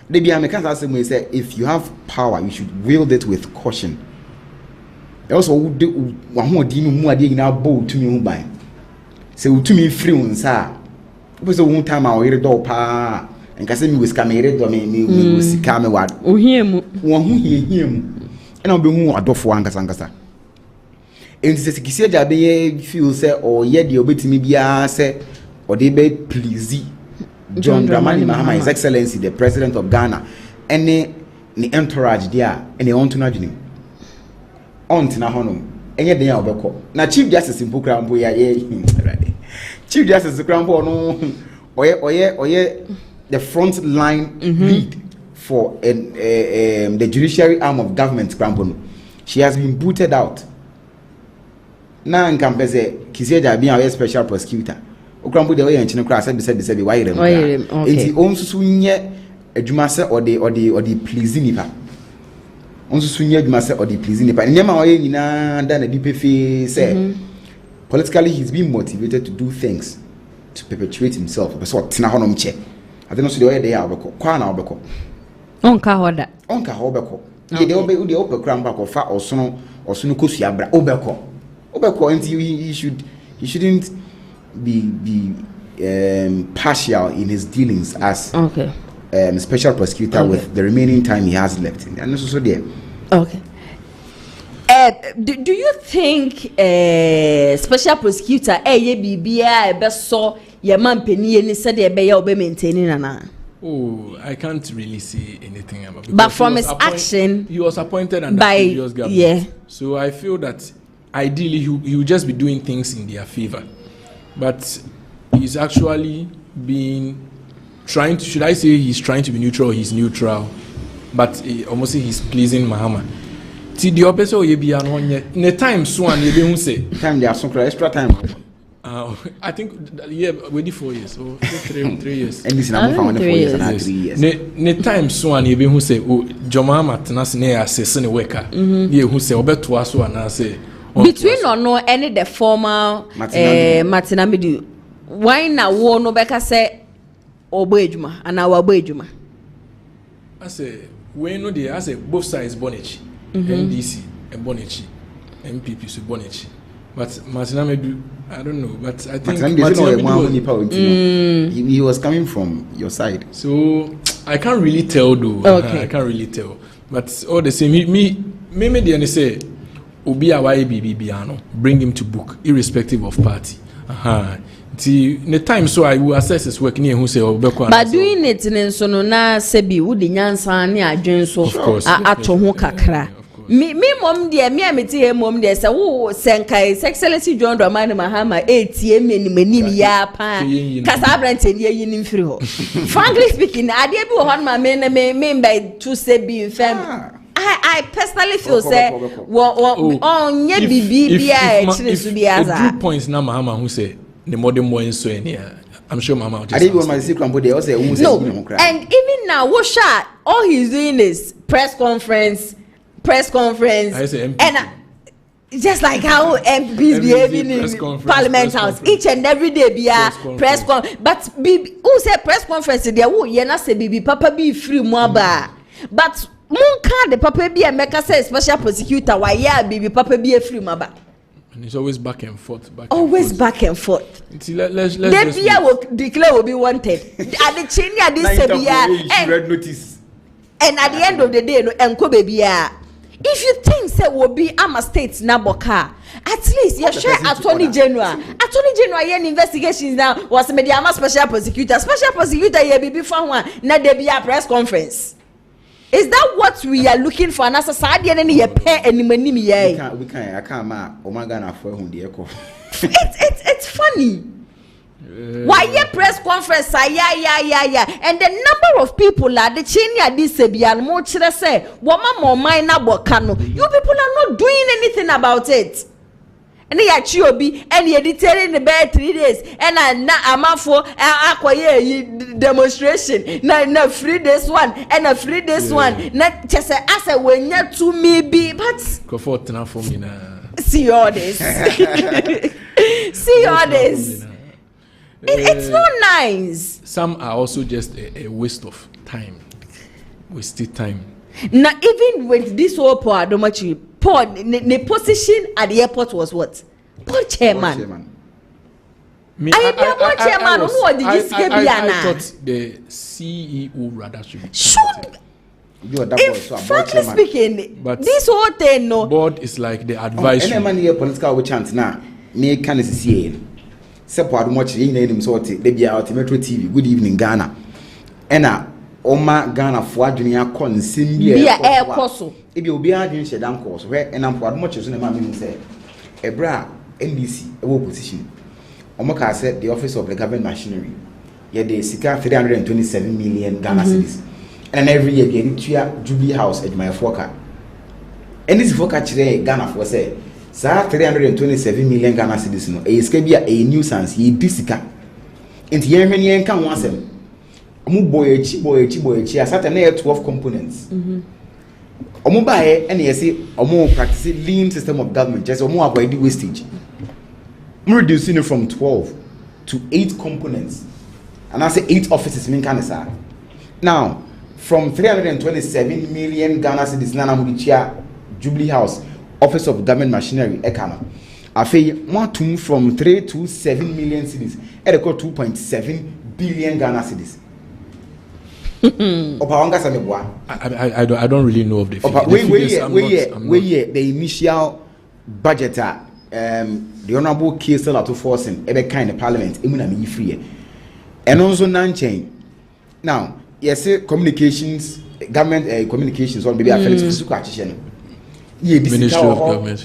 S10: The Americans say, if you have power, you should wield it with caution. Also, one more demon more in our boat to me by. So to me, free on sir. It was a one time I heard door pa and Cassimi was coming red or me was come what.
S1: Oh, him,
S10: one who hear him, and I'll be more a door for Ankasangasa. And this is Kiseja be feel say, or yet the obey me be say, or they be please John Dramani Mahama, His Excellency, the President of Ghana, and the entourage there, and they want to know him. On tina honum enye den ya obekọ na chief justice Mpokra mbo ya chief justice Krambo no oye the front line lead for the judiciary arm of government Krambo no. She has been booted out na nkampeze Kiseja bi a special prosecutor Krambo de oye nchine kra say be why rem enti onsusu nye adwuma se or the please nipa on sunya adwuma se or the please nipa nyama oye nyina da na dipefe say politically he's been motivated to do things to perpetuate himself so tina honom che ade no so de oye dey abeko kwa na obeko
S1: onka hoda
S10: ye de obekra mba ko fa osono kosu abra obeko until he shouldn't be partial in his dealings as special prosecutor with the remaining time he has left. And also there.
S1: Okay. Do you think special prosecutor best saw your man penny and said they be maintaining an?
S11: Oh, I can't really say anything about it.
S1: But from his action,
S11: he was appointed under
S1: by
S11: previous government.
S1: Yeah.
S11: So I feel that ideally he would just be doing things in their favor. But he's actually trying to, should I say he's trying to be neutral, he's neutral, but almost he's pleasing Mahama. See the opposite of you in the time soon you say
S10: time they are some extra time.
S11: I think waiting 4 years or 3 years.
S10: And this I'm found 4 years and 3 years.
S11: Ne time soon you who say Jomama tenas ne assessing worker. You who say obeto aso and say
S1: between or no any the former Martinamidu why na wo no beka say Obejuma and our Obejuma.
S11: I say, when no, I say both sides Bonichi, NDC and Bonichi, NPP so Bonichi. But Martinamedu, I don't know. But I think
S10: he was coming from your side.
S11: So I can't really tell though.
S1: Okay.
S11: I can't really tell. But all the same, me the say, Obi Awaye Biano, bring him to book, irrespective of party. The time so I will assess his work near who say
S1: but doing it in so no na sebi would nyansa ne adwen so ato ho kakra Me mom dear, me amity mom dear, so Senkai, Excellency John Dramani Mahama, ATM and Menim Yapa, Casabranton, ye free. Frankly speaking, I did on my men by 2 say fam. I personally feel say, on ye
S11: BBI, points now, Mahama, who say the modern boy so here. I'm sure Mama.
S10: I didn't want my secret, but they also
S1: no. And even now, what shot? All he's doing is press conference,
S11: I say MPP.
S1: and just like how MPs behaving in Parliament House, each and every day be a press conference. But who say press conference? There, who you not say baby Papa be free mwaba, but mon card the Papa be a make us say special prosecutor. Why yeah, baby Papa be a free mwaba.
S11: And it's always back and forth.
S1: Always back and forth.
S11: Let's
S1: the beer will declare will be wanted. At the chain, at this
S10: red notice.
S1: And at the end of the day, no, baby. If you think say will be Ama State Naboka, at least you share Attorney General. Attorney General here investigations now was media special prosecutor. Special prosecutor here be before one. Now there be a press conference. Is that what we are looking for? Nasa sadi and any pair any money me.
S10: We can't. I can't. Oh my God!
S1: It's funny. Why ye press conference? Yeah. And the number of people are the Chenya this and more say, woman more minor bokano. You people are not doing anything about it. And they are Chiobi and you're detailing the bed 3 days. And I'm for acquire demonstration. Now 3 days one and a 3 days one. Not just as a when you're to me be, but
S11: go for me now.
S1: See all this. See all this. It's not nice.
S11: Some are also just a waste of time. Wasted time.
S1: Now, even with this whole Paul, the position at the airport was what? Board chairman.
S11: I thought the CEO rather should be.
S1: Frankly speaking, but this whole thing, no.
S11: Board is like the advisory.
S10: Any man here political chance now. Me can see. Support much in them sort they be out Metro TV. Good evening, Ghana. Ena Oma Ghana for junior con Simbia air course. If you be arguing Shedan course, where and I'm for much as in say Ebra NDC a position. Omaka said the office of the government machinery. Yet they sika 327 million Ghana cedis. And every year they get Jubilee House at my forecast. And this forecast today Ghana for say. Sa 327 million Ghana cedis no e ska bia a nuisance ye disika enti ye hwene ye kan wansem omu boyechi asata na 12 components omu bae ene ye say omu practice lean system of government just omu avoid wastage reducing it from 12 to 8 components and I say 8 offices mean kan sa now from 327 million Ghana cedis na mu chia Jubilee House Office of Government Machinery, Ekano. I feel more to from 3 to 7 million cedis. It equal 2.7 billion Ghana cedis.
S11: I don't really know of the figures.
S10: The initial budget, the Honorable K.S.L. to forcing every kind of parliament, immunity free. And also non-chain. Now, yes, communications, government communications, or maybe I feel it's Ministry of Government.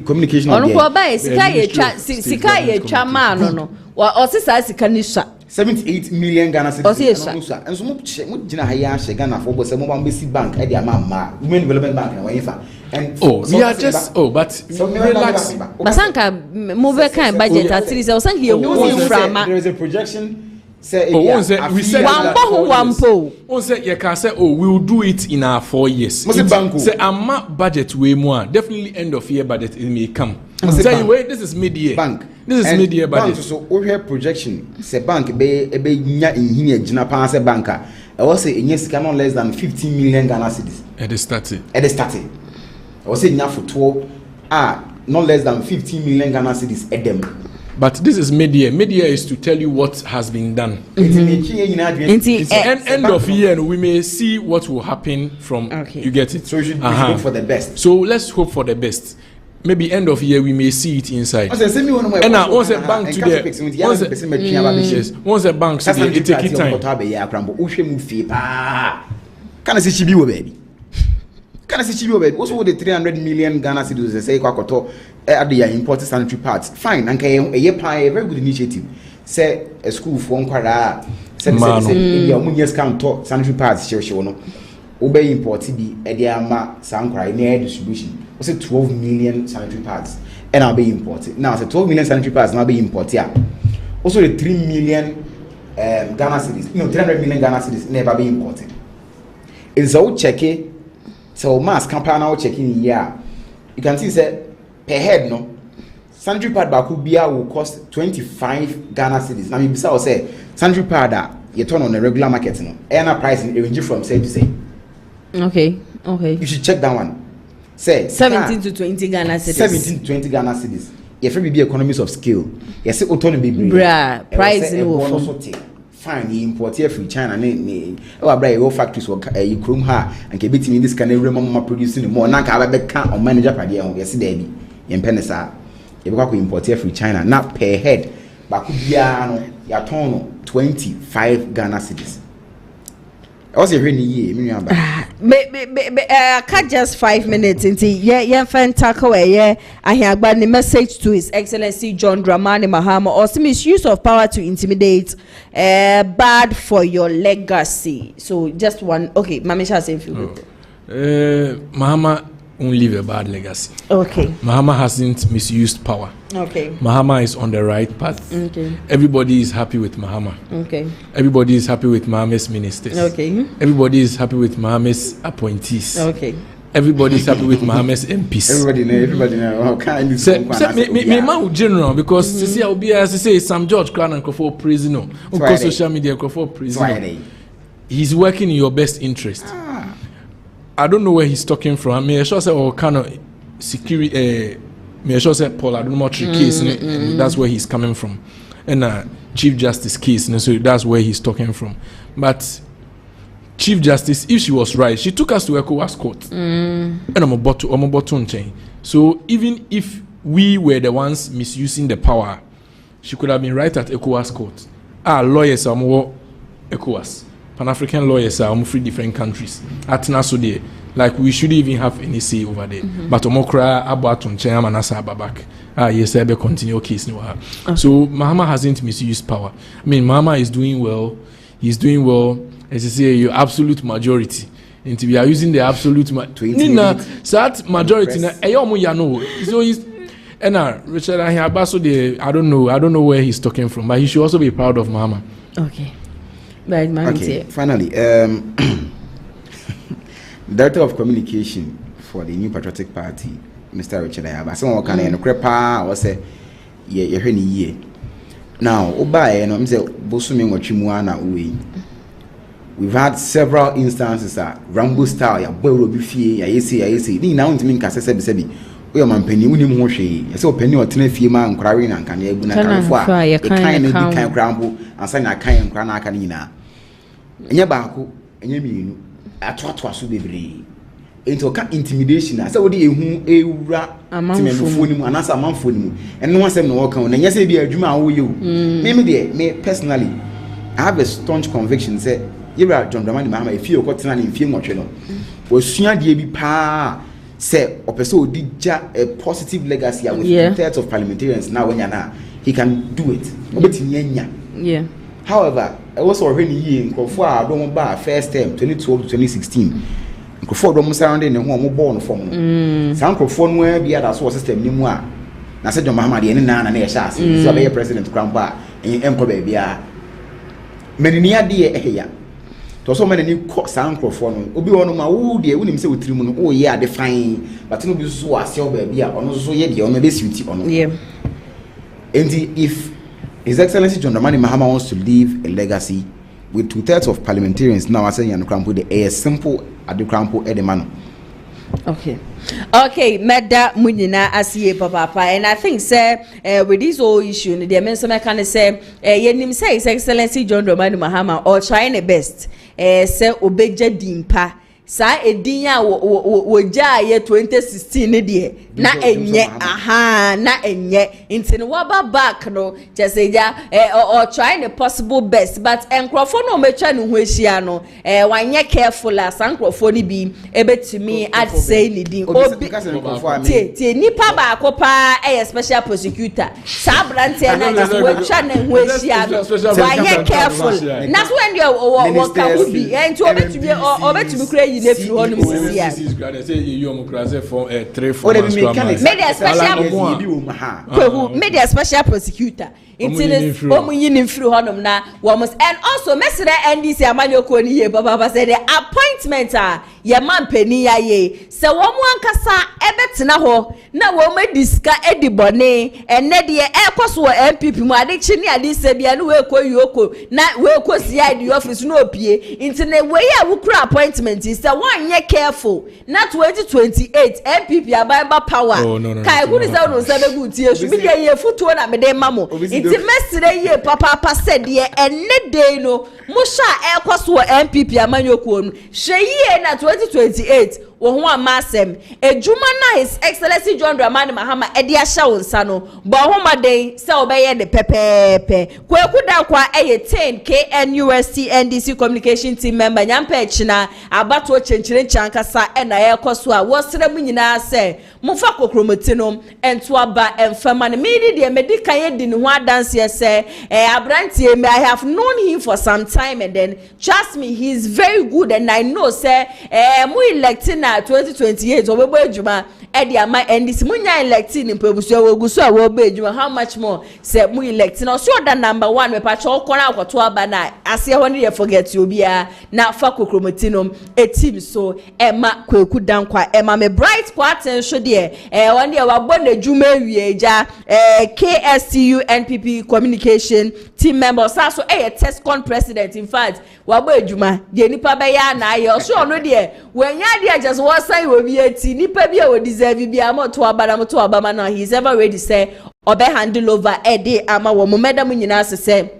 S10: Communication.
S1: On Kuaba, Sika Chaman, no, or Osisa Sikanisha.
S10: 78 million Ghana cedis. And so much Hayash, Ghana for some Basic Bank at the Amama, Women Development Bank, and
S11: we are just but relax.
S1: Basanka move kind budget at least. I was saying here,
S10: there is a projection.
S11: We said we can say, we'll do it in our 4 years. Say our budget way more. Definitely end of year budget it may come. Say wait, this is mid-year.
S10: Bank.
S11: This is mid-year budget.
S10: So we have projection. Say bank be nya in here jina pa say banker. I was say yes cannot less than 15 million Ghana cedis.
S11: At the starting.
S10: I was say nya for 12 not less than 15 million Ghana cedis at them.
S11: But this is mid-year. Mid-year is to tell you what has been done.
S10: It's
S11: end of year, and we may see what will happen from. Okay. You get it.
S10: So we should hope for the best.
S11: So let's hope for the best. Maybe end of year we may see it inside. And now once a bank today, once a bank today, it take time.
S10: Can I say she be baby? Can I see you over? Also, the 300 million Ghana cedis say Kwakoto at the imported sanitary parts. Fine, and a year pie, a very good initiative. Say a school for Kwara, say in your Munyas count sanitary parts, no. Obey imported the Ediama Sankra near distribution. Was it 12 million sanitary pads? And I'll be imported. Now, the 12 million sanitary pads now be imported. Also, the 3 million Ghana cedis, 300 million Ghana cedis never be imported. It's all checky. So, mass campaign now checking in here. You can see, say, per head, no sanitary pad Bakubia will cost 25 Ghana cedis. Now, you say, sanitary pad you turn on the regular market, no, and pricing range from say to say.
S1: Okay.
S10: You should check that one. Say
S1: 17 to 20 Ghana cedis. 17
S10: to 20 Ghana cedis. If it be economies of scale, yes, autonomy be
S1: price
S10: no fine. You import here from China. Oh, buy your factories or you chrome her and keep it in this kind of remember producing more. Now, I have a on manager per year. Yes, Debbie. In Penesa, you go import here from China. Not per head, but could be a ton 25 Ghana cedis. What's your year?
S1: Cut just 5 minutes into I have got the message to His Excellency John Dramani Mahama or some misuse of power to intimidate bad for your legacy. So just one. Okay, Mamisha say if you
S11: Mahama won't leave a bad legacy.
S1: Okay.
S11: Mahama hasn't misused power.
S1: Okay.
S11: Mahama is on the right path.
S1: Okay.
S11: Everybody is happy with Mahama.
S1: Okay.
S11: Everybody is happy with Mahama's ministers.
S1: Okay.
S11: Everybody is happy with Mahama's appointees.
S1: Okay.
S11: Everybody is happy with Mahama's MPs.
S10: Everybody know. How can you
S11: me man general because see I will be as I say Sam George Crown and for prison on social media for prison. He's working in your best interest. I don't know where he's talking from. I mean, I sure say all kind of security. I sure say Paul Adumotre case, and that's where he's coming from, and Chief Justice case, and so that's where he's talking from. But Chief Justice, if she was right, she took us to ECOWAS court, and I'm about to change. So even if we were the ones misusing the power, she could have been right at ECOWAS court. Lawyers are more ECOWAS. Pan-African lawyers are from different countries. At Nasodie, like we should even have any say over there. But Omokra Abaton Chairman Asa Babak. Yes, I will continue case no. So Mahama hasn't misused power. I mean, Mahama is doing well. He's doing well. As I say, your absolute majority. And we are using the absolute Nina, that majority na eyomu yano. So he's Richard Ahiabaso, I don't know where he's talking from, but he should also be proud of Mahama.
S1: Okay.
S10: Okay, finally, Director of Communication for the New Patriotic Party, Mr. Richard Ayaba. Someone can crepa or say, yeah, year. Now, Obaye, and I'm saying, Bosumi Wachimuana Uwe. We've had several instances that Rambo style, ya boy will be fee, ya yesi. Ni now into me, Cassabi. We are penny, we need more shade. So penny or tenafie man, crying and can you a kind of cramble and sign a kind of crana canina. And your baku, and you mean, I thought was so be into intimidation. I said, what do you a rat among him and as a month for him, and no one said no account, and yes, be a Juma who you. Maybe me personally, I have a staunch conviction, said, you're right, John Dramani Mahama, if you're got in film or channel, was soon be pa. Say, Opeso did a positive legacy with 2/3 of parliamentarians now when he can do it.
S1: Yeah.
S10: However, I was already here in Kofa, I don't buy first term 2012 to 2016. Kofa don't surrounding the home born from some phone where be other source system anymore. I said, Mahama, the Nana and Shas, so be a president Grandpa and Emperor baby. Many near dear here. To so many new sound microphone. Obi ono ma wo de wonim se wotiri mu no o ye ade fine but no bi so ase oba bia ono so ye de ono be suiti ono. Yeah. And if His Excellency John Dramani Mahama wants to leave a legacy with 2/3 of parliamentarians now saying and crampo the a simple adekrampo edemano.
S1: Okay, Meda Munina Asiye Papa, and I think, sir, with this whole issue, the men some can say, Yenim say His Excellency John Dramani Mahama or trying the best, say Obeja Dimpa, sa edin a wo ja ye 2016 ne de na enye na enye intini waba back no just ja or trying the possible best but enkrofo no metwa ne ho ehia no wanye careful as enkrofo ni bi ebetumi at say ni din obi tie nipa ba ko pa special prosecutor sa brante na just we twa ne ho ehia no wanye careful na so when you ka ubi enti obetumi kura yi ne firi ho no sisia media special prosecutor it's omuyin free honum na and also mesere NDC amanyoko ni ye baba say the appointment ye man pani ya ye se wo mu ankasa ebetena ho na wo ma diska edibone enne de ekoso wo NPP mu ade chi ni ade se bia no we koyoko na we kosi ide office no opie intine we ya wukura appointment se one ye careful na 2028 NPP ababa power kai hu ni se no se be guti esu bi de ye futuo na me de mamo inti mesire ye papa said de enne de no musha ekoso wo NPP amanyoko no hwe na 2028 wo ho amasem ejuma na his excellency John Dramani Mahama edi ahya wonsa no bo ho maden se obeye de pepepe kweku da kwa eye 10 KNUST NDC communication team member nyampa echina abato chenchire chankasa na ye koso a wo sere mu nyina se mufa kokromoti no ento aba emfama ne medi de medika ye di ne ho adanse se abrantie me I have known him for some time and then trust me he is very good and I know say mu electing na 2028 obebo ejuma edi ama NDC munya electing mpebusu ogusu a wo ejuma how much more say mu electing no so that number 1 me pa cho kora akoto aba na ase ho ne forget obia na fa kokromoti no etim so ema kweku dankwa ema me bright quarten so de one de wabo na juma wie ja KSTU NPP communication team member so test con president in fact wabo ejuma de nipa be ya na aye so no de wanya de just was say we be ati nipa bi we deserve bi am to abama na he is ever ready say obe handle over ede ama wo mo medam nyina se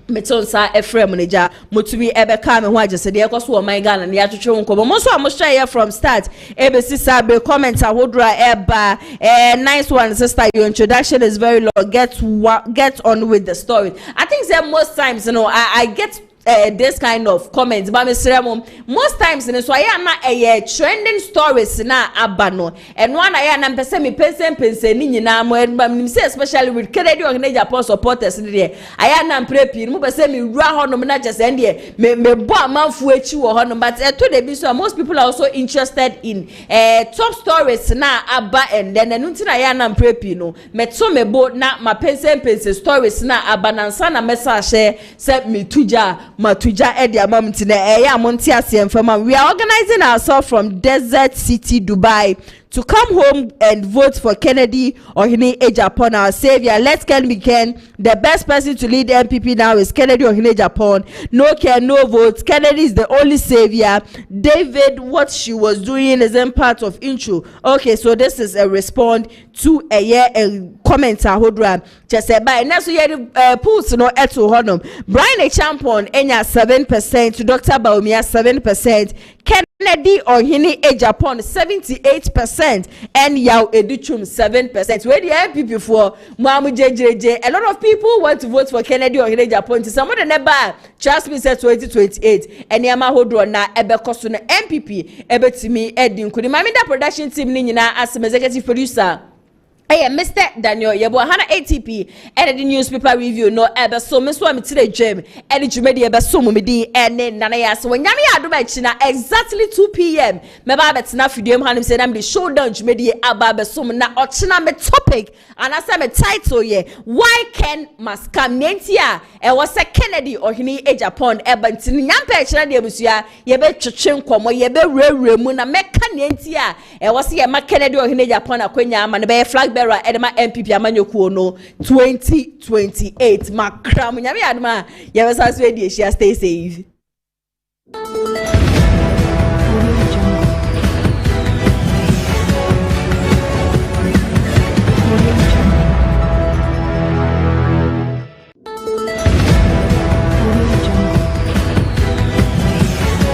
S1: metonsa Ephraim neja mutumi ebeka me ho agese de ekoso wo man Ghana ne atwetwe nkobo mo so amohwa here from start ebesi sabe comment ahodra eba nice one sister, your introduction is very long. Get on with the story. I think that most times I get this kind of comments but most times so I am not trending stories na abano and one I am person me pense ni nyina mo especially with Kennedy Agyapong supporters there I am na prepare mo person me wura honom na just end there me bo amanfu echi wo honom but to the be so most people are also interested in top stories na aba and then nti na I am prepare no me to me bo na ma pense stories na abanansa na message say me tuja matuja edi amamti na amonti asiemfama. We are organizing ourselves from Desert City, Dubai to come home and vote for Kennedy Ohene Agyapong, our savior. Let's can begin. The best person to lead NPP now is Kennedy Ohene Agyapong. No care, no votes. Kennedy is the only savior. David, what she was doing isn't part of intro. Okay, so this is a response to a comment Hodra. Just say by next year pulls no eto honum. Brian Agyapong enya 7%, to Dr. Baumia 7%. Kennedy Ohene Agyapong 78% and Yaw Edichum 7%. Where the NPP for Muamu JJJ, a lot of people want to vote for Kennedy Ohene Agyapong. Some of the never trust me said 2028 and Yama Hodro na Ebekosu na NPP Ebetimi Edin Kudi. Mamida production team Nina as executive producer. Hey, Mr. Daniel, yebo hana ATP and the newspaper review no ebe so me so am tire gem and the jumedi ebe so me di ene nana ya so nyame ado ba china exactly 2 p.m. me ba betina fidiem hanim say am the showdown jumedi aba be so na ochina me topic and asa me title ye why Ken must come nentia e was a Kennedy Ohene Agyapong ebe ntini nyampa china de abusua ye be twetwe nkomo ye be rewre mu na meka nentia e was ye ma Kennedy Ohene Agyapong akwanya ama ne be Flagbearer edema NPP amanyokuo no 2028 makram nyame adama ye be sa so edi ehia stay safe.